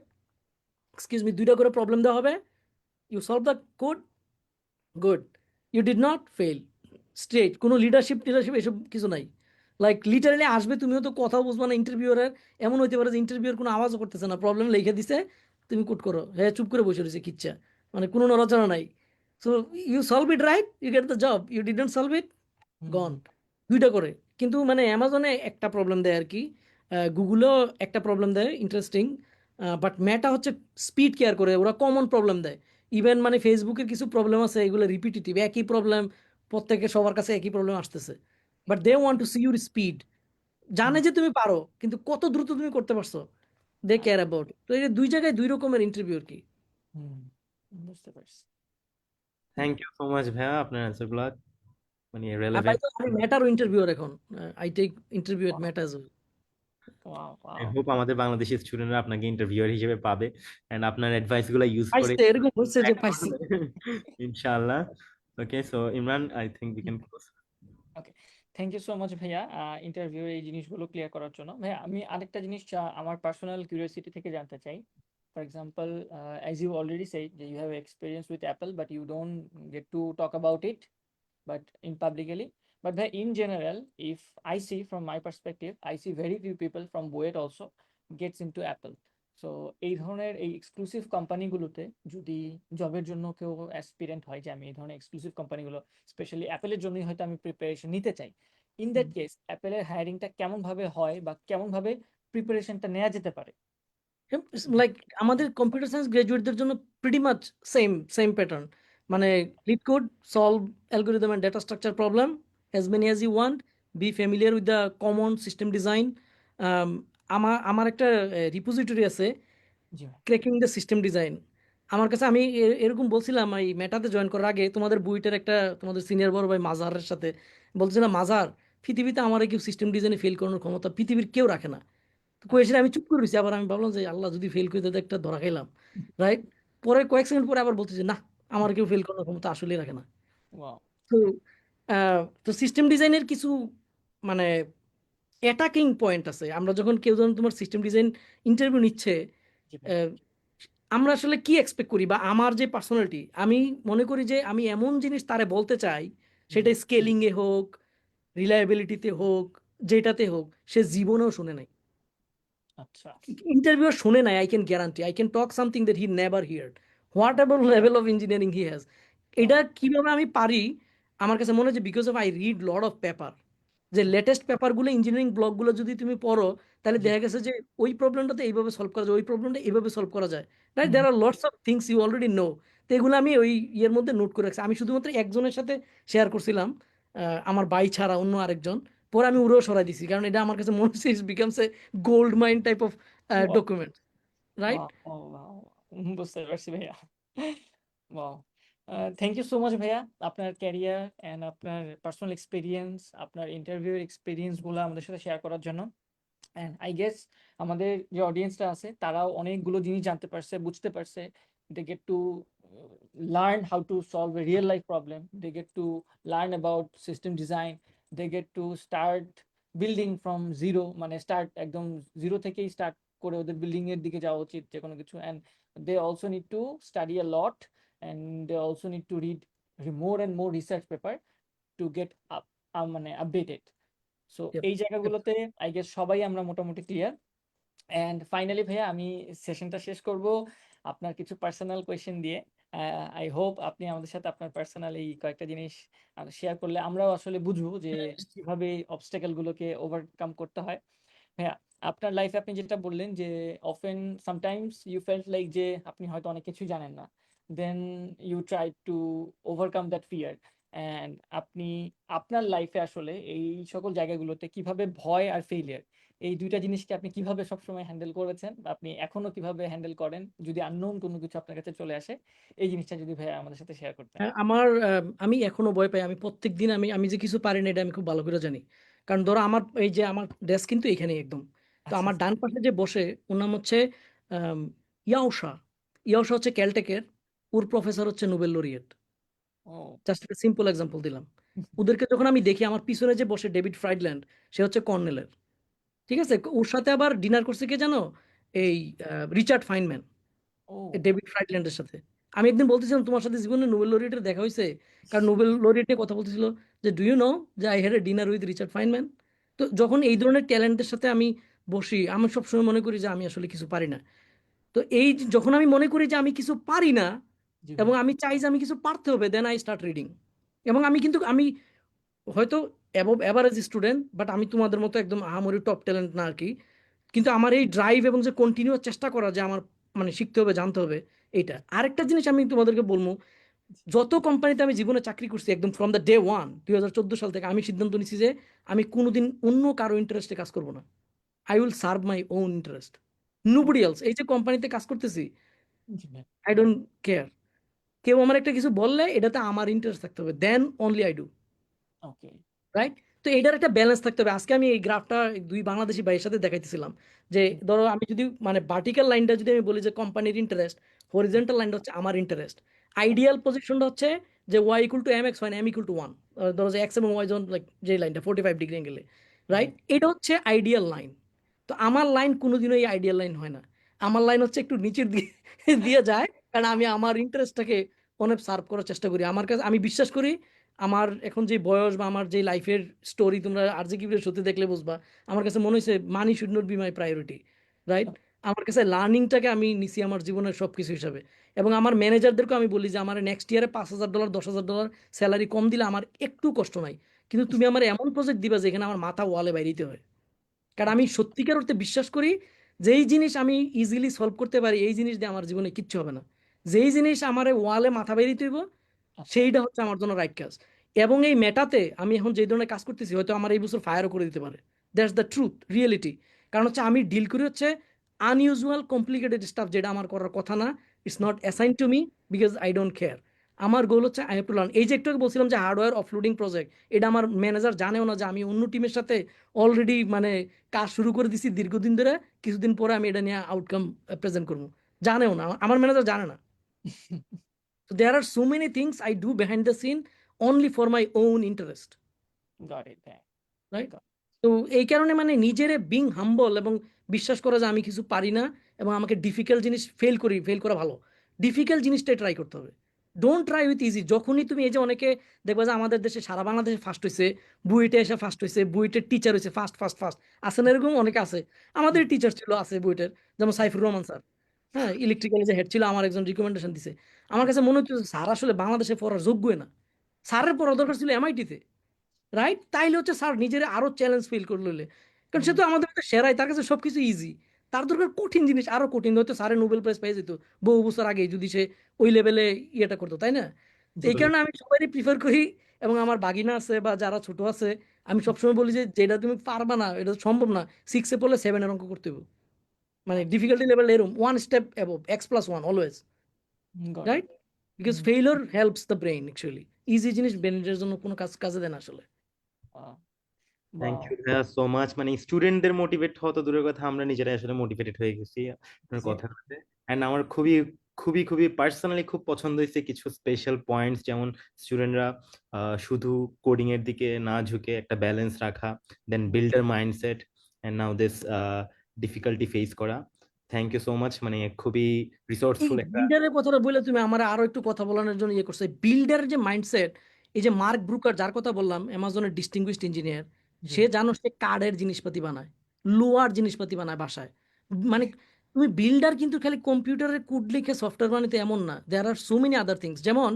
এক্সকিউজ মি, 2টা করে প্রবলেম দেওয়া হবে। You solve the code, good. You did not, fail. Straight. কোনো লিডারশিপ টিডারশিপ এসব কিছু নাই। লাইক লিটারালি আসবে, তুমিও তো কথাও বুঝবা না ইন্টারভিউয়ারের। এমন হইতে পারে যে ইন্টারভিউয়ার কোনো আওয়াজও করতেছে না, প্রবলেম লিখে দিছে, তুমি কোড করো, হ্যাঁ চুপ করে বসে রয়েছে কিচ্ছা, মানে কোনো নড়াচড়া নাই। So you solve it right, you get the job. You didn't solve it, gone. Hmm 2টা করে। কিন্তু মানে অ্যামাজনে একটা প্রবলেম দেয় আর কি, গুগলেও একটা প্রবলেম দেয়, ইন্টারেস্টিং। বাট মেটা হচ্ছে স্পিড কেয়ার করে, ওরা কমন প্রবলেম দেয়। ইভেন মানে ফেসবুকের কিছু প্রবলেম আছে, এগুলো রিপিটিটিভ, একই প্রবলেম, প্রত্যেকের সবার কাছে একই প্রবলেম আসতেছে। But they want to see your speed. Hmm জানে যে তুমি পারো, কিন্তু কত দ্রুত তুমি করতে পারছো, দে কেয়ার আচ্ছা অ্যাবাউট। তো এই যে দুই জায়গায় দুই রকমের ইন্টারভিউ আর কি। হুম বুঝতে পারছি থ্যাংক ইউ সো মাচ ভাইয়া, আপনার অ্যান্সার গুলা মানে আর বাই রেলেভেন্ট। দ্য আমি মেটারও ইন্টারভিউর এখন। I take interview at Meta as well. Wow I wow hope আমাদের বাংলাদেশি স্টুডেন্টরা আপনাকে ইন্টারভিউয়ার হিসেবে পাবে এন্ড আপনার অ্যাডভাইস গুলো ইউজ করে পাইছে, এরকম হচ্ছে যে crack পাইছি। করবে ইনশাআল্লাহ। Okay, so Imran, I think we can close. Okay thank you so much ভাইয়া ইন্টারভিউ এই জিনিসগুলো ক্লিয়ার করার জন্য। ভাইয়া আমি আরেকটা জিনিস আমার পার্সোনাল কিউরিওসিটি থেকে জানতে চাই। For example as you already said যে you have experience with Apple but you don't get to talk about it but in publicly. But in general, if I see from my perspective, I see very few people from Buet also gets into Apple. So এই ধরনের এই এক্সক্লুসিভ কোম্পানিগুলোতে যদি জবের জন্য কেউ অ্যাসপিরেন্ট হয় যে আমি এই ধরনের এক্সক্লুসিভ কোম্পানিগুলো স্পেশালি অ্যাপেলের জন্যই হয়তো আমি প্রিপারেশন নিতে চাই, ইন দ্যাট কেস অ্যাপেলের হায়ারিংটা কেমন ভাবে হয় বা কেমন ভাবে প্রিপারেশনটা নেওয়া যেতে পারে? লাইক আমাদের কম্পিউটার সায়েন্স গ্রাজুয়েটদের জন্য pretty much same same pattern. মানে okay LeetCode, solve algorithm and data structure problem as many as you want, be familiar with the common system design. আমার একটা রিপোজিটরি আছে, জি ভাই ক্র্যাকিং দ্য সিস্টেম ডিজাইন। আমার কাছে, আমি এরকম বলছিলাম এই মেটাতে জয়েন করার আগে, তোমাদের বুয়েটের একটা, তোমাদের সিনিয়র বড় ভাই মাজারের সাথে বলছিলাম, মাজার, পৃথিবীতে আমার কেউ সিস্টেম ডিজাইনে ফেল করানোর ক্ষমতা পৃথিবীর কেউ রাখে না। তো আচ্ছা কোয়েশনে আমি চুপ করে রয়েছি, আবার আমি ভাবলাম যে আল্লাহ যদি ফেল করে দিতে, একটা ধরা খাইলাম, রাইট? পরে কয়েক সেকেন্ড পরে আবার বলতেছে না, আমার কেউ ফেল করার ক্ষমতা আসলেই রাখে না। ওয়াও তো তো সিস্টেম ডিজাইনের কিছু মানে অ্যাটাকিং পয়েন্ট আছে। আমরা যখন কেউ যখন তোমার সিস্টেম ডিজাইন ইন্টারভিউ নিচ্ছে, জি ভাই আহ, আমরা আসলে কি এক্সপেক্ট করি, বা আমার যে পার্সোনালিটি, আমি মনে করি যে আমি এমন জিনিস তারে বলতে চাই, হুম সেটা স্কেলিং এ হোক, রিলায়েবিলিটিতে হোক, যেটাতে হোক, সে জীবনেও শুনে নাই, আচ্ছা ইন্টারভিউ শুনে নাই। I can guarantee, I can talk something that he never heard, what ever level of engineering he has. এটা ওয়াও কিভাবে আমি পারি, আমার কাছে মনে হয় যে because of I read lot of paper. যে লেটেস্ট পেপারগুলো, ইঞ্জিনিয়ারিং ব্লগগুলো যদি তুমি পড়ো, তাহলে জি দেখা গেছে যে ওই প্রবলেমটাতে এইভাবে সলভ করা যায়, ওই প্রবলেমটা এইভাবে সলভ করা যায়, right? Hmm there are lots of things you already know. তো এগুলো আমি ওই ইয়ের মধ্যে নোট করে রাখছি। আমি শুধুমাত্র একজনের সাথে শেয়ার করছিলাম, আমার ভাই ছাড়া অন্য আরেকজন। পরে আমি উড়েও সরাই দিছি, কারণ এটা আমার কাছে মনে হচ্ছে it's becomes a gold mine type of wow document, right? Wow wow বুঝতে পারছি ভাইয়া wow! Thank you so much ভাইয়া। আপনার ক্যারিয়ার অ্যান্ড আপনার পার্সোনাল এক্সপেরিয়েন্স, আপনার ইন্টারভিউ এক্সপেরিয়েন্স গুলা আমাদের সাথে শেয়ার করার জন্য। অ্যান্ড আই গেস আমাদের যে অডিয়েন্সটা আছে তারাও অনেকগুলো জিনিস জানতে পারছে, বুঝতে পারছে। They get to learn how to solve a real life problem. They get to learn about system design. They get to start building from zero, মানে স্টার্ট একদম জিরো থেকেই স্টার্ট করে ওদের বিল্ডিং এর দিকে যাওয়া উচিত যে কোনো কিছু। And they also need to study a lot and they also need to read more and more research paper to get up, মানে আপডেটেড। So Yep. এই Yep. জায়গাগুলোতে আই গেস সবাই আমরা মোটামুটি ক্লিয়ার। অ্যান্ড ফাইনালি ভাইয়া আমি সেশনটা শেষ করব আপনার কিছু পার্সোনাল কোয়েশ্চেন দিয়ে। আই হোপ আপনি আমাদের সাথে আপনার পার্সোনাল এই কয়েকটা জিনিস শেয়ার করলে আমরাও আসলে বুঝবো যে কিভাবে অবস্টাকেল গুলোকে ওভারকাম করতে হয়। হ্যাঁ, আপনার লাইফে আপনি যেটা বললেন যে often sometimes you felt like যে আপনি হয়তো অনেক কিছু জানেন না, then you try to overcome that fear. And আপনি আপনার লাইফে আসলে এই সকল জায়গাগুলোতে কিভাবে ভয় আর ফেইলিয়ার, এই দুইটা জিনিসকে আপনি কিভাবে সবসময় হ্যান্ডেল করেছেন, বা আপনি এখনো কিভাবে হ্যান্ডেল করেন যদি আননোন কোনো কিছু আপনার কাছে চলে আসে, এই জিনিসটা যদি ভাইয়া আমাদের সাথে শেয়ার করতেন। আমার আমি এখনো ভয় পাই। আমি প্রত্যেকদিন আমি যে কিছু পারি না এটা আমি খুব ভালো করে জানি। কারণ ধরো আমার এই যে আমার ডেস্ক কিন্তু এখানে একদম, তো আচ্ছা আমার আচ্ছা। ডান পাশে যে বসে ওর নাম হচ্ছে আম, ইয়াওসা। ইয়াওসা হচ্ছে ক্যালটেকের, ওর প্রফেসর হচ্ছে নোবেল লরিয়েট। ও। জাস্ট একটা সিম্পল এক্সাম্পল দিলাম। ওদেরকে যখন আমি দেখি, আমার পিছনে যে বসে ডেভিড ফ্রাইডল্যান্ড, সে হচ্ছে কর্নেলের। ঠিক আছে, ওর সাথে আবার ডিনার করছে কে জানো? এই রিচার্ড ফাইনম্যান, ও। ডেভিড ফ্রাইডল্যান্ডের সাথে। আমি একদিন বলতেছিলাম তোমার সাথে জীবনে নোবেল লরিয়েটের দেখা হয়েছে, কারণ নোবেল লরিয়েট নিয়ে কথা বলতেছিল যে ডু ইউ নো যে I had a dinner with Richard Feynman. তো যখন এই ধরনের ট্যালেন্টের সাথে আমি বসি, আমি সবসময় মনে করি যে আমি আসলে কিছু পারি না। তো এই যখন আমি মনে করি যে আমি কিছু পারি না জি এবং ভাইয়া। আমি চাই যে আমি কিছু পারতে হবে, দেন আই স্টার্ট রিডিং। এবং আমি হয়তো অ্যাবভ অ্যাভারেজ স্টুডেন্ট, বাট আমি তোমাদের মতো একদম আহামরি টপ ট্যালেন্ট না আর কি। কিন্তু আমার এই ড্রাইভ এবং যে কন্টিনিউ চেষ্টা করা যে আমার মানে শিখতে হবে, জানতে হবে, এইটা। আরেকটা জিনিস আমি তোমাদেরকে বলবো, যত কোম্পানিতে আমি জীবনে চাকরি করছি একদম ফ্রম দ্য ডে ওয়ান 2014 সাল থেকে আমি সিদ্ধান্ত নিচ্ছি যে আমি কোনোদিন অন্য কারো ইন্টারেস্টে কাজ করব না। I will serve my own interest, nobody else. এই যে কোম্পানিতে কাজ করতেছি, জি ভাইয়া। I don't care. কেউ আমার একটা কিছু বললে এটাতে আমার ইন্টারেস্ট থাকতে হবে, then only I do. Okay. Right? তো এটার একটা ব্যালেন্স থাকতে হবে। আজকে আমি এই গ্রাফটা দুই বাংলাদেশি ভাইয়ের সাথে দেখাইতেছিলাম যে ধরো আমি যদি মানে ভার্টিক্যাল লাইনটা যদি আমি বলি যে কোম্পানির ইন্টারেস্ট, হরিজন্টাল লাইনটা হচ্ছে আমার ইন্টারেস্ট। আইডিয়াল পজিশনটা হচ্ছে যে Y equal to M X, হয় এম ইকুয়াল টু ওয়ান। ধরো যে এক্স এবং ওয়াই যখন লাইক যে লাইনটা 45 ডিগ্রি অ্যাঙ্গেলে, জি। রাইট? এটা হচ্ছে আইডিয়াল লাইন। তো আমার লাইন কোনোদিনও এই আইডিয়াল লাইন হয় না। আমার লাইন হচ্ছে একটু নিচের দিকে দিয়ে যায়, কারণ আমি আমার ইন্টারেস্টটাকে অনেক সার্ভ করার চেষ্টা করি। আমার কাছে আমি বিশ্বাস করি আমার এখন যে বয়স বা আমার যে লাইফের স্টোরি তোমরা আর যে কিভাবে সত্যি দেখলে বুঝবা, আমার কাছে মনে হয়েছে মানি should not be my priority. Right? আমার কাছে লার্নিংটাকে আমি নিছি আমার জীবনের সব কিছু হিসাবে। এবং আমার ম্যানেজারদেরকে আমি বলি যে আমার নেক্সট ইয়ারে $5,000 $10,000 স্যালারি কম দিলে আমার একটু কষ্ট নাই, কিন্তু তুমি আমার এমন প্রজেক্ট দিবা যেখানে আমার মাথা ওয়ালে বাইরিতে হয়। কারণ আমি সত্যিকার অর্থে বিশ্বাস করি যেই জিনিস আমি ইজিলি সলভ করতে পারি এই জিনিস দিয়ে আমার জীবনে কিচ্ছু হবে না। যেই জিনিস আমার ওয়ালে মাথা বাইরিতে হইব আচ্ছা। সেইটা হচ্ছে আমার জন্য রাইট কাজ। এবং এই মেটাতে আমি এখন যে ধরনের কাজ করতেছি হয়তো আমার এই বছর ফায়ারও করে দিতে পারে। That's the truth, reality. কারণ হচ্ছে আমি ডিল করি হচ্ছে আনইউজুয়াল কমপ্লিকেটেড স্টাফ, যেটা আমার করার কথা না। It's not assign to me because I don't care. আমার গোল হচ্ছে আই হ্যাভ টু লার্ন। এই যে একটু আগে বলছিলাম যে হার্ডওয়্যার অফলোডিং প্রজেক্ট, এটা আমার ম্যানেজার জানেও না যে আমি অন্য টিমের সাথে অলরেডি মানে কাজ শুরু করে দিছি দীর্ঘদিন ধরে। কিছুদিন পরে আমি এটা নিয়ে আউটকাম প্রেজেন্ট করবো, জানেও না, আমার ম্যানেজার জানে না। So there are so many things I do behind the scene only for my own interest. Goat it ভাইয়া। রাইট? Got তো এই কারণে মানে নিজেরে বিং হাম্বল এবং বিশ্বাস করা যে আমি কিছু পারি না এবং আমাকে ডিফিকাল্ট জিনিস ফেল করা ভালো। ডিফিকাল্ট জিনিসটাই ট্রাই করতে হবে। Don't try with easy. যখনই তুমি এই যে অনেকে দেখবা যে আমাদের দেশে সারা বাংলাদেশে ফার্স্ট হয়েছে, বুয়েটে এসে ফার্স্ট হয়েছে, বুয়েটের টিচার হয়েছে ফার্স্ট ফার্স্ট ফার্স্ট, আছে না এরকম অনেকে আছে? আমাদের টিচার ছিল, আছে বুয়েটের, যেমন সাইফুর রহমান স্যার। হ্যাঁ, ইলেকট্রিক্যাল যে হেড ছিল, আমার একজন রিকমেন্ডেশন দিছে। আমার কাছে মনে হচ্ছে স্যার আসলে বাংলাদেশে পড়ার যোগ্যই না, স্যারের পড়া দরকার ছিল এমআইটিতে। রাইট? তাইলে হচ্ছে স্যার নিজের আরো চ্যালেঞ্জ ফিল করলে, কারণ সে তো আমাদের মধ্যে সেরাই, তার কাছে সবকিছু ইজি। তার দরকার কঠিন জিনিস, আরো কঠিন। হয়তো স্যারের নোবেল প্রাইজ পেয়ে যেত বহু বছর আগে যদি সে ওই লেভেলে ইয়েটা করতো, তাই না? তো এই কারণে আমি সবাই প্রিফার করি। এবং আমার বাগিনা আছে বা যারা ছোট আছে, আমি সবসময় বলি যে যেটা তুমি পারবা না, এটা সম্ভব না, 6-এ পড়লে 7-এর অঙ্ক করতে হবে। মানে ডিফিকাল্টি লেভেল এরকম 1 step above, X+1 always. Got it. Right? Because hmm, failure helps the brain actually. Easy জিনিস ব্রেনের জন্য কোনো কাজে দেয় না আসলে। wow, থ্যাংক wow, ইউ ভাইয়া সো মাচ। মানে স্টুডেন্টদের মোটিভেট হওয়া তো দূরের কথা, আমরা নিজেরাই আসলে মোটিভেটেড হয়ে গেছি আপনার জি, কথা বলতে। এন্ড আমার খুবই খুবই খুবই পার্সোনালি খুব পছন্দ হয়েছে কিছু স্পেশাল পয়েন্টস, যেমন স্টুডেন্টরা শুধু কোডিং এর দিকে না ঝুঁকে একটা ব্যালেন্স রাখা, then builder mindset, and now this difficulty face করা। থ্যাংক ইউ সো মাচ, মানে খুবই এই রিসোর্সফুল একটা। বিল্ডারের কথাটা বলে তুমি আমার আরো একটু কথা বলানোর জন্য ইয়ে করছে। বিল্ডারের যে মাইন্ডসেট, এই যে মার্ক ব্রুকার যার কথা বললাম, অ্যামাজনের ডিস্টিংগুইশড ইঞ্জিনিয়ার, জি, সে জানো সে কার্ডের জিনিসপাতি বানায়, লোহার জিনিসপাতি বানায় বাসায়। মানে তুমি বিল্ডার কিন্তু খালি কম্পিউটারে কোড লিখে সফটওয়্যার বানাতে এমন না, দেয়ার আর সো মেনি আদার থিংস। যেমন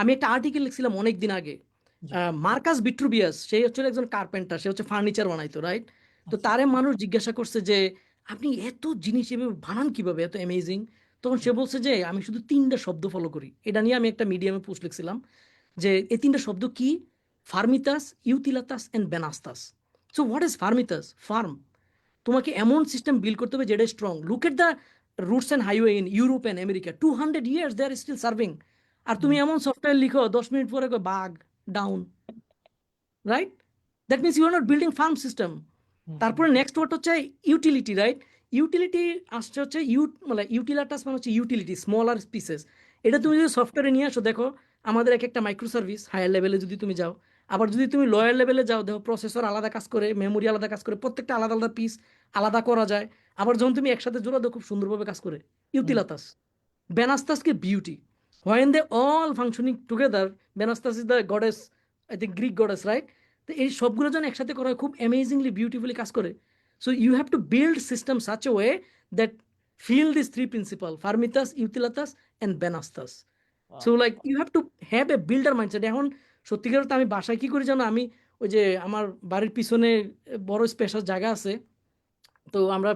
আমি একটা আর্টিকেল লিখছিলাম অনেক দিন আগে, জি, মার্কাস ভিট্রুবিয়াস, সে হচ্ছে একজন কার্পেন্টার, সে হচ্ছে ফার্নিচার বানাইতো, রাইট? তো আচ্ছা, তারে মানুষ জিজ্ঞাসা করছে যে আপনি এত জিনিস এভাবে বানান কিভাবে, এত অ্যামেজিং? তখন সে বলছে যে আমি শুধু 3টা শব্দ ফলো করি। এটা নিয়ে আমি একটা মিডিয়ামে পোস্ট লিখছিলাম যে এই 3টা শব্দ কি: firmitas, utilitas and venustas. So what is firmitas? Firm. তোমাকে এমন সিস্টেম বিল্ড করতে হবে যেটা strong. Look at the roots and highway in Europe and America, 200 years they are still serving. আর তুমি হুম, এমন সফটওয়্যার লিখো 10 মিনিট পরে bug down, right? That means you are not building firm system. Hmm, hmm, তারপরে নেক্সট ওয়ার্ড হচ্ছে ইউটিলিটি, রাইট? ইউটিলিটি আসছে হচ্ছে মানে ইউটিলাটাস মানে হচ্ছে ইউটিলিটি, স্মলার পিসেস। এটা তুমি যদি সফটওয়্যারে নিয়ে আসো, দেখো আমাদের এক একটা মাইক্রো সার্ভিস হায়ার লেভেলে যদি তুমি যাও, আবার যদি তুমি লোয়ার লেভেলে যাও, দেখো প্রসেসর আলাদা কাজ করে, মেমোরি আলাদা কাজ করে, প্রত্যেকটা আলাদা আলাদা পিস আলাদা করা যায়। আবার যখন তুমি একসাথে জোড়া দাও, খুব সুন্দরভাবে কাজ করে। হুম, ইউতিলাতাস, বেনাস্তাসকে beauty. When they all functioning together, venustas is the goddess, I think Greek goddess, right? তো এই সবগুলো যখন একসাথে করা হয়, খুব অ্যামেজিংলি বিউটিফুলি কাজ করে। So you have to build system such a way that fill this three principal: firmitas, utilitas and venustas. So wow, like you have to have a builder mindset. এখন সত্যিকার অর্থে আমি বাসায় কি করি জানো? আমি ওই যে আমার বাড়ির পিছনে বড় স্পেশাল জায়গা আছে, তো আমরা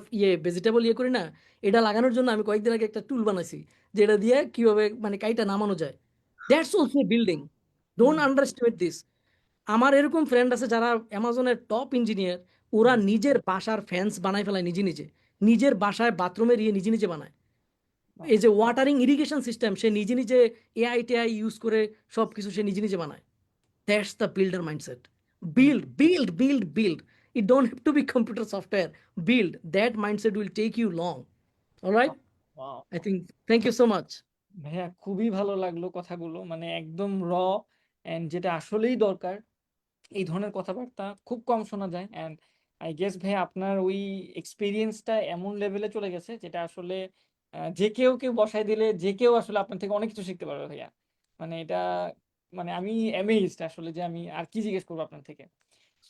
ভেজিটেবল করি না, এটা লাগানোর জন্য আমি কয়েকদিন আগে একটা টুল বানাইছি, যেটা দিয়ে কিভাবে মানে কাইটা নামানো যায়। That's also building. Don't hmm, under estimate this. আমার এরকম ফ্রেন্ড আছে যারা অ্যামাজনের টপ ইঞ্জিনিয়ার, ওরা হুম, নিজের বাসার ফ্যান্স বানাই ফেলায় নিজে নিজে, নিজের বাসায় বাথরুমের নিজে নিজে বানায়। wow, এই যে ওয়াটারিং ইরিগেশন সিস্টেম সে নিজে নিজে এআই টেআই ইউজ করে সব কিছু সে নিজে নিজে বানায়। That's the builder mindset. Hmm, Build, build, build, build. It don't have to be computer software. Build. That mindset will take you long. All right? wow. I think, thank you so much. ভাইয়া খুবই ভালো লাগলো কথাগুলো, মানে একদম এন্ড যেটা আসলেই দরকার। এই ধরনের কথাবার্তা খুব কম শোনা যায়। অ্যান্ড আই গেস ভাইয়া আপনার ওই এক্সপিরিয়েন্সটা এমন লেভেলে চলে গেছে যেটা আসলে যে কেউ কেউ বসাই দিলে যে কেউ আসলে আপনার থেকে অনেক কিছু শিখতে পারবে ভাইয়া। মানে এটা, মানে আমি অ্যামেজড আসলে যে আমি আর কি জিজ্ঞেস করবো আপনার থেকে।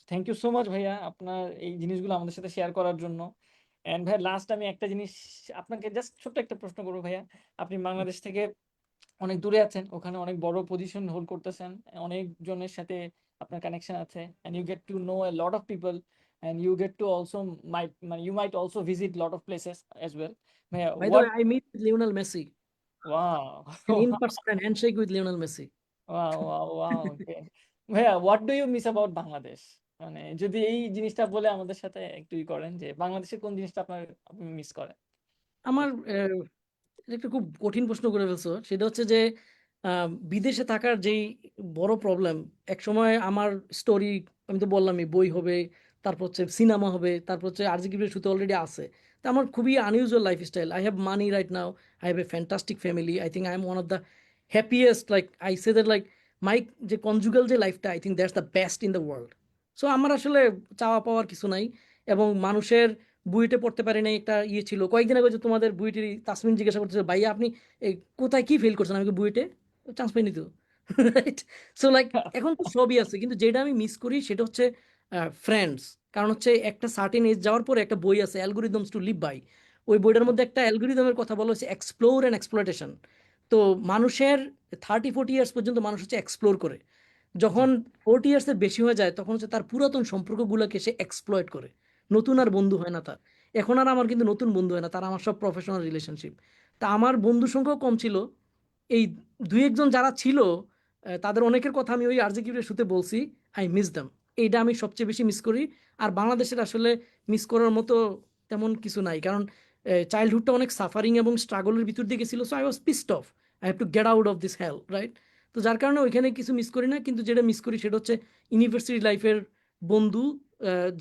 থ্যাংক ইউ সো মাচ ভাইয়া আপনার এই জিনিসগুলো আমাদের সাথে শেয়ার করার জন্য। এন্ড ভাই লাস্ট আমি একটা জিনিস আপনাকে জাস্ট ছোট্ট একটা প্রশ্ন করবো ভাইয়া। আপনি বাংলাদেশ থেকে অনেক দূরে আছেন, ওখানে অনেক বড় পজিশন হোল্ড করতেছেন, অনেক জনের সাথে আপনার কানেকশন আছে, and you get to know a lot of people, and you get to also you might also visit lot of places as well. ভাইয়া By the what, way, I meet with Lionel Messi. wow, An in-person handshake with Lionel Messi. wow, wow, wow, okay. ভাইয়া what do you miss about Bangladesh? মানে যদি এই জিনিসটা বলে আমাদের সাথে একটু করেন যে বাংলাদেশের কোন জিনিসটা আপনি মিস করেন? আমার এটা একটা খুব কঠিন প্রশ্ন করে ফেলছো। সেটা হচ্ছে যে বিদেশে থাকার যেই বড় প্রবলেম, এক সময় আমার স্টোরি, আমি তো বললামই, বই হবে, তারপর হচ্ছে সিনেমা হবে, তারপর হচ্ছে আরজিকির শুতে অলরেডি আছে। তো আমার খুবই unusual lifestyle. I have money right now, I have a fantastic family, I think I am one of the happiest, like I say that, like my যে কনজুগাল যে লাইফটা, I think that's the best in the world. So আমার আসলে চাওয়া পাওয়ার কিছু নাই। এবং মানুষের বুয়েটে পড়তে পারি নাই, একটা ছিল কয়েকদিন আগে যে তোমাদের বুয়েটের তাসমিন জিজ্ঞাসা করতেছে, ভাইয়া আপনি এই কোথায় কি ফেল করছেন? আমি বুয়েটে চান্স পাইনি তো। রাইট? সো লাইক এখন তো সবই আছে, কিন্তু যেটা আমি মিস করি সেটা হচ্ছে ফ্রেন্ডস। কারণ হচ্ছে একটা সার্টেন এজ যাওয়ার পরে একটা বই আছে, অ্যালগোরিদমস টু লিভ বাই। ওই বইটার মধ্যে একটা অ্যালগোরিদমের কথা বলা হচ্ছে, এক্সপ্লোর অ্যান্ড এক্সপ্লয়টেশন। তো মানুষের 30-40 ইয়ার্স পর্যন্ত মানুষ হচ্ছে এক্সপ্লোর করে, জি, যখন 40 ইয়ার্সের বেশি হয়ে যায় তখন হচ্ছে তার পুরাতন সম্পর্কগুলোকে সে এক্সপ্লয়েট করে, নতুন আর বন্ধু হয় না তার। এখন আর আমার কিন্তু নতুন বন্ধু হয় না, তার আমার সব প্রফেশনাল রিলেশনশিপ। তা আমার বন্ধু সংখ্যাও কম ছিল। এই দুই একজন যারা ছিল, তাদের অনেকের কথা আমি ওই আরজিকিউরের শুতে বলছি, আই মিস দ্যাম। এইটা আমি সবচেয়ে বেশি মিস করি। আর বাংলাদেশের আসলে মিস করার মতো তেমন কিছু নাই, কারণ চাইল্ডহুডটা অনেক সাফারিং এবং স্ট্রাগলের ভিতর দিয়ে গেছিল। So I was pissed off. I have to get out of this hell, right? তো যার কারণে ওইখানে কিছু মিস করি না, কিন্তু যেটা মিস করি সেটা হচ্ছে ইউনিভার্সিটি লাইফের বন্ধু,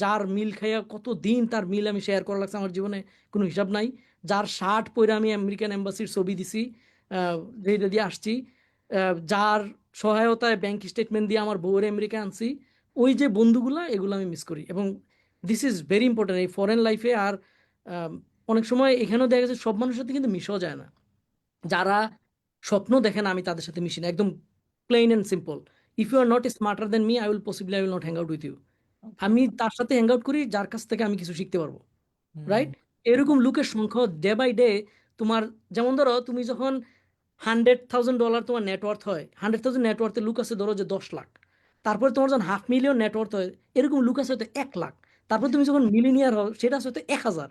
যার মিল খাইয়া কত দিন তার মিল আমি শেয়ার করা লাগছে আমার জীবনে কোনো হিসাব নাই, যার শার্ট পরে আমি আমেরিকান এম্বাসির ছবি দিছি, যেটা দিয়ে আসছি, যার সহায়তায় ব্যাংক স্টেটমেন্ট দিয়ে আমার বউয়ের আমেরিকা আনছি, ওই যে বন্ধুগুলা, এগুলো আমি মিস করি। এবং দিস ইজ ভেরি ইম্পর্টেন্ট এই ফরেন লাইফে। আর আম, অনেক সময় এখানেও দেখা যাচ্ছে সব মানুষের সাথে কিন্তু মিশাও যায় না। যারা স্বপ্ন দেখে না, আমি তাদের সাথে মিশি না, একদম plain and simple. If you are not smarter then me, I will not hang out with you. Okay. আমি তার সাথে হ্যাং আউট করি যার কাছ থেকে আমি কিছু শিখতে পারবো, রাইট? এরকম লোকের সংখ্যা ডে বাই ডে তোমার, যেমন ধরো তুমি যখন $100,000 তোমার নেটওয়ার্থ হয়, 100,000 নেটওয়ার্থের লোক আছে ধরো যে 10 লাখ, তারপরে তোমার যখন 500,000 নেটওয়ার্থ হয়, এরকম লোক আছে হয়তো 1 লাখ, তারপর তুমি যখন মিলিনিয়ার হও সেটা আছে হয়তো 1,000।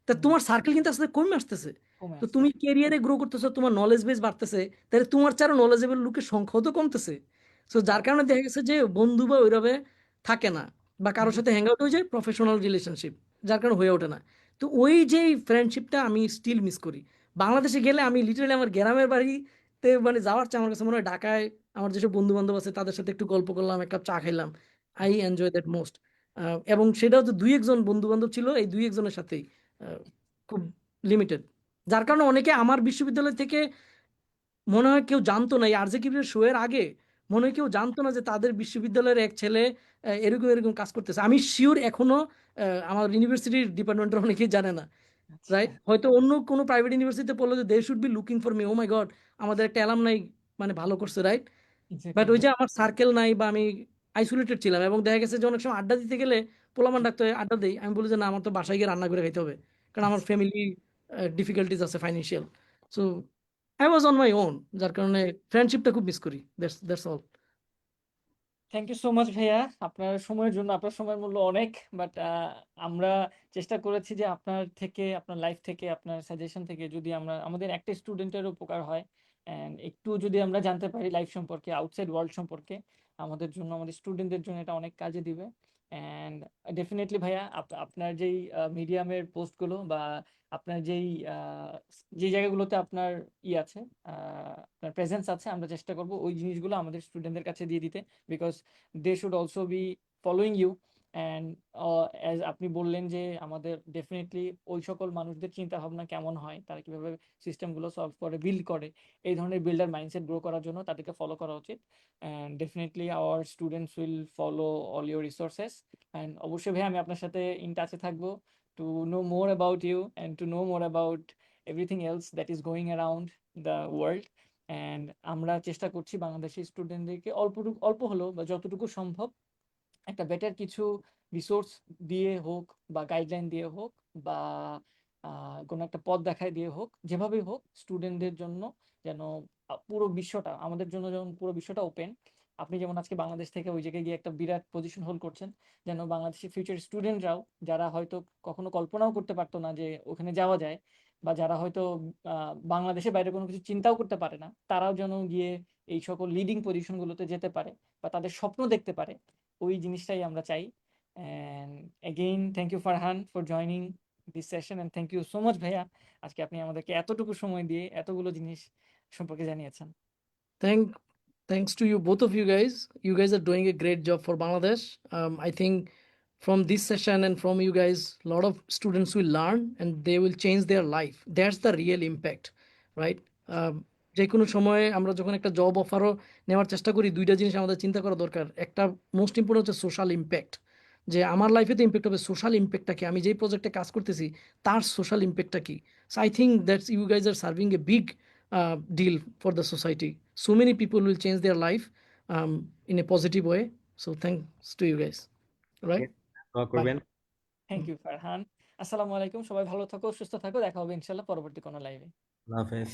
তা হুম, তোমার সার্কেল কিন্তু আসলে কমে আসতেছে। কমে তো আসছে। তুমি ক্যারিয়ারে গ্রো করতেছো, তোমার নলেজ বেস বাড়তেছে, তাহলে তোমার চারও নলেজেবল লোকের সংখ্যাও তো কমতেছে। সো যার কারণে দেখা গেছে যে বন্ধু বা ওইভাবে থাকে না, বা কারোর সাথে হ্যাং আউট হয়ে যায় প্রফেশনাল রিলেশনশিপ, যার কারণে হয়ে ওঠে না। তো ওই যে ফ্রেন্ডশিপটা আমি স্টিল মিস করি। বাংলাদেশে গেলে আমি লিটারালি আমার গ্রামের বাড়িতে মানে যাওয়ার চেয়ে আমার কাছে মনে হয় ঢাকায় আমার যেসব বন্ধু বান্ধব আছে তাদের সাথে একটু গল্প করলাম, এক কাপ চা খাইলাম, আই এনজয় দ্যাট মোস্ট। এবং সেটাও তো দুই একজন বন্ধু বান্ধব ছিল, এই দুই একজনের সাথেই আহ, খুব লিমিটেড। যার কারণে অনেকে আমার বিশ্ববিদ্যালয় থেকে মনে হয় কেউ জানতো না, এই আরজে কিবিরের শো এর আগে মনে হয় কেউ জানতো না যে তাদের বিশ্ববিদ্যালয়ের এক ছেলে এরকম এরকম কাজ করতেছে। আমি শিওর এখনো আমার ইউনিভার্সিটির ডিপার্টমেন্টের অনেকেই জানে না, আচ্ছা। রাইট? হয়তো অন্য কোনো প্রাইভেট ইউনিভার্সিটিতে পড়লে যে they should be looking for me, oh my god আমাদের একটা অ্যালামনাই মানে ভালো করছে, রাইট? বাট এক্স্যাক্টলি ওই ভাই। যে আমার সার্কেল নাই, বা আমি আইসোলেটেড ছিলাম, এবং দেখা গেছে যে অনেক সময় আড্ডা দিতে গেলে পোলাপান ডাকতে হয়, আড্ডা দিই, আমি বলি যে না, আমার তো বাসায় গিয়ে রান্না করে খাইতে হবে, কারণ আমার আচ্ছা। ফ্যামিলি ডিফিকাল্টিজ আছে financial. So I was on my own, যার কারণে ফ্রেন্ডশিপটা খুব মিস করি। That's all. Thank you so much ভাইয়া আপনার সময়ের জন্য। আপনার সময়ের মূল্য অনেক, বাট আমরা চেষ্টা করেছি যে আপনার থেকে, আপনার লাইফ থেকে, আপনার সাজেশন থেকে যদি আমরা আমাদের একটা স্টুডেন্টের উপকার হয় অ্যান্ড একটু যদি আমরা জানতে পারি লাইফ সম্পর্কে, আউটসাইড ওয়ার্ল্ড সম্পর্কে, আমাদের জন্য, আমাদের স্টুডেন্টদের জন্য এটা অনেক কাজে দিবে। অ্যান্ড ডেফিনেটলি ভাইয়া আপনার যেই মিডিয়ামের পোস্টগুলো বা আপনার যেই যে জায়গাগুলোতে আপনার আছে, আপনার প্রেজেন্স আছে, আমরা চেষ্টা করব ওই জিনিসগুলো আমাদের স্টুডেন্টদের কাছে দিয়ে দিতে, because they should also be following you. And as আপনি বললেন যে আমাদের ডেফিনেটলি ওই সকল মানুষদের চিন্তা ভাবনা কেমন হয়, তারা কিভাবে সিস্টেমগুলো সলভ করে, বিল্ড করে, এই ধরনের বিল্ডার মাইন্ডসেট গ্রো করার জন্য তাদেরকে ফলো করা উচিত। And definitely our students will follow all your resources. And অবশ্যই ভাই আমি আপনার সাথে ইন টাচে থাকবো to know more about you and to know more about everything else that is going around the world. And আমরা চেষ্টা করছি বাংলাদেশি স্টুডেন্টদেরকে অল্প হলেও বা যতটুকু সম্ভব একটা বেটার কিছু রিসোর্স দিয়ে হোক বা গাইডলাইন দিয়ে হোক বা কোনো একটা পথ দেখায় দিয়ে হোক, যেভাবেই হোক স্টুডেন্টদের জন্য যেন পুরো বিশ্বটা আমাদের জন্য, যেমন পুরো বিশ্বটা ওপেন। আপনি যেমন আজকে বাংলাদেশ থেকে ওই জায়গায় গিয়ে একটা বিরাট পজিশন হোল্ড করছেন, যেন বাংলাদেশি ফিউচার স্টুডেন্টরাও, যারা হয়তো কখনো কল্পনাও করতে পারতো না যে ওখানে যাওয়া যায়, বা যারা হয়তো বাংলাদেশের বাইরে কোনো কিছু চিন্তাও করতে পারে না, তারাও যেন গিয়ে এই সকল লিডিং পজিশনগুলোতে যেতে পারে বা তাদের স্বপ্ন দেখতে পারে। ওই জিনিসটাই আমরা চাই। And again thank you Farhan for joining this session, and thank you so much ভাইয়া, আজকে আপনি আমাদেরকে এতটুকু সময় দিয়ে এতগুলো জিনিস সম্পর্কে জানিয়েছেন। Thank, thanks to you, both of you guys. You guys are doing a great job for Bangladesh. I think from this session and from you guys, a lot of students will learn and they will change their life. That's the real impact, right? যে কোনো সময়ে আমরা যখন একটা জব অফারও নেওয়ার চেষ্টা করি, দুইটা জিনিস আমাদের চিন্তা করা দরকার। একটা মোস্ট ইম্পর্টেন্ট হচ্ছে সোশ্যাল ইম্প্যাক্ট, যে আমার লাইফে তো ইম্প্যাক্ট হবে, সোশ্যাল ইম্প্যাক্টটা কি, আমি যেই প্রজেক্টে কাজ করতেছি তার সোশ্যাল ইম্প্যাক্টটা কি। So I think that's you guys are serving a big deal for the society. So many people will change their life in a positive way. So thanks to you guys. All right. দোয়া Bye. করবেন। Thank you Farhan. আসসালামু আলাইকুম, সবাই ভালো থাকো, সুস্থ থাকো, দেখা হবে ইনশাল্লাহ পরবর্তী কোনো লাইভে। আল্লাহ হাফেজ।